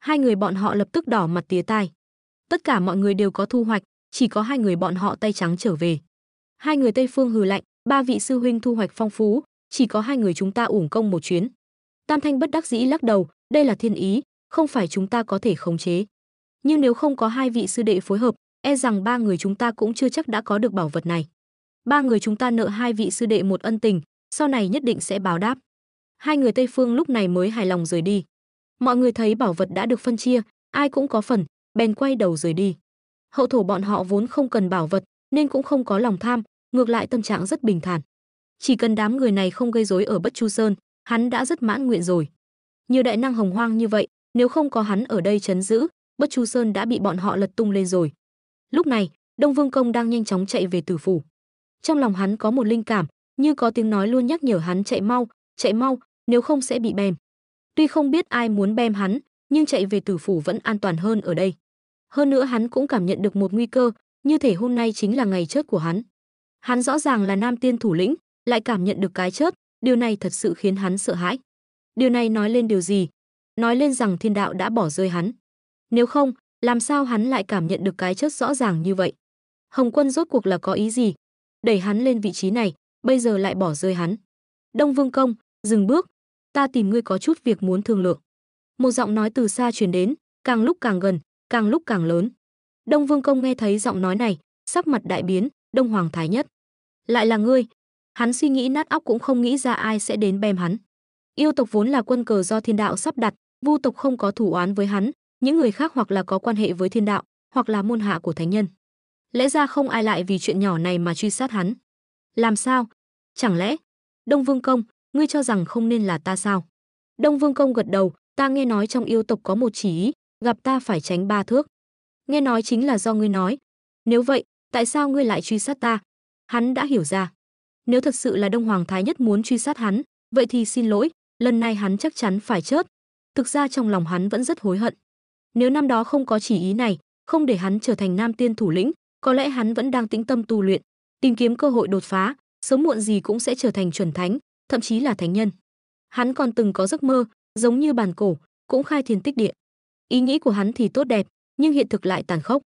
Speaker 1: Hai người bọn họ lập tức đỏ mặt tía tai. Tất cả mọi người đều có thu hoạch, chỉ có hai người bọn họ tay trắng trở về. Hai người Tây Phương hừ lạnh, ba vị sư huynh thu hoạch phong phú, chỉ có hai người chúng ta uổng công một chuyến. Tam Thanh bất đắc dĩ lắc đầu, đây là thiên ý, không phải chúng ta có thể khống chế. Nhưng nếu không có hai vị sư đệ phối hợp, e rằng ba người chúng ta cũng chưa chắc đã có được bảo vật này. Ba người chúng ta nợ hai vị sư đệ một ân tình, sau này nhất định sẽ báo đáp. Hai người Tây Phương lúc này mới hài lòng rời đi. Mọi người thấy bảo vật đã được phân chia, ai cũng có phần, bèn quay đầu rời đi. Hậu thổ bọn họ vốn không cần bảo vật, nên cũng không có lòng tham, ngược lại tâm trạng rất bình thản. Chỉ cần đám người này không gây rối ở Bất Chu Sơn, hắn đã rất mãn nguyện rồi. Nhiều đại năng hồng hoang như vậy, nếu không có hắn ở đây trấn giữ, Bất Chu Sơn đã bị bọn họ lật tung lên rồi. Lúc này, Đông Vương Công đang nhanh chóng chạy về Tử phủ. Trong lòng hắn có một linh cảm, như có tiếng nói luôn nhắc nhở hắn chạy mau, nếu không sẽ bị bem. Tuy không biết ai muốn bem hắn, nhưng chạy về Tử phủ vẫn an toàn hơn ở đây. Hơn nữa hắn cũng cảm nhận được một nguy cơ, như thể hôm nay chính là ngày chớt của hắn. Hắn rõ ràng là Nam Tiên thủ lĩnh, lại cảm nhận được cái chớt, điều này thật sự khiến hắn sợ hãi. Điều này nói lên điều gì? Nói lên rằng thiên đạo đã bỏ rơi hắn. Nếu không, làm sao hắn lại cảm nhận được cái chớt rõ ràng như vậy? Hồng Quân rốt cuộc là có ý gì? Đẩy hắn lên vị trí này, bây giờ lại bỏ rơi hắn. Đông Vương Công, dừng bước, ta tìm ngươi có chút việc muốn thương lượng. Một giọng nói từ xa truyền đến, càng lúc càng gần, càng lúc càng lớn. Đông Vương Công nghe thấy giọng nói này, sắc mặt đại biến, Đông Hoàng Thái Nhất. Lại là ngươi? Hắn suy nghĩ nát óc cũng không nghĩ ra ai sẽ đến bem hắn. Yêu tộc vốn là quân cờ do thiên đạo sắp đặt, vu tộc không có thủ oán với hắn, những người khác hoặc là có quan hệ với thiên đạo, hoặc là môn hạ của thánh nhân. Lẽ ra không ai lại vì chuyện nhỏ này mà truy sát hắn. Làm sao? Chẳng lẽ? Đông Vương Công, ngươi cho rằng không nên là ta sao? Đông Vương Công gật đầu, ta nghe nói trong yêu tộc có một chỉ ý, gặp ta phải tránh 3 thước. Nghe nói chính là do ngươi nói. Nếu vậy, tại sao ngươi lại truy sát ta? Hắn đã hiểu ra. Nếu thật sự là Đông Hoàng Thái Nhất muốn truy sát hắn, vậy thì xin lỗi, lần này hắn chắc chắn phải chết. Thực ra trong lòng hắn vẫn rất hối hận. Nếu năm đó không có chỉ ý này, không để hắn trở thành Nam Tiên thủ lĩnh, có lẽ hắn vẫn đang tĩnh tâm tu luyện, tìm kiếm cơ hội đột phá, sớm muộn gì cũng sẽ trở thành chuẩn thánh, thậm chí là thánh nhân. Hắn còn từng có giấc mơ, giống như bản cổ, cũng khai thiên tích địa. Ý nghĩ của hắn thì tốt đẹp, nhưng hiện thực lại tàn khốc.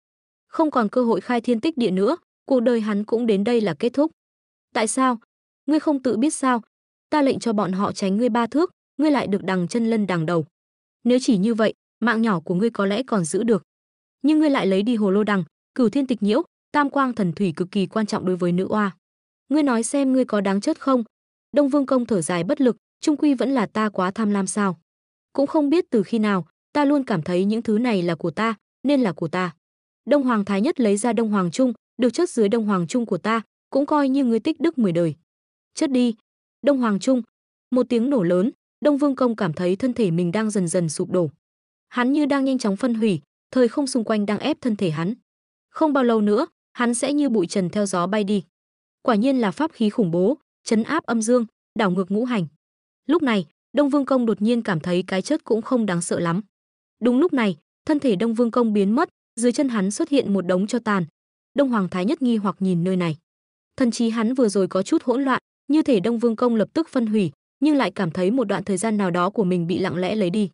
Speaker 1: Không còn cơ hội khai thiên tích địa nữa, cuộc đời hắn cũng đến đây là kết thúc. Tại sao? Ngươi không tự biết sao? Ta lệnh cho bọn họ tránh ngươi 3 thước, ngươi lại được đằng chân lân đằng đầu. Nếu chỉ như vậy, mạng nhỏ của ngươi có lẽ còn giữ được. Nhưng ngươi lại lấy đi hồ lô đằng, Cửu Thiên Tịch Nhiễu, Tam Quang Thần Thủy cực kỳ quan trọng đối với nữ oa. Ngươi nói xem ngươi có đáng chết không? Đông Vương Công thở dài bất lực, chung quy vẫn là ta quá tham lam sao? Cũng không biết từ khi nào, ta luôn cảm thấy những thứ này là của ta, nên là của ta. Đông Hoàng Thái Nhất lấy ra Đông Hoàng Trung, được chất dưới Đông Hoàng Trung của ta, cũng coi như ngươi tích đức 10 đời. Chất đi. Đông Hoàng Trung. Một tiếng nổ lớn, Đông Vương Công cảm thấy thân thể mình đang dần dần sụp đổ. Hắn như đang nhanh chóng phân hủy, thời không xung quanh đang ép thân thể hắn. Không bao lâu nữa, hắn sẽ như bụi trần theo gió bay đi. Quả nhiên là pháp khí khủng bố, trấn áp âm dương, đảo ngược ngũ hành. Lúc này, Đông Vương Công đột nhiên cảm thấy cái chất cũng không đáng sợ lắm. Đúng lúc này, thân thể Đông Vương Công biến mất, dưới chân hắn xuất hiện một đống tro tàn. Đông Hoàng Thái Nhất nghi hoặc nhìn nơi này. Thần trí hắn vừa rồi có chút hỗn loạn, như thể Đông Vương Công lập tức phân hủy, nhưng lại cảm thấy một đoạn thời gian nào đó của mình bị lặng lẽ lấy đi.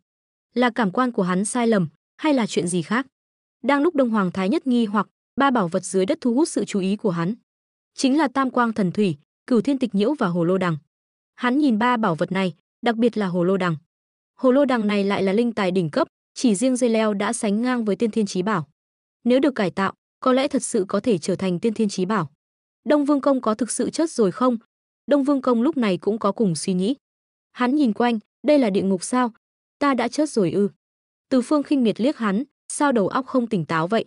Speaker 1: Là cảm quan của hắn sai lầm, hay là chuyện gì khác? Đang lúc Đông Hoàng Thái Nhất nghi hoặc, ba bảo vật dưới đất thu hút sự chú ý của hắn. Chính là Tam Quang Thần Thủy, Cửu Thiên Tịch Nhiễu và Hồ Lô Đằng. Hắn nhìn ba bảo vật này, đặc biệt là Hồ Lô Đằng. Hồ Lô Đằng này lại là linh tài đỉnh cấp, chỉ riêng dây leo đã sánh ngang với Tiên Thiên Chí Bảo. Nếu được cải tạo, có lẽ thật sự có thể trở thành Tiên Thiên Chí Bảo. Đông Vương Công có thực sự chất rồi không? Đông Vương Công lúc này cũng có cùng suy nghĩ. Hắn nhìn quanh, đây là địa ngục sao? Ta đã chết rồi ư? Từ Phương khinh miệt liếc hắn, sao đầu óc không tỉnh táo vậy?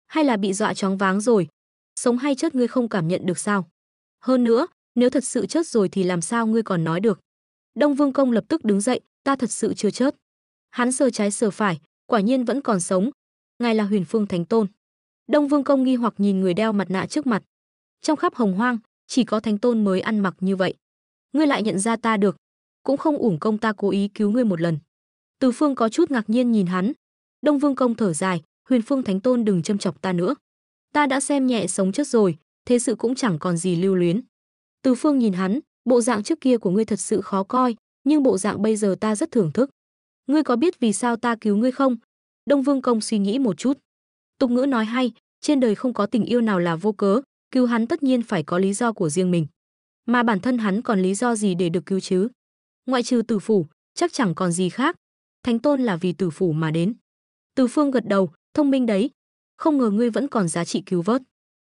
Speaker 1: Hay là bị dọa choáng váng rồi? Sống hay chết ngươi không cảm nhận được sao? Hơn nữa, nếu thật sự chết rồi thì làm sao ngươi còn nói được? Đông Vương Công lập tức đứng dậy, ta thật sự chưa chết. Hắn sờ trái sờ phải, quả nhiên vẫn còn sống. Ngài là Huyền Phương Thánh Tôn. Đông Vương Công nghi hoặc nhìn người đeo mặt nạ trước mặt. Trong khắp Hồng Hoang, chỉ có Thánh Tôn mới ăn mặc như vậy. Ngươi lại nhận ra ta được, cũng không uổng công ta cố ý cứu ngươi một lần. Từ Phương có chút ngạc nhiên nhìn hắn. Đông Vương Công thở dài, Huyền Phương Thánh Tôn đừng châm chọc ta nữa. Ta đã xem nhẹ sống chết rồi, thế sự cũng chẳng còn gì lưu luyến. Từ Phương nhìn hắn, bộ dạng trước kia của ngươi thật sự khó coi, nhưng bộ dạng bây giờ ta rất thưởng thức. Ngươi có biết vì sao ta cứu ngươi không? Đông Vương Công suy nghĩ một chút. Tục ngữ nói hay, trên đời không có tình yêu nào là vô cớ, cứu hắn tất nhiên phải có lý do của riêng mình. Mà bản thân hắn còn lý do gì để được cứu chứ? Ngoại trừ Tử Phủ, chắc chẳng còn gì khác. Thánh Tôn là vì Tử Phủ mà đến. Từ Phương gật đầu, thông minh đấy. Không ngờ ngươi vẫn còn giá trị cứu vớt.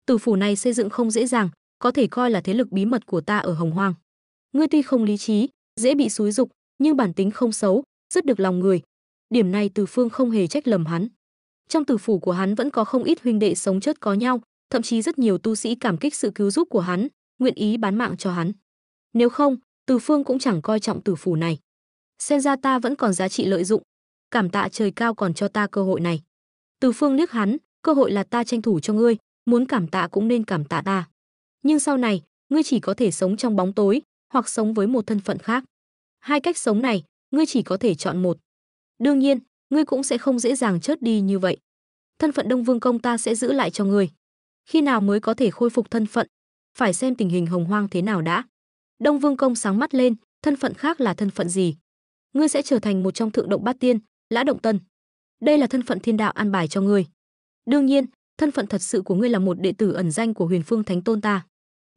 Speaker 1: Tử Phủ này xây dựng không dễ dàng, có thể coi là thế lực bí mật của ta ở Hồng Hoang. Ngươi tuy không lý trí, dễ bị xúi dục, nhưng bản tính không xấu, rất được lòng người. Điểm này Từ Phương không hề trách lầm hắn. Trong Tử Phủ của hắn vẫn có không ít huynh đệ sống chết có nhau, thậm chí rất nhiều tu sĩ cảm kích sự cứu giúp của hắn, nguyện ý bán mạng cho hắn. Nếu không, Từ Phương cũng chẳng coi trọng Tử Phủ này. Xem ra ta vẫn còn giá trị lợi dụng, cảm tạ trời cao còn cho ta cơ hội này. Từ Phương liếc hắn, cơ hội là ta tranh thủ cho ngươi, muốn cảm tạ cũng nên cảm tạ ta. Nhưng sau này, ngươi chỉ có thể sống trong bóng tối, hoặc sống với một thân phận khác. Hai cách sống này, ngươi chỉ có thể chọn một. Đương nhiên, ngươi cũng sẽ không dễ dàng chết đi như vậy. Thân phận Đông Vương Công ta sẽ giữ lại cho ngươi. Khi nào mới có thể khôi phục thân phận? Phải xem tình hình Hồng Hoang thế nào đã. Đông Vương Công sáng mắt lên, thân phận khác là thân phận gì? Ngươi sẽ trở thành một trong thượng động bát tiên, Lã Động Tân. Đây là thân phận thiên đạo an bài cho ngươi. Đương nhiên, thân phận thật sự của ngươi là một đệ tử ẩn danh của Huyền Phương Thánh Tôn ta.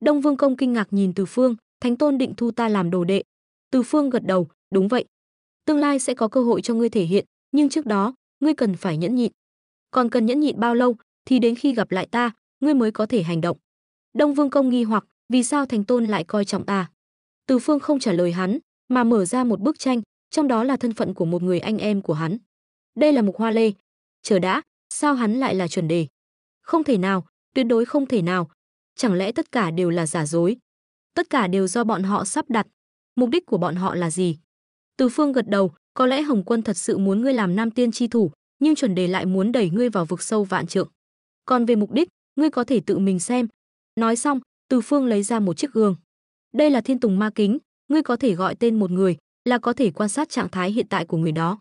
Speaker 1: Đông Vương Công kinh ngạc nhìn Từ Phương, Thánh Tôn định thu ta làm đồ đệ. Từ Phương gật đầu, đúng vậy. Tương lai sẽ có cơ hội cho ngươi thể hiện, nhưng trước đó, ngươi cần phải nhẫn nhịn. Còn cần nhẫn nhịn bao lâu thì đến khi gặp lại ta, ngươi mới có thể hành động. Đông Vương Công nghi hoặc, vì sao Thánh Tôn lại coi trọng ta? Từ Phương không trả lời hắn, mà mở ra một bức tranh, trong đó là thân phận của một người anh em của hắn. Đây là Mục Hoa Lê. Chờ đã, sao hắn lại là chuẩn đề? Không thể nào, tuyệt đối không thể nào. Chẳng lẽ tất cả đều là giả dối? Tất cả đều do bọn họ sắp đặt. Mục đích của bọn họ là gì? Từ Phương gật đầu, có lẽ Hồng Quân thật sự muốn ngươi làm nam tiên chi thủ, nhưng chuẩn đề lại muốn đẩy ngươi vào vực sâu vạn trượng. Còn về mục đích, ngươi có thể tự mình xem. Nói xong, Từ Phương lấy ra một chiếc gương. Đây là Thiên Tùng Ma Kính, ngươi có thể gọi tên một người, là có thể quan sát trạng thái hiện tại của người đó.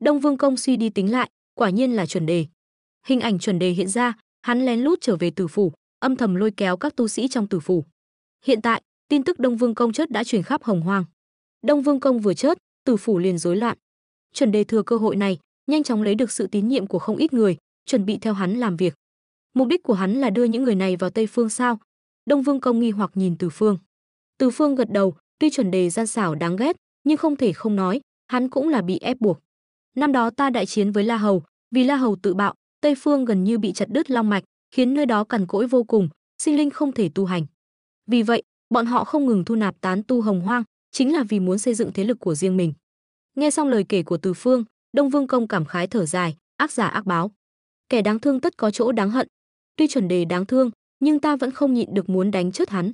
Speaker 1: Đông Vương Công suy đi tính lại, quả nhiên là chuẩn đề. Hình ảnh chuẩn đề hiện ra, hắn lén lút trở về Tử Phủ, âm thầm lôi kéo các tu sĩ trong Tử Phủ. Hiện tại, tin tức Đông Vương Công chết đã truyền khắp Hồng Hoang. Đông Vương Công vừa chết, Tử Phủ liền rối loạn. Chuẩn đề thừa cơ hội này, nhanh chóng lấy được sự tín nhiệm của không ít người, chuẩn bị theo hắn làm việc. Mục đích của hắn là đưa những người này vào Tây Phương sao? Đông Vương Công nghi hoặc nhìn Từ Phương. Từ Phương gật đầu, tuy chuẩn đề gian xảo đáng ghét, nhưng không thể không nói, hắn cũng là bị ép buộc. Năm đó ta đại chiến với La Hầu, vì La Hầu tự bạo, Tây Phương gần như bị chặt đứt long mạch, khiến nơi đó cằn cỗi vô cùng, sinh linh không thể tu hành. Vì vậy, Bọn họ không ngừng thu nạp tán tu Hồng Hoang, chính là vì muốn xây dựng thế lực của riêng mình. Nghe xong lời kể của Từ Phương, Đông Vương Công cảm khái thở dài, ác giả ác báo. Kẻ đáng thương tất có chỗ đáng hận. Tuy chuẩn đề đáng thương, nhưng ta vẫn không nhịn được muốn đánh chết hắn.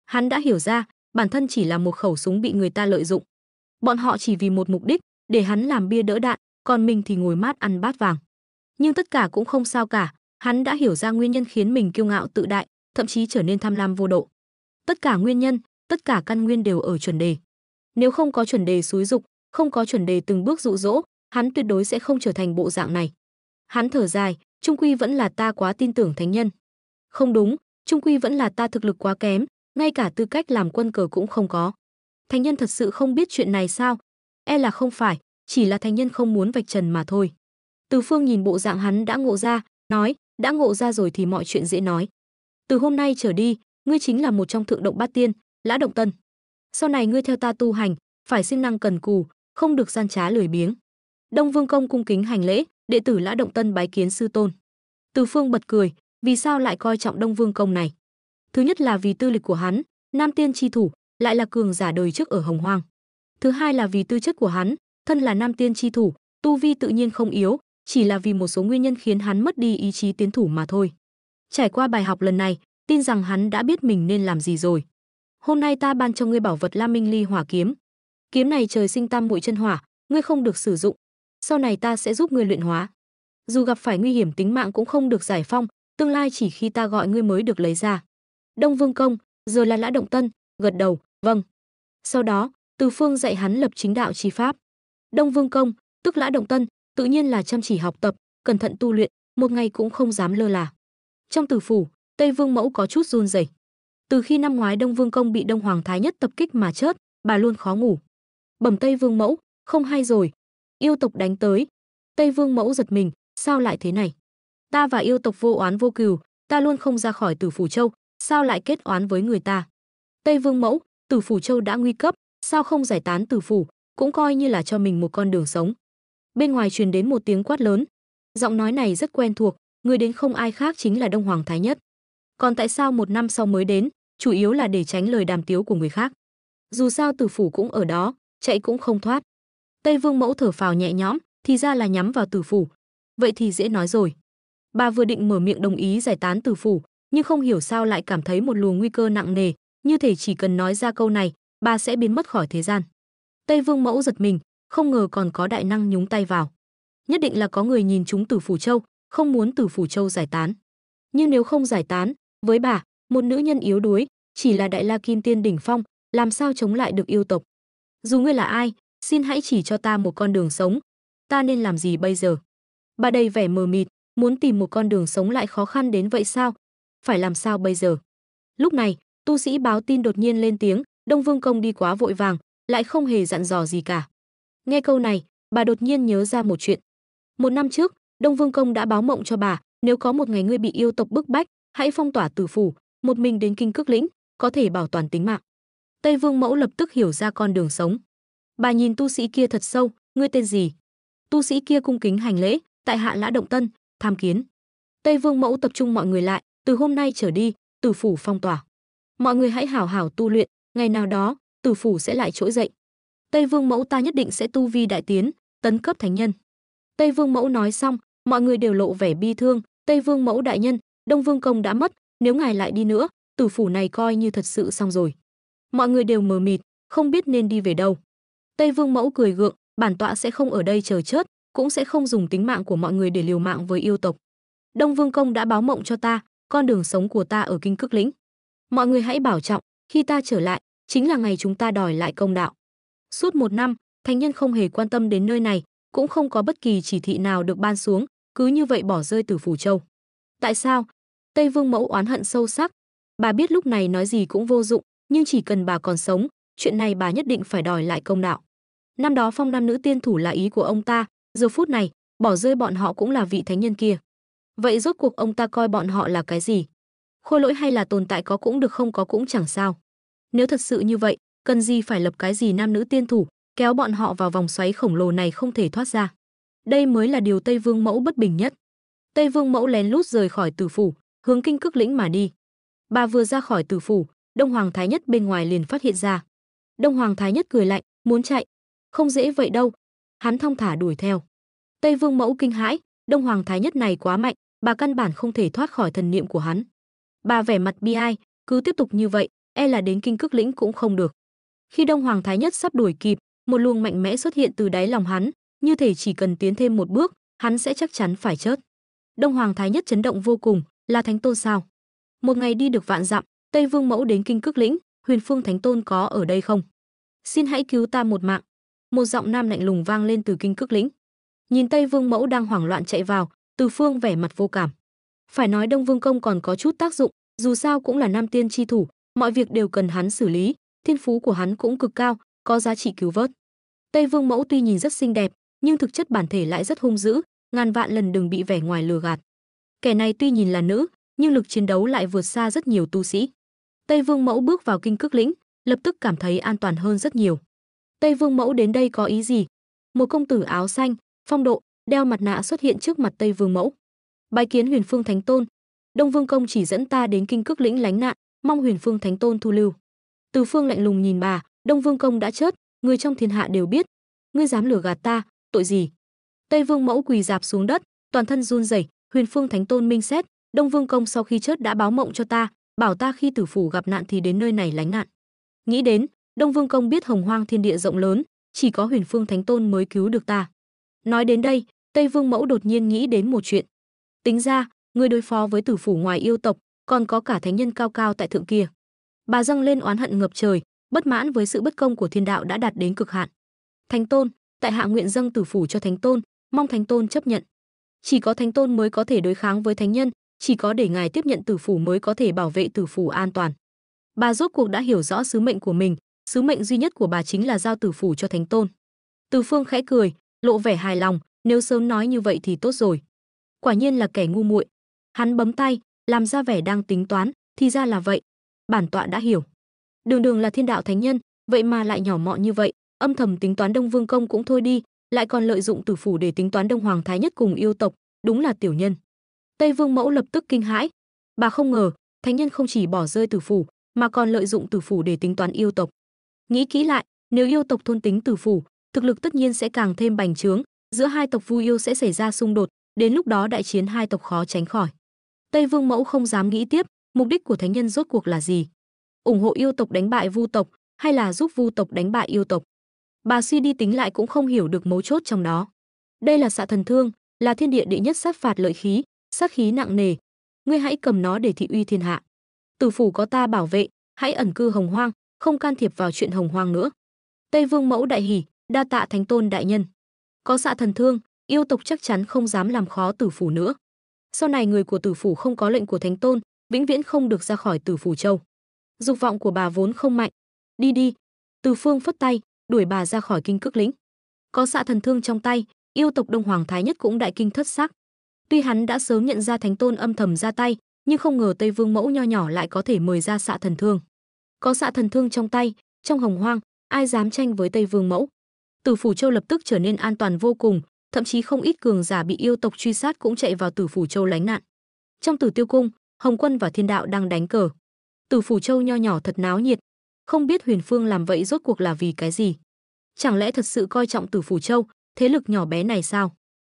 Speaker 1: Hắn đã hiểu ra, bản thân chỉ là một khẩu súng bị người ta lợi dụng. Bọn họ chỉ vì một mục đích, để hắn làm bia đỡ đạn, còn mình thì ngồi mát ăn bát vàng. Nhưng tất cả cũng không sao cả, hắn đã hiểu ra nguyên nhân khiến mình kiêu ngạo tự đại, thậm chí trở nên tham lam vô độ. Tất cả nguyên nhân, tất cả căn nguyên đều ở chuẩn đề. Nếu không có chuẩn đề xúi dục, không có chuẩn đề từng bước dụ dỗ, hắn tuyệt đối sẽ không trở thành bộ dạng này. Hắn thở dài, chung quy vẫn là ta quá tin tưởng thánh nhân. Không đúng, chung quy vẫn là ta thực lực quá kém, ngay cả tư cách làm quân cờ cũng không có. Thánh nhân thật sự không biết chuyện này sao? E là không phải, chỉ là thánh nhân không muốn vạch trần mà thôi. Từ Phương nhìn bộ dạng hắn đã ngộ ra, nói, đã ngộ ra rồi thì mọi chuyện dễ nói. Từ hôm nay trở đi, ngươi chính là một trong thượng động bát tiên, Lã Động Tân. Sau này ngươi theo ta tu hành, phải siêng năng cần cù, không được gian trá lười biếng. Đông Vương Công cung kính hành lễ, đệ tử Lã Động Tân bái kiến sư tôn. Từ Phương bật cười, vì sao lại coi trọng Đông Vương Công này? Thứ nhất là vì tư lịch của hắn, nam tiên chi thủ, lại là cường giả đời trước ở Hồng Hoang. Thứ hai là vì tư chất của hắn, thân là nam tiên chi thủ, tu vi tự nhiên không yếu, chỉ là vì một số nguyên nhân khiến hắn mất đi ý chí tiến thủ mà thôi. Trải qua bài học lần này, tin rằng hắn đã biết mình nên làm gì rồi. Hôm nay ta ban cho ngươi bảo vật Lam Minh Ly Hỏa kiếm. Kiếm này trời sinh tam muội chân hỏa, ngươi không được sử dụng. Sau này ta sẽ giúp ngươi luyện hóa. Dù gặp phải nguy hiểm tính mạng cũng không được giải phong, tương lai chỉ khi ta gọi ngươi mới được lấy ra. Đông Vương Công, giờ là Lã Động Tân, gật đầu, vâng. Sau đó, Từ Phương dạy hắn lập chính đạo chi pháp. Đông Vương Công, tức Lã Động Tân, tự nhiên là chăm chỉ học tập, cẩn thận tu luyện, một ngày cũng không dám lơ là. Trong tử phủ, Tây Vương Mẫu có chút run rẩy. Từ khi năm ngoái Đông Vương Công bị Đông Hoàng Thái Nhất tập kích mà chết, bà luôn khó ngủ. Bẩm Tây Vương Mẫu, không hay rồi, yêu tộc đánh tới. Tây Vương Mẫu giật mình, sao lại thế này? Ta và yêu tộc vô oán vô cừu, ta luôn không ra khỏi Tử Phủ Châu, sao lại kết oán với người ta? Tây Vương Mẫu, Tử Phủ Châu đã nguy cấp, sao không giải tán Tử Phủ, cũng coi như là cho mình một con đường sống. Bên ngoài truyền đến một tiếng quát lớn. Giọng nói này rất quen thuộc, người đến không ai khác chính là Đông Hoàng Thái Nhất. Còn tại sao một năm sau mới đến, chủ yếu là để tránh lời đàm tiếu của người khác. Dù sao Tử Phủ cũng ở đó, chạy cũng không thoát. Tây Vương Mẫu thở phào nhẹ nhõm, thì ra là nhắm vào Tử Phủ. Vậy thì dễ nói rồi. Bà vừa định mở miệng đồng ý giải tán Tử Phủ, nhưng không hiểu sao lại cảm thấy một luồng nguy cơ nặng nề, như thể chỉ cần nói ra câu này, bà sẽ biến mất khỏi thế gian. Tây Vương Mẫu giật mình, không ngờ còn có đại năng nhúng tay vào. Nhất định là có người nhìn trúng Tử Phủ Châu, không muốn Tử Phủ Châu giải tán. Nhưng nếu không giải tán, với bà, một nữ nhân yếu đuối, chỉ là Đại La Kim Tiên đỉnh phong, làm sao chống lại được yêu tộc? Dù ngươi là ai, xin hãy chỉ cho ta một con đường sống. Ta nên làm gì bây giờ? Bà đầy vẻ mờ mịt, muốn tìm một con đường sống lại khó khăn đến vậy sao? Phải làm sao bây giờ? Lúc này, tu sĩ báo tin đột nhiên lên tiếng, Đông Vương Công đi quá vội vàng, lại không hề dặn dò gì cả. Nghe câu này, bà đột nhiên nhớ ra một chuyện. Một năm trước, Đông Vương Công đã báo mộng cho bà, nếu có một ngày ngươi bị yêu tộc bức bách, hãy phong tỏa Tử Phủ, một mình đến Kinh Cước Lĩnh, có thể bảo toàn tính mạng. Tây Vương Mẫu lập tức hiểu ra con đường sống. Bà nhìn tu sĩ kia thật sâu, ngươi tên gì? Tu sĩ kia cung kính hành lễ, tại hạ Lã Động Tân, tham kiến. Tây Vương Mẫu tập trung mọi người lại, từ hôm nay trở đi, Tử Phủ phong tỏa. Mọi người hãy hảo hảo tu luyện, ngày nào đó, Tử Phủ sẽ lại trỗi dậy. Tây Vương Mẫu ta nhất định sẽ tu vi đại tiến, tấn cấp thánh nhân. Tây Vương Mẫu nói xong, mọi người đều lộ vẻ bi thương. Tây Vương Mẫu đại nhân, Đông Vương Công đã mất, nếu ngài lại đi nữa, Tử Phủ này coi như thật sự xong rồi. Mọi người đều mờ mịt, không biết nên đi về đâu. Tây Vương Mẫu cười gượng, bản tọa sẽ không ở đây chờ chết, cũng sẽ không dùng tính mạng của mọi người để liều mạng với yêu tộc. Đông Vương Công đã báo mộng cho ta, con đường sống của ta ở Kinh Cước Lĩnh. Mọi người hãy bảo trọng, khi ta trở lại, chính là ngày chúng ta đòi lại công đạo. Suốt một năm, thánh nhân không hề quan tâm đến nơi này, cũng không có bất kỳ chỉ thị nào được ban xuống, cứ như vậy bỏ rơi Tử Phủ Châu. Tại sao? Tây Vương Mẫu oán hận sâu sắc. Bà biết lúc này nói gì cũng vô dụng, nhưng chỉ cần bà còn sống, chuyện này bà nhất định phải đòi lại công đạo. Năm đó phong nam nữ tiên thủ là ý của ông ta, giờ phút này, bỏ rơi bọn họ cũng là vị thánh nhân kia. Vậy rốt cuộc ông ta coi bọn họ là cái gì? Khôi lỗi hay là tồn tại có cũng được không có cũng chẳng sao. Nếu thật sự như vậy, cần gì phải lập cái gì nam nữ tiên thủ, kéo bọn họ vào vòng xoáy khổng lồ này không thể thoát ra. Đây mới là điều Tây Vương Mẫu bất bình nhất. Tây Vương Mẫu lén lút rời khỏi Tử Phủ, hướng Kinh Cước Lĩnh mà đi. Bà vừa ra khỏi Tử Phủ, Đông Hoàng Thái Nhất bên ngoài liền phát hiện ra. Đông Hoàng Thái Nhất cười lạnh, muốn chạy, không dễ vậy đâu. Hắn thong thả đuổi theo. Tây Vương Mẫu kinh hãi, Đông Hoàng Thái Nhất này quá mạnh, bà căn bản không thể thoát khỏi thần niệm của hắn. Bà vẻ mặt bi ai, cứ tiếp tục như vậy, e là đến Kinh Cức Lĩnh cũng không được. Khi Đông Hoàng Thái Nhất sắp đuổi kịp, một luồng mạnh mẽ xuất hiện từ đáy lòng hắn, như thể chỉ cần tiến thêm một bước, hắn sẽ chắc chắn phải chết. Đông Hoàng Thái Nhất chấn động vô cùng, là Thánh Tôn sao? Một ngày đi được vạn dặm, Tây Vương Mẫu đến Kinh Cức Lĩnh, Huyền Phương Thánh Tôn có ở đây không? Xin hãy cứu ta một mạng. Một giọng nam lạnh lùng vang lên từ Kinh Cức Lĩnh. Nhìn Tây Vương Mẫu đang hoảng loạn chạy vào, Từ Phương vẻ mặt vô cảm. Phải nói Đông Vương Công còn có chút tác dụng, dù sao cũng là Nam Tiên chi thủ, mọi việc đều cần hắn xử lý, thiên phú của hắn cũng cực cao, có giá trị cứu vớt. Tây Vương Mẫu tuy nhìn rất xinh đẹp, nhưng thực chất bản thể lại rất hung dữ, ngàn vạn lần đừng bị vẻ ngoài lừa gạt. Kẻ này tuy nhìn là nữ, nhưng lực chiến đấu lại vượt xa rất nhiều tu sĩ. Tây Vương Mẫu bước vào Kinh Cức Lĩnh, lập tức cảm thấy an toàn hơn rất nhiều. Tây Vương Mẫu đến đây có ý gì? Một công tử áo xanh, phong độ, đeo mặt nạ xuất hiện trước mặt Tây Vương Mẫu. Bái kiến Huyền Phương Thánh Tôn. Đông Vương Công chỉ dẫn ta đến Kinh Cức Lĩnh lánh nạn, mong Huyền Phương Thánh Tôn thu lưu. Từ Phương lạnh lùng nhìn bà, Đông Vương Công đã chết, người trong thiên hạ đều biết, ngươi dám lừa gạt ta, tội gì? Tây Vương Mẫu quỳ rạp xuống đất, toàn thân run rẩy. Huyền Phương Thánh Tôn minh xét, Đông Vương Công sau khi chết đã báo mộng cho ta, bảo ta khi tử phủ gặp nạn thì đến nơi này lánh nạn. Nghĩ đến, Đông Vương Công biết Hồng Hoang thiên địa rộng lớn, chỉ có Huyền Phương Thánh Tôn mới cứu được ta. Nói đến đây, Tây Vương Mẫu đột nhiên nghĩ đến một chuyện. Tính ra, người đối phó với tử phủ ngoài yêu tộc, còn có cả thánh nhân cao cao tại thượng kia. Bà dâng lên oán hận ngập trời, bất mãn với sự bất công của thiên đạo đã đạt đến cực hạn. Thánh Tôn, tại hạ nguyện dâng tử phủ cho Thánh Tôn, mong Thánh Tôn chấp nhận. Chỉ có Thánh Tôn mới có thể đối kháng với thánh nhân, chỉ có để ngài tiếp nhận tử phủ mới có thể bảo vệ tử phủ an toàn. Bà rốt cuộc đã hiểu rõ sứ mệnh của mình, sứ mệnh duy nhất của bà chính là giao tử phủ cho Thánh Tôn. Từ Phương khẽ cười, lộ vẻ hài lòng, nếu sớm nói như vậy thì tốt rồi. Quả nhiên là kẻ ngu muội. Hắn bấm tay, làm ra vẻ đang tính toán, thì ra là vậy. Bản tọa đã hiểu. Đường đường là thiên đạo thánh nhân, vậy mà lại nhỏ mọn như vậy, âm thầm tính toán Đông Vương Công cũng thôi đi, lại còn lợi dụng tử phủ để tính toán Đông Hoàng Thái Nhất cùng yêu tộc, đúng là tiểu nhân. Tây Vương Mẫu lập tức kinh hãi, bà không ngờ, thánh nhân không chỉ bỏ rơi tử phủ, mà còn lợi dụng tử phủ để tính toán yêu tộc. Nghĩ kỹ lại, nếu yêu tộc thôn tính tử phủ, thực lực tất nhiên sẽ càng thêm bành trướng, giữa hai tộc Vu Yêu sẽ xảy ra xung đột, đến lúc đó đại chiến hai tộc khó tránh khỏi. Tây Vương Mẫu không dám nghĩ tiếp, mục đích của thánh nhân rốt cuộc là gì? Ủng hộ yêu tộc đánh bại Vu tộc, hay là giúp Vu tộc đánh bại yêu tộc? Bà suy đi tính lại cũng không hiểu được mấu chốt trong đó. Đây là Xạ Thần Thương, là thiên địa đệ nhất sát phạt lợi khí, sát khí nặng nề. Ngươi hãy cầm nó để thị uy thiên hạ. Tử phủ có ta bảo vệ, hãy ẩn cư Hồng Hoang, không can thiệp vào chuyện Hồng Hoang nữa. Tây Vương Mẫu đại hỉ, đa tạ Thánh Tôn đại nhân. Có Xạ Thần Thương, yêu tộc chắc chắn không dám làm khó tử phủ nữa. Sau này người của tử phủ không có lệnh của Thánh Tôn, vĩnh viễn không được ra khỏi tử phủ châu. Dục vọng của bà vốn không mạnh. Đi đi. Từ Phương phất tay, đuổi bà ra khỏi Kinh Cức Lĩnh. Có Xạ Thần Thương trong tay, yêu tộc Đông Hoàng Thái Nhất cũng đại kinh thất sắc. Tuy hắn đã sớm nhận ra Thánh Tôn âm thầm ra tay, nhưng không ngờ Tây Vương Mẫu nho nhỏ lại có thể mời ra Xạ Thần Thương. Có Xạ Thần Thương trong tay, trong Hồng Hoang, ai dám tranh với Tây Vương Mẫu? Tử phủ châu lập tức trở nên an toàn vô cùng, thậm chí không ít cường giả bị yêu tộc truy sát cũng chạy vào Tử phủ châu lánh nạn. Trong Tử Tiêu Cung, Hồng Quân và Thiên Đạo đang đánh cờ. Tử phủ châu nho nhỏ thật náo nhiệt, không biết Huyền Phương làm vậy rốt cuộc là vì cái gì? Chẳng lẽ thật sự coi trọng Tử phủ châu, thế lực nhỏ bé này sao?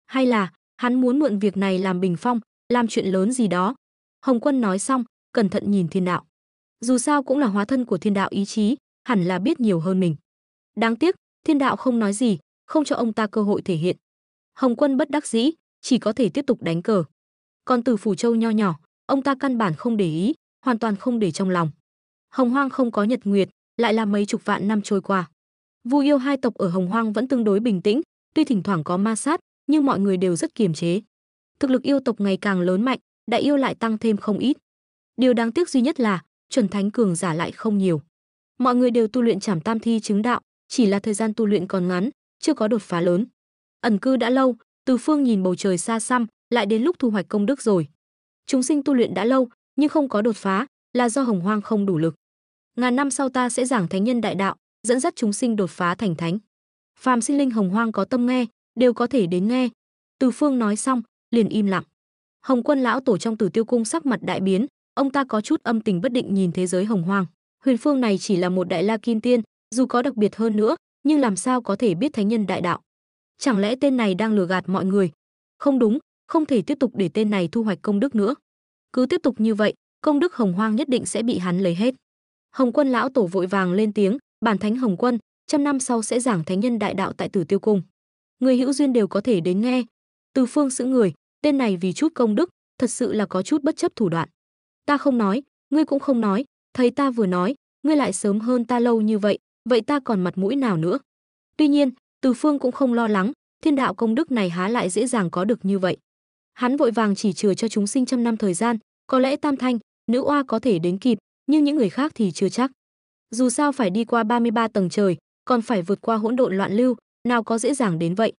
Speaker 1: Hay là hắn muốn mượn việc này làm bình phong, làm chuyện lớn gì đó? Hồng Quân nói xong, cẩn thận nhìn Thiên Đạo. Dù sao cũng là hóa thân của Thiên Đạo ý chí, hẳn là biết nhiều hơn mình. Đáng tiếc, Thiên Đạo không nói gì, không cho ông ta cơ hội thể hiện. Hồng Quân bất đắc dĩ, chỉ có thể tiếp tục đánh cờ. Còn Tử phủ châu nho nhỏ, ông ta căn bản không để ý, hoàn toàn không để trong lòng. Hồng Hoang không có nhật nguyệt, lại là mấy chục vạn năm trôi qua. Vu Yêu hai tộc ở Hồng Hoang vẫn tương đối bình tĩnh, tuy thỉnh thoảng có ma sát, nhưng mọi người đều rất kiềm chế. Thực lực yêu tộc ngày càng lớn mạnh, đại yêu lại tăng thêm không ít. Điều đáng tiếc duy nhất là chuẩn thánh cường giả lại không nhiều. Mọi người đều tu luyện Trảm Tam Thi chứng đạo, chỉ là thời gian tu luyện còn ngắn, chưa có đột phá lớn. Ẩn cư đã lâu, Từ Phương nhìn bầu trời xa xăm, lại đến lúc thu hoạch công đức rồi. Chúng sinh tu luyện đã lâu, nhưng không có đột phá, là do Hồng Hoang không đủ lực. Ngàn năm sau ta sẽ giảng thánh nhân đại đạo, dẫn dắt chúng sinh đột phá thành thánh. Phàm sinh linh Hồng Hoang có tâm nghe, đều có thể đến nghe. Từ Phương nói xong, liền im lặng. Hồng Quân lão tổ trong Tử Tiêu Cung sắc mặt đại biến, ông ta có chút âm tình bất định nhìn thế giới Hồng Hoang. Huyền Phương này chỉ là một đại la kim tiên, dù có đặc biệt hơn nữa, nhưng làm sao có thể biết thánh nhân đại đạo? Chẳng lẽ tên này đang lừa gạt mọi người? Không đúng, không thể tiếp tục để tên này thu hoạch công đức nữa. Cứ tiếp tục như vậy, công đức Hồng Hoang nhất định sẽ bị hắn lấy hết. Hồng Quân lão tổ vội vàng lên tiếng, bản thánh Hồng Quân, 100 năm sau sẽ giảng thánh nhân đại đạo tại Tử Tiêu Cung. Người hữu duyên đều có thể đến nghe. Từ Phương sững người, tên này vì chút công đức, thật sự là có chút bất chấp thủ đoạn. Ta không nói, ngươi cũng không nói, thấy ta vừa nói, ngươi lại sớm hơn ta lâu như vậy ta còn mặt mũi nào nữa? Tuy nhiên, Từ Phương cũng không lo lắng, thiên đạo công đức này há lại dễ dàng có được như vậy. Hắn vội vàng chỉ chừa cho chúng sinh 100 năm thời gian, có lẽ Tam Thanh, Nữ Oa có thể đến kịp, nhưng những người khác thì chưa chắc. Dù sao phải đi qua 33 tầng trời, còn phải vượt qua hỗn độn loạn lưu, nào có dễ dàng đến vậy.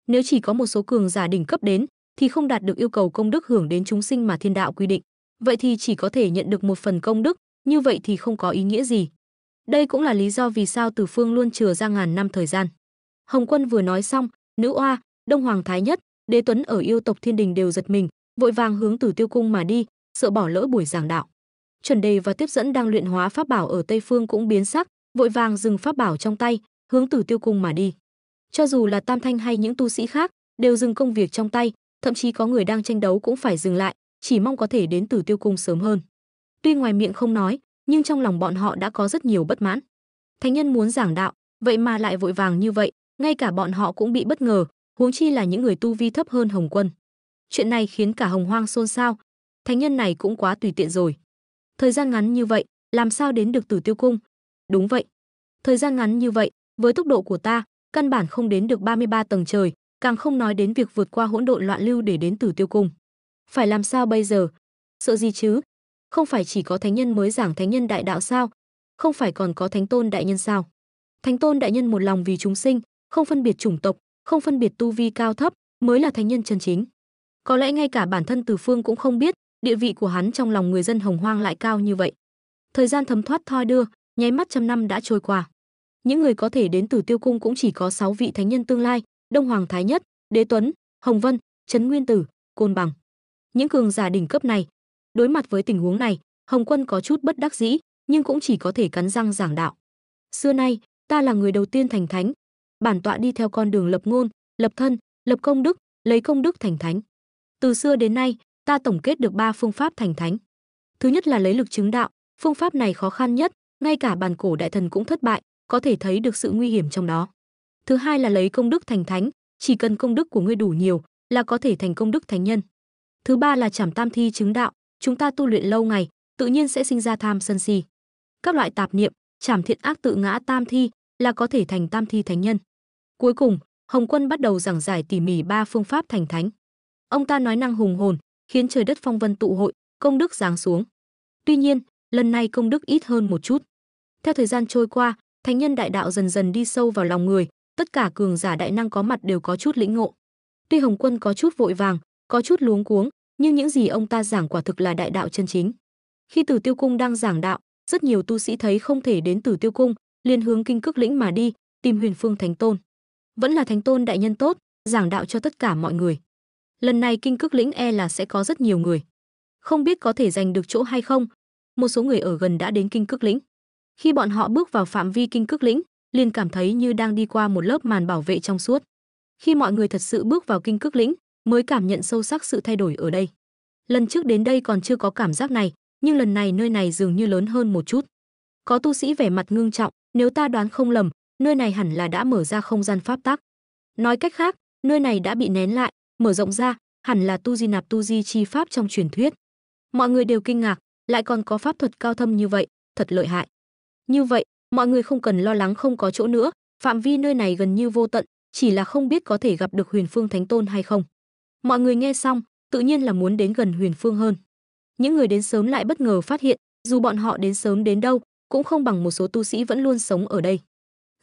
Speaker 1: Nếu chỉ có một số cường giả đỉnh cấp đến, thì không đạt được yêu cầu công đức hưởng đến chúng sinh mà thiên đạo quy định. Vậy thì chỉ có thể nhận được một phần công đức, như vậy thì không có ý nghĩa gì. Đây cũng là lý do vì sao Từ Phương luôn chừa ra ngàn năm thời gian. Hồng Quân vừa nói xong, Nữ Oa, Đông Hoàng Thái Nhất, Đế Tuấn ở yêu tộc Thiên Đình đều giật mình, vội vàng hướng Tử Tiêu Cung mà đi, sợ bỏ lỡ buổi giảng đạo. Chuẩn Đề và Tiếp Dẫn đang luyện hóa pháp bảo ở Tây Phương cũng biến sắc, vội vàng dừng pháp bảo trong tay, hướng Tử Tiêu Cung mà đi. Cho dù là Tam Thanh hay những tu sĩ khác, đều dừng công việc trong tay, thậm chí có người đang tranh đấu cũng phải dừng lại, chỉ mong có thể đến Tử Tiêu Cung sớm hơn. Tuy ngoài miệng không nói, nhưng trong lòng bọn họ đã có rất nhiều bất mãn. Thánh nhân muốn giảng đạo, vậy mà lại vội vàng như vậy, ngay cả bọn họ cũng bị bất ngờ, huống chi là những người tu vi thấp hơn Hồng Quân. Chuyện này khiến cả Hồng Hoang xôn xao, thánh nhân này cũng quá tùy tiện rồi. Thời gian ngắn như vậy, làm sao đến được Tử Tiêu Cung? Đúng vậy, thời gian ngắn như vậy, với tốc độ của ta, căn bản không đến được 33 tầng trời, càng không nói đến việc vượt qua hỗn độn loạn lưu để đến Tử Tiêu Cung. Phải làm sao bây giờ? Sợ gì chứ? Không phải chỉ có thánh nhân mới giảng thánh nhân đại đạo sao? Không phải còn có Thánh Tôn đại nhân sao? Thánh Tôn đại nhân một lòng vì chúng sinh, không phân biệt chủng tộc, không phân biệt tu vi cao thấp, mới là thánh nhân chân chính. Có lẽ ngay cả bản thân Từ Phương cũng không biết, địa vị của hắn trong lòng người dân Hồng Hoang lại cao như vậy. Thời gian thấm thoát thoi đưa, nháy mắt 100 năm đã trôi qua. Những người có thể đến Tử Tiêu Cung cũng chỉ có 6 vị thánh nhân tương lai, Đông Hoàng Thái Nhất, Đế Tuấn, Hồng Vân, Trấn Nguyên Tử, Côn Bằng. Những cường giả đỉnh cấp này, đối mặt với tình huống này, Hồng Quân có chút bất đắc dĩ, nhưng cũng chỉ có thể cắn răng giảng đạo. Xưa nay, ta là người đầu tiên thành thánh, bản tọa đi theo con đường lập ngôn, lập thân, lập công đức, lấy công đức thành thánh. Từ xưa đến nay, ta tổng kết được 3 phương pháp thành thánh. Thứ nhất là lấy lực chứng đạo, phương pháp này khó khăn nhất, ngay cả bàn cổ đại thần cũng thất bại, có thể thấy được sự nguy hiểm trong đó. Thứ hai là lấy công đức thành thánh, chỉ cần công đức của ngươi đủ nhiều là có thể thành công đức thánh nhân. Thứ ba là trảm tam thi chứng đạo, chúng ta tu luyện lâu ngày, tự nhiên sẽ sinh ra tham sân si. Các loại tạp niệm, trảm thiện ác tự ngã tam thi là có thể thành tam thi thánh nhân. Cuối cùng, Hồng Quân bắt đầu giảng giải tỉ mỉ 3 phương pháp thành thánh. Ông ta nói năng hùng hồn, khiến trời đất phong vân tụ hội, công đức giáng xuống. Tuy nhiên, lần này công đức ít hơn một chút. Theo thời gian trôi qua, thánh nhân đại đạo dần dần đi sâu vào lòng người, tất cả cường giả đại năng có mặt đều có chút lĩnh ngộ. Tuy Hồng Quân có chút vội vàng, có chút luống cuống, nhưng những gì ông ta giảng quả thực là đại đạo chân chính. Khi Tử Tiêu Cung đang giảng đạo, rất nhiều tu sĩ thấy không thể đến Tử Tiêu Cung, liền hướng Kinh Cức Lĩnh mà đi, tìm Huyền Phương Thánh Tôn. Vẫn là Thánh Tôn đại nhân tốt, giảng đạo cho tất cả mọi người. Lần này Kinh Cức Lĩnh e là sẽ có rất nhiều người. Không biết có thể giành được chỗ hay không. Một số người ở gần đã đến Kinh Cức Lĩnh. Khi bọn họ bước vào phạm vi Kinh Cức Lĩnh, liền cảm thấy như đang đi qua một lớp màn bảo vệ trong suốt. Khi mọi người thật sự bước vào Kinh Cức Lĩnh, mới cảm nhận sâu sắc sự thay đổi ở đây. Lần trước đến đây còn chưa có cảm giác này, nhưng lần này nơi này dường như lớn hơn một chút. Có tu sĩ vẻ mặt ngưng trọng, nếu ta đoán không lầm, nơi này hẳn là đã mở ra không gian pháp tắc. Nói cách khác, nơi này đã bị nén lại, mở rộng ra, hẳn là tu di nạp tu di chi pháp trong truyền thuyết. Mọi người đều kinh ngạc, lại còn có pháp thuật cao thâm như vậy, thật lợi hại. Như vậy, mọi người không cần lo lắng không có chỗ nữa, phạm vi nơi này gần như vô tận, chỉ là không biết có thể gặp được Huyền Phương Thánh Tôn hay không. Mọi người nghe xong, tự nhiên là muốn đến gần Huyền Phương hơn. Những người đến sớm lại bất ngờ phát hiện, dù bọn họ đến sớm đến đâu, cũng không bằng một số tu sĩ vẫn luôn sống ở đây.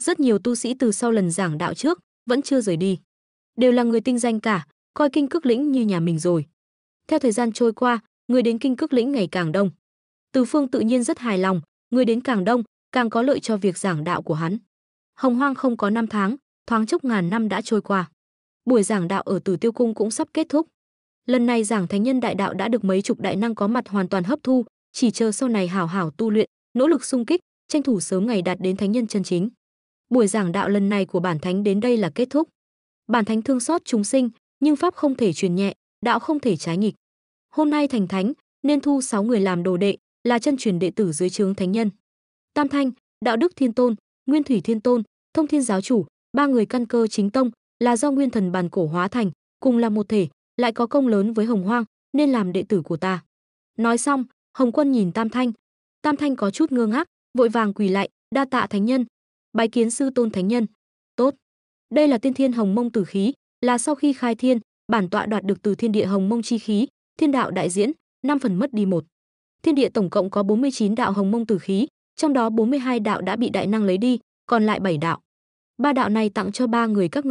Speaker 1: Rất nhiều tu sĩ từ sau lần giảng đạo trước, vẫn chưa rời đi. Đều là người tinh danh cả, coi Kinh Cức Lĩnh như nhà mình rồi. Theo thời gian trôi qua, người đến Kinh Cức Lĩnh ngày càng đông. Từ Phương tự nhiên rất hài lòng, người đến càng đông, càng có lợi cho việc giảng đạo của hắn. Hồng Hoang không có 5 tháng, thoáng chốc ngàn năm đã trôi qua. Buổi giảng đạo ở Tử Tiêu Cung cũng sắp kết thúc. Lần này giảng thánh nhân đại đạo đã được mấy chục đại năng có mặt hoàn toàn hấp thu, chỉ chờ sau này hảo hảo tu luyện, nỗ lực xung kích, tranh thủ sớm ngày đạt đến thánh nhân chân chính. Buổi giảng đạo lần này của bản thánh đến đây là kết thúc. Bản thánh thương xót chúng sinh, nhưng pháp không thể truyền nhẹ, đạo không thể trái nghịch. Hôm nay thành thánh, nên thu 6 người làm đồ đệ, là chân truyền đệ tử dưới trướng thánh nhân. Tam Thanh, Đạo Đức Thiên Tôn, Nguyên Thủy Thiên Tôn, Thông Thiên Giáo Chủ, 3 người căn cơ chính tông, là do nguyên thần bàn cổ hóa thành, cùng là một thể, lại có công lớn với Hồng Hoang, nên làm đệ tử của ta. Nói xong, Hồng Quân nhìn Tam Thanh. Tam Thanh có chút ngơ ngác, vội vàng quỳ lại, đa tạ thánh nhân, bái kiến sư tôn thánh nhân. Tốt, đây là tiên thiên hồng mông tử khí, là sau khi khai thiên, bản tọa đoạt được từ thiên địa hồng mông chi khí, thiên đạo đại diễn, 5 phần mất đi một. Thiên địa tổng cộng có 49 đạo hồng mông tử khí, trong đó 42 đạo đã bị đại năng lấy đi, còn lại 7 đạo. 3 đạo này tặng cho 3 người các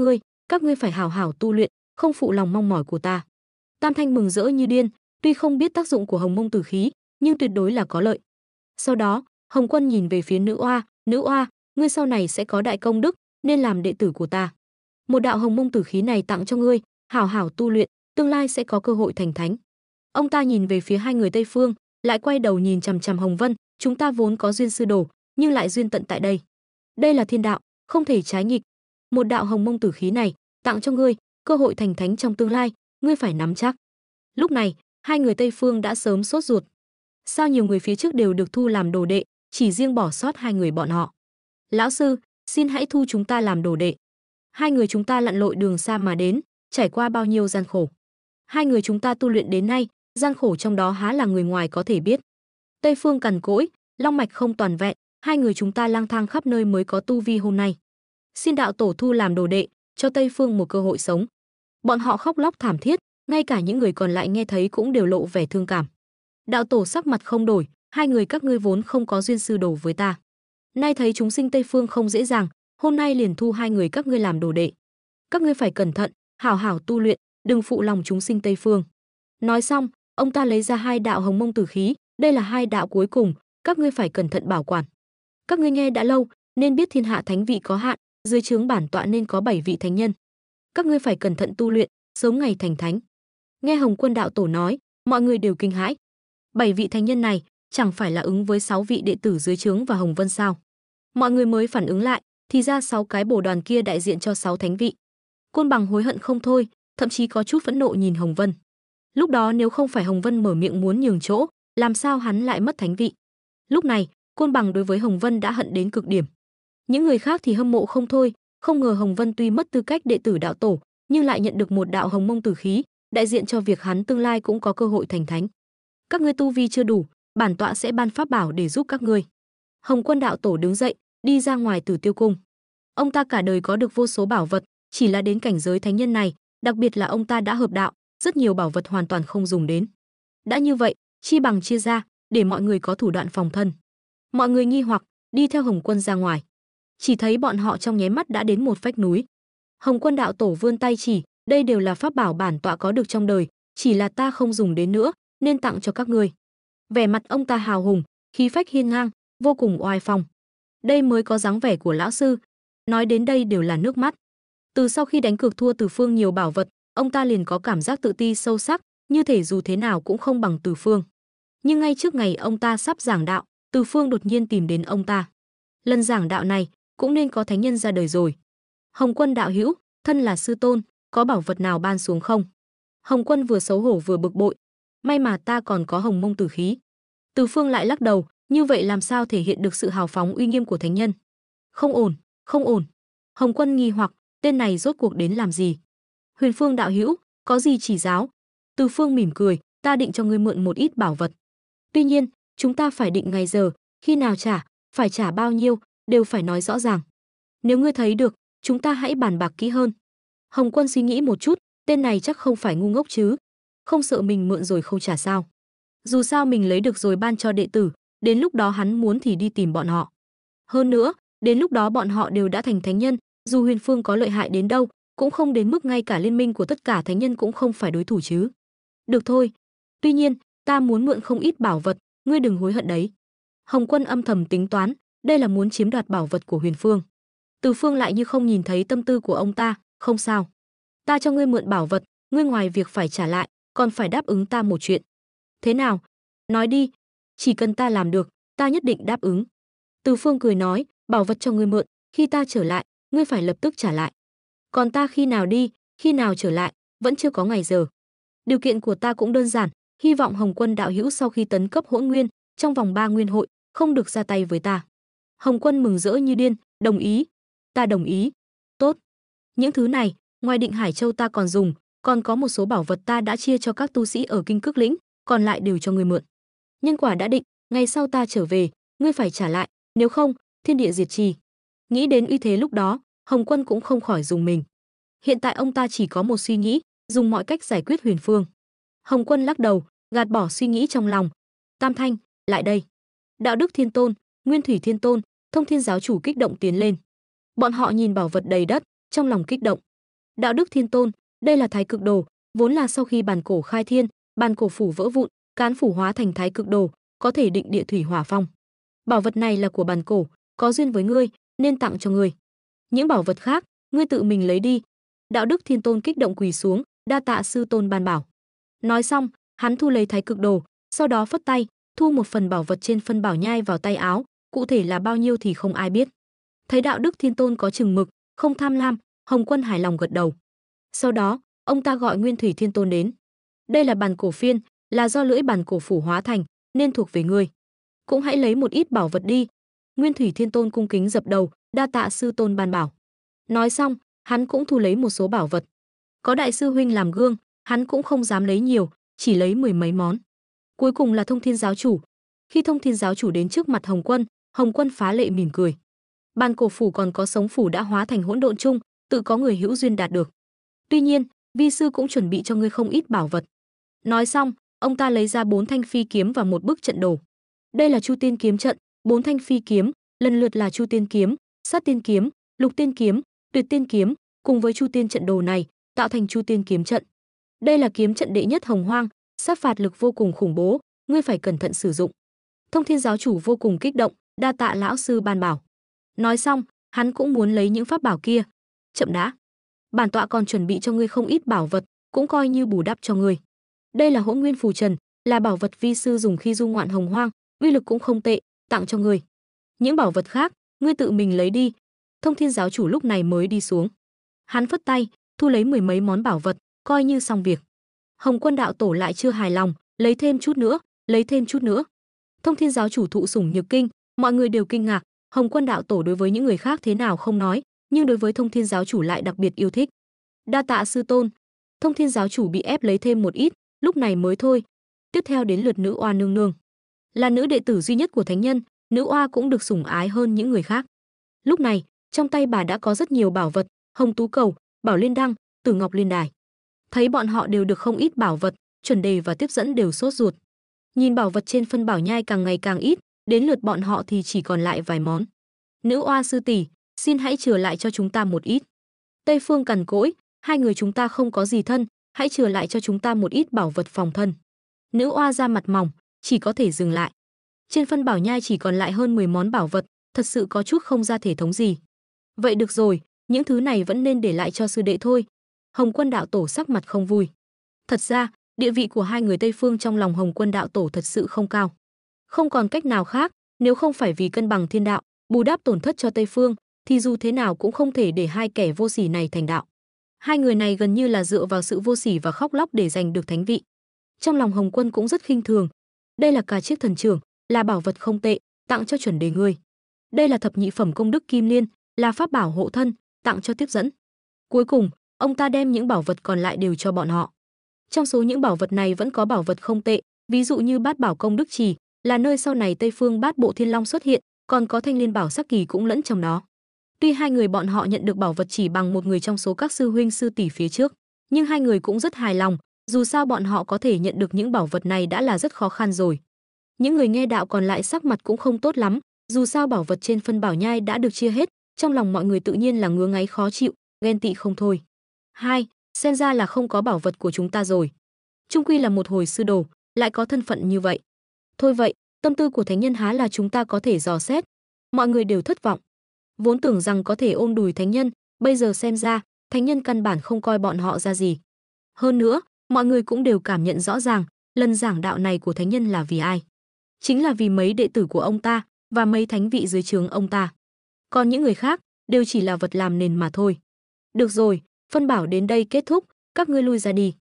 Speaker 1: ngươi phải hảo hảo tu luyện, không phụ lòng mong mỏi của ta. Tam Thanh mừng rỡ như điên, tuy không biết tác dụng của hồng mông tử khí, nhưng tuyệt đối là có lợi. Sau đó, Hồng Quân nhìn về phía nữ oa, ngươi sau này sẽ có đại công đức, nên làm đệ tử của ta. Một đạo hồng mông tử khí này tặng cho ngươi, hảo hảo tu luyện, tương lai sẽ có cơ hội thành thánh. Ông ta nhìn về phía hai người Tây Phương, lại quay đầu nhìn chằm chằm Hồng Vân, chúng ta vốn có duyên sư đồ, nhưng lại duyên tận tại đây. Đây là thiên đạo, không thể trái nghịch. Một đạo hồng mông tử khí này tặng cho ngươi, cơ hội thành thánh trong tương lai, ngươi phải nắm chắc. Lúc này, hai người Tây Phương đã sớm sốt ruột. Sao nhiều người phía trước đều được thu làm đồ đệ, chỉ riêng bỏ sót hai người bọn họ? Lão sư, xin hãy thu chúng ta làm đồ đệ. Hai người chúng ta lặn lội đường xa mà đến, trải qua bao nhiêu gian khổ. Hai người chúng ta tu luyện đến nay, gian khổ trong đó há là người ngoài có thể biết. Tây Phương cằn cỗi, long mạch không toàn vẹn, hai người chúng ta lang thang khắp nơi mới có tu vi hôm nay. Xin đạo tổ thu làm đồ đệ, cho Tây Phương một cơ hội sống. Bọn họ khóc lóc thảm thiết, ngay cả những người còn lại nghe thấy cũng đều lộ vẻ thương cảm. Đạo tổ sắc mặt không đổi, hai người các ngươi vốn không có duyên sư đồ với ta. Nay thấy chúng sinh Tây Phương không dễ dàng, hôm nay liền thu hai người các ngươi làm đồ đệ. Các ngươi phải cẩn thận, hảo hảo tu luyện, đừng phụ lòng chúng sinh Tây Phương. Nói xong, ông ta lấy ra 2 đạo hồng mông tử khí, đây là 2 đạo cuối cùng, các ngươi phải cẩn thận bảo quản. Các ngươi nghe đã lâu, nên biết thiên hạ thánh vị có hạn, dưới trướng bản tọa nên có 7 vị thánh nhân. Các ngươi phải cẩn thận tu luyện, sớm ngày thành thánh. Nghe Hồng Quân đạo tổ nói, mọi người đều kinh hãi. 7 vị thánh nhân này chẳng phải là ứng với 6 vị đệ tử dưới trướng và Hồng Vân sao? Mọi người mới phản ứng lại, thì ra 6 cái bổ đoàn kia đại diện cho 6 thánh vị. Côn Bằng hối hận không thôi, thậm chí có chút phẫn nộ nhìn Hồng Vân. Lúc đó nếu không phải Hồng Vân mở miệng muốn nhường chỗ, làm sao hắn lại mất thánh vị? Lúc này, Côn Bằng đối với Hồng Vân đã hận đến cực điểm. Những người khác thì hâm mộ không thôi, không ngờ Hồng Vân tuy mất tư cách đệ tử đạo tổ, nhưng lại nhận được một đạo hồng mông tử khí, đại diện cho việc hắn tương lai cũng có cơ hội thành thánh. Các ngươi tu vi chưa đủ, bản tọa sẽ ban pháp bảo để giúp các ngươi. Hồng Quân đạo tổ đứng dậy, đi ra ngoài Tử Tiêu cung. Ông ta cả đời có được vô số bảo vật, chỉ là đến cảnh giới thánh nhân này, đặc biệt là ông ta đã hợp đạo, rất nhiều bảo vật hoàn toàn không dùng đến. Đã như vậy, chi bằng chia ra, để mọi người có thủ đoạn phòng thân. Mọi người nghi hoặc, đi theo Hồng Quân ra ngoài. Chỉ thấy bọn họ trong nháy mắt đã đến một vách núi. Hồng Quân đạo tổ vươn tay chỉ, đây đều là pháp bảo bản tọa có được trong đời, chỉ là ta không dùng đến nữa, nên tặng cho các ngươi. Vẻ mặt ông ta hào hùng, khí phách hiên ngang, vô cùng oai phong. Đây mới có dáng vẻ của lão sư. Nói đến đây đều là nước mắt. Từ sau khi đánh cược thua Từ Phương nhiều bảo vật, ông ta liền có cảm giác tự ti sâu sắc, như thể dù thế nào cũng không bằng Từ Phương. Nhưng ngay trước ngày ông ta sắp giảng đạo, Từ Phương đột nhiên tìm đến ông ta. Lần giảng đạo này cũng nên có thánh nhân ra đời rồi. Hồng Quân đạo hữu, thân là sư tôn, có bảo vật nào ban xuống không? Hồng Quân vừa xấu hổ vừa bực bội. May mà ta còn có hồng mông tử khí. Từ Phương lại lắc đầu, như vậy làm sao thể hiện được sự hào phóng uy nghiêm của thánh nhân? Không ổn, không ổn. Hồng Quân nghi hoặc, tên này rốt cuộc đến làm gì? Huyền Phương đạo hữu, có gì chỉ giáo? Từ Phương mỉm cười, ta định cho ngươi mượn một ít bảo vật. Tuy nhiên, chúng ta phải định ngày giờ, khi nào trả, phải trả bao nhiêu, đều phải nói rõ ràng. Nếu ngươi thấy được, chúng ta hãy bàn bạc kỹ hơn. Hồng Quân suy nghĩ một chút, tên này chắc không phải ngu ngốc chứ? Không sợ mình mượn rồi không trả sao? Dù sao mình lấy được rồi ban cho đệ tử, đến lúc đó hắn muốn thì đi tìm bọn họ. Hơn nữa, đến lúc đó bọn họ đều đã thành thánh nhân, dù Huyền Phương có lợi hại đến đâu, cũng không đến mức ngay cả liên minh của tất cả thánh nhân cũng không phải đối thủ chứ. Được thôi. Tuy nhiên, ta muốn mượn không ít bảo vật, ngươi đừng hối hận đấy. Hồng Quân âm thầm tính toán, đây là muốn chiếm đoạt bảo vật của Huyền Phương. Từ Phương lại như không nhìn thấy tâm tư của ông ta, không sao. Ta cho ngươi mượn bảo vật, ngươi ngoài việc phải trả lại, còn phải đáp ứng ta một chuyện. Thế nào? Nói đi, chỉ cần ta làm được, ta nhất định đáp ứng. Từ Phương cười nói, bảo vật cho ngươi mượn, khi ta trở lại, ngươi phải lập tức trả lại. Còn ta khi nào đi, khi nào trở lại, vẫn chưa có ngày giờ. Điều kiện của ta cũng đơn giản, hy vọng Hồng Quân đạo hữu sau khi tấn cấp Hỗn Nguyên, trong vòng 3 nguyên hội, không được ra tay với ta. Hồng Quân mừng rỡ như điên, đồng ý. Ta đồng ý. Tốt. Những thứ này, ngoài Định Hải Châu ta còn dùng, còn có một số bảo vật ta đã chia cho các tu sĩ ở Kinh Cước Lĩnh, còn lại đều cho ngươi mượn. Nhân quả đã định, ngày sau ta trở về, ngươi phải trả lại, nếu không, thiên địa diệt trì. Nghĩ đến uy thế lúc đó, Hồng Quân cũng không khỏi dùng mình. Hiện tại ông ta chỉ có một suy nghĩ, dùng mọi cách giải quyết Huyền Phương. Hồng Quân lắc đầu, gạt bỏ suy nghĩ trong lòng. Tam Thanh, lại đây. Đạo Đức Thiên Tôn, Nguyên Thủy Thiên Tôn, Thông Thiên giáo chủ kích động tiến lên. Bọn họ nhìn bảo vật đầy đất, trong lòng kích động. Đạo Đức Thiên Tôn, đây là Thái Cực Đồ, vốn là sau khi bản cổ khai thiên, bản cổ phủ vỡ vụn, cán phủ hóa thành Thái Cực Đồ, có thể định địa thủy hỏa phong. Bảo vật này là của bản cổ, có duyên với ngươi, nên tặng cho ngươi. Những bảo vật khác, ngươi tự mình lấy đi. Đạo Đức Thiên Tôn kích động quỳ xuống, đa tạ sư tôn ban bảo. Nói xong, hắn thu lấy Thái Cực Đồ, sau đó phất tay, thu một phần bảo vật trên phân bảo nhai vào tay áo, cụ thể là bao nhiêu thì không ai biết. Thấy Đạo Đức Thiên Tôn có chừng mực, không tham lam, Hồng Quân hài lòng gật đầu. Sau đó, ông ta gọi Nguyên Thủy Thiên Tôn đến. Đây là bản cổ phiên, là do lưỡi bản cổ phủ hóa thành, nên thuộc về ngươi. Cũng hãy lấy một ít bảo vật đi. Nguyên Thủy Thiên Tôn cung kính dập đầu, đa tạ sư tôn ban bảo. Nói xong, hắn cũng thu lấy một số bảo vật. Có đại sư huynh làm gương, hắn cũng không dám lấy nhiều, chỉ lấy 10 mấy món. Cuối cùng là Thông Thiên giáo chủ. Khi Thông Thiên giáo chủ đến trước mặt Hồng Quân phá lệ mỉm cười. Bản cổ phủ còn có sống phủ đã hóa thành hỗn độn chung, tự có người hữu duyên đạt được. Tuy nhiên, vi sư cũng chuẩn bị cho ngươi không ít bảo vật. Nói xong, ông ta lấy ra 4 thanh phi kiếm và một bức trận đồ. Đây là Chu Tiên kiếm trận, 4 thanh phi kiếm, lần lượt là Chu Tiên kiếm, Sát Tiên kiếm, Lục Tiên kiếm, Tuyệt Tiên kiếm, cùng với Chu Tiên trận đồ này, tạo thành Chu Tiên kiếm trận. Đây là kiếm trận đệ nhất Hồng Hoang, sát phạt lực vô cùng khủng bố, ngươi phải cẩn thận sử dụng. Thông Thiên giáo chủ vô cùng kích động, đa tạ lão sư ban bảo. Nói xong, hắn cũng muốn lấy những pháp bảo kia. Chậm đã. Bản tọa còn chuẩn bị cho ngươi không ít bảo vật, cũng coi như bù đắp cho ngươi. Đây là Hỗn Nguyên phù trần, là bảo vật vi sư dùng khi du ngoạn Hồng Hoang, uy lực cũng không tệ, tặng cho ngươi. Những bảo vật khác, ngươi tự mình lấy đi. Thông Thiên giáo chủ lúc này mới đi xuống. Hắn phất tay, thu lấy 10 mấy món bảo vật, coi như xong việc. Hồng Quân đạo tổ lại chưa hài lòng, lấy thêm chút nữa, lấy thêm chút nữa. Thông Thiên giáo chủ thụ sủng nhược kinh, mọi người đều kinh ngạc. Hồng Quân đạo tổ đối với những người khác thế nào không nói, nhưng đối với Thông Thiên giáo chủ lại đặc biệt yêu thích. Đa tạ sư tôn. Thông Thiên giáo chủ bị ép lấy thêm một ít, lúc này mới thôi. Tiếp theo đến lượt Nữ Oa nương nương. Là nữ đệ tử duy nhất của thánh nhân, Nữ Oa cũng được sủng ái hơn những người khác. Lúc này, trong tay bà đã có rất nhiều bảo vật, Hồng Tú Cầu, Bảo Liên Đăng, Tử Ngọc Liên Đài. Thấy bọn họ đều được không ít bảo vật, chuẩn đề và tiếp dẫn đều sốt ruột. Nhìn bảo vật trên phân bảo nhai càng ngày càng ít, đến lượt bọn họ thì chỉ còn lại vài món. Nữ Oa sư tỷ, xin hãy chừa lại cho chúng ta một ít. Tây Phương cằn cỗi, hai người chúng ta không có gì thân, hãy chừa lại cho chúng ta một ít bảo vật phòng thân. Nữ Oa ra mặt mỏng, chỉ có thể dừng lại. Trên phân bảo nhai chỉ còn lại hơn 10 món bảo vật, thật sự có chút không ra thể thống gì. Vậy được rồi, những thứ này vẫn nên để lại cho sư đệ thôi. Hồng Quân đạo tổ sắc mặt không vui. Thật ra, địa vị của hai người Tây Phương trong lòng Hồng Quân đạo tổ thật sự không cao. Không còn cách nào khác, nếu không phải vì cân bằng thiên đạo, bù đắp tổn thất cho Tây Phương, thì dù thế nào cũng không thể để hai kẻ vô sỉ này thành đạo. Hai người này gần như là dựa vào sự vô sỉ và khóc lóc để giành được thánh vị. Trong lòng Hồng Quân cũng rất khinh thường. Đây là cả chiếc thần trưởng, là bảo vật không tệ, tặng cho chuẩn đề ngươi. Đây là thập nhị phẩm công đức kim liên, là pháp bảo hộ thân, tặng cho tiếp dẫn. Cuối cùng, ông ta đem những bảo vật còn lại đều cho bọn họ. Trong số những bảo vật này vẫn có bảo vật không tệ, ví dụ như Bát Bảo Công Đức Trì, là nơi sau này Tây Phương Bát Bộ Thiên Long xuất hiện, còn có Thanh Liên Bảo Sắc Kỳ cũng lẫn trong đó. Tuy hai người bọn họ nhận được bảo vật chỉ bằng một người trong số các sư huynh sư tỷ phía trước, nhưng hai người cũng rất hài lòng, dù sao bọn họ có thể nhận được những bảo vật này đã là rất khó khăn rồi. Những người nghe đạo còn lại sắc mặt cũng không tốt lắm, dù sao bảo vật trên phân bảo nhai đã được chia hết, trong lòng mọi người tự nhiên là ngứa ngáy khó chịu, ghen tị không thôi. Hai, xem ra là không có bảo vật của chúng ta rồi. Chung quy là một hồi sư đồ, lại có thân phận như vậy. Thôi vậy, tâm tư của thánh nhân há là chúng ta có thể dò xét. Mọi người đều thất vọng. Vốn tưởng rằng có thể ôm đùi thánh nhân, bây giờ xem ra, thánh nhân căn bản không coi bọn họ ra gì. Hơn nữa, mọi người cũng đều cảm nhận rõ ràng, lần giảng đạo này của thánh nhân là vì ai. chính là vì mấy đệ tử của ông ta và mấy thánh vị dưới trướng ông ta. Còn những người khác đều chỉ là vật làm nền mà thôi. Được rồi, phân bảo đến đây kết thúc, các ngươi lui ra đi.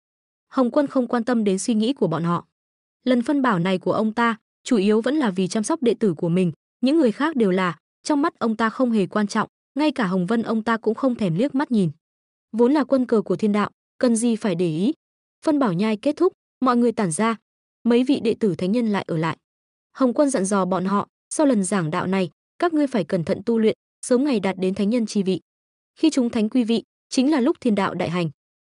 Speaker 1: Hồng Quân không quan tâm đến suy nghĩ của bọn họ. Lần phân bảo này của ông ta chủ yếu vẫn là vì chăm sóc đệ tử của mình, những người khác đều là, trong mắt ông ta không hề quan trọng, ngay cả Hồng Vân ông ta cũng không thèm liếc mắt nhìn. Vốn là quân cờ của thiên đạo, cần gì phải để ý. Phân bảo nhai kết thúc, mọi người tản ra, mấy vị đệ tử thánh nhân lại ở lại. Hồng Quân dặn dò bọn họ, sau lần giảng đạo này, các ngươi phải cẩn thận tu luyện, sớm ngày đạt đến thánh nhân chi vị. Khi chúng thánh quy vị, chính là lúc thiên đạo đại hành.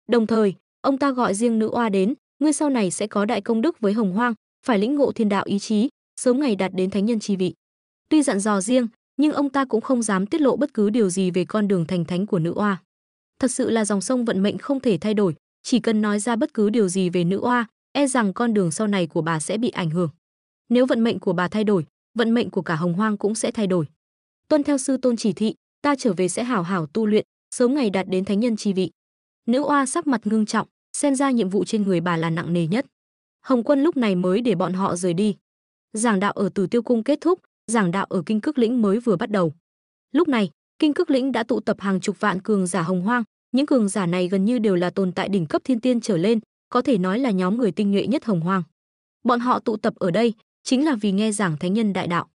Speaker 1: Đồng thời, ông ta gọi riêng nữ oa đến, ngươi sau này sẽ có đại công đức với Hồng Hoang, phải lĩnh ngộ thiên đạo ý chí, sớm ngày đạt đến thánh nhân chi vị. Tuy dặn dò riêng, nhưng ông ta cũng không dám tiết lộ bất cứ điều gì về con đường thành thánh của nữ oa. Thật sự là dòng sông vận mệnh không thể thay đổi, chỉ cần nói ra bất cứ điều gì về nữ oa, e rằng con đường sau này của bà sẽ bị ảnh hưởng. Nếu vận mệnh của bà thay đổi, vận mệnh của cả Hồng Hoang cũng sẽ thay đổi. Tuân theo sư tôn chỉ thị, ta trở về sẽ hảo hảo tu luyện, sớm ngày đạt đến thánh nhân chi vị. Nữ oa sắc mặt ngưng trọng, xem ra nhiệm vụ trên người bà là nặng nề nhất. Hồng Quân lúc này mới để bọn họ rời đi. Giảng đạo ở Tử Tiêu Cung kết thúc, giảng đạo ở Kinh Cước Lĩnh mới vừa bắt đầu. Lúc này, Kinh Cước Lĩnh đã tụ tập hàng chục vạn cường giả Hồng Hoang, những cường giả này gần như đều là tồn tại đỉnh cấp thiên tiên trở lên, có thể nói là nhóm người tinh nhuệ nhất Hồng Hoang. Bọn họ tụ tập ở đây chính là vì nghe giảng thánh nhân đại đạo.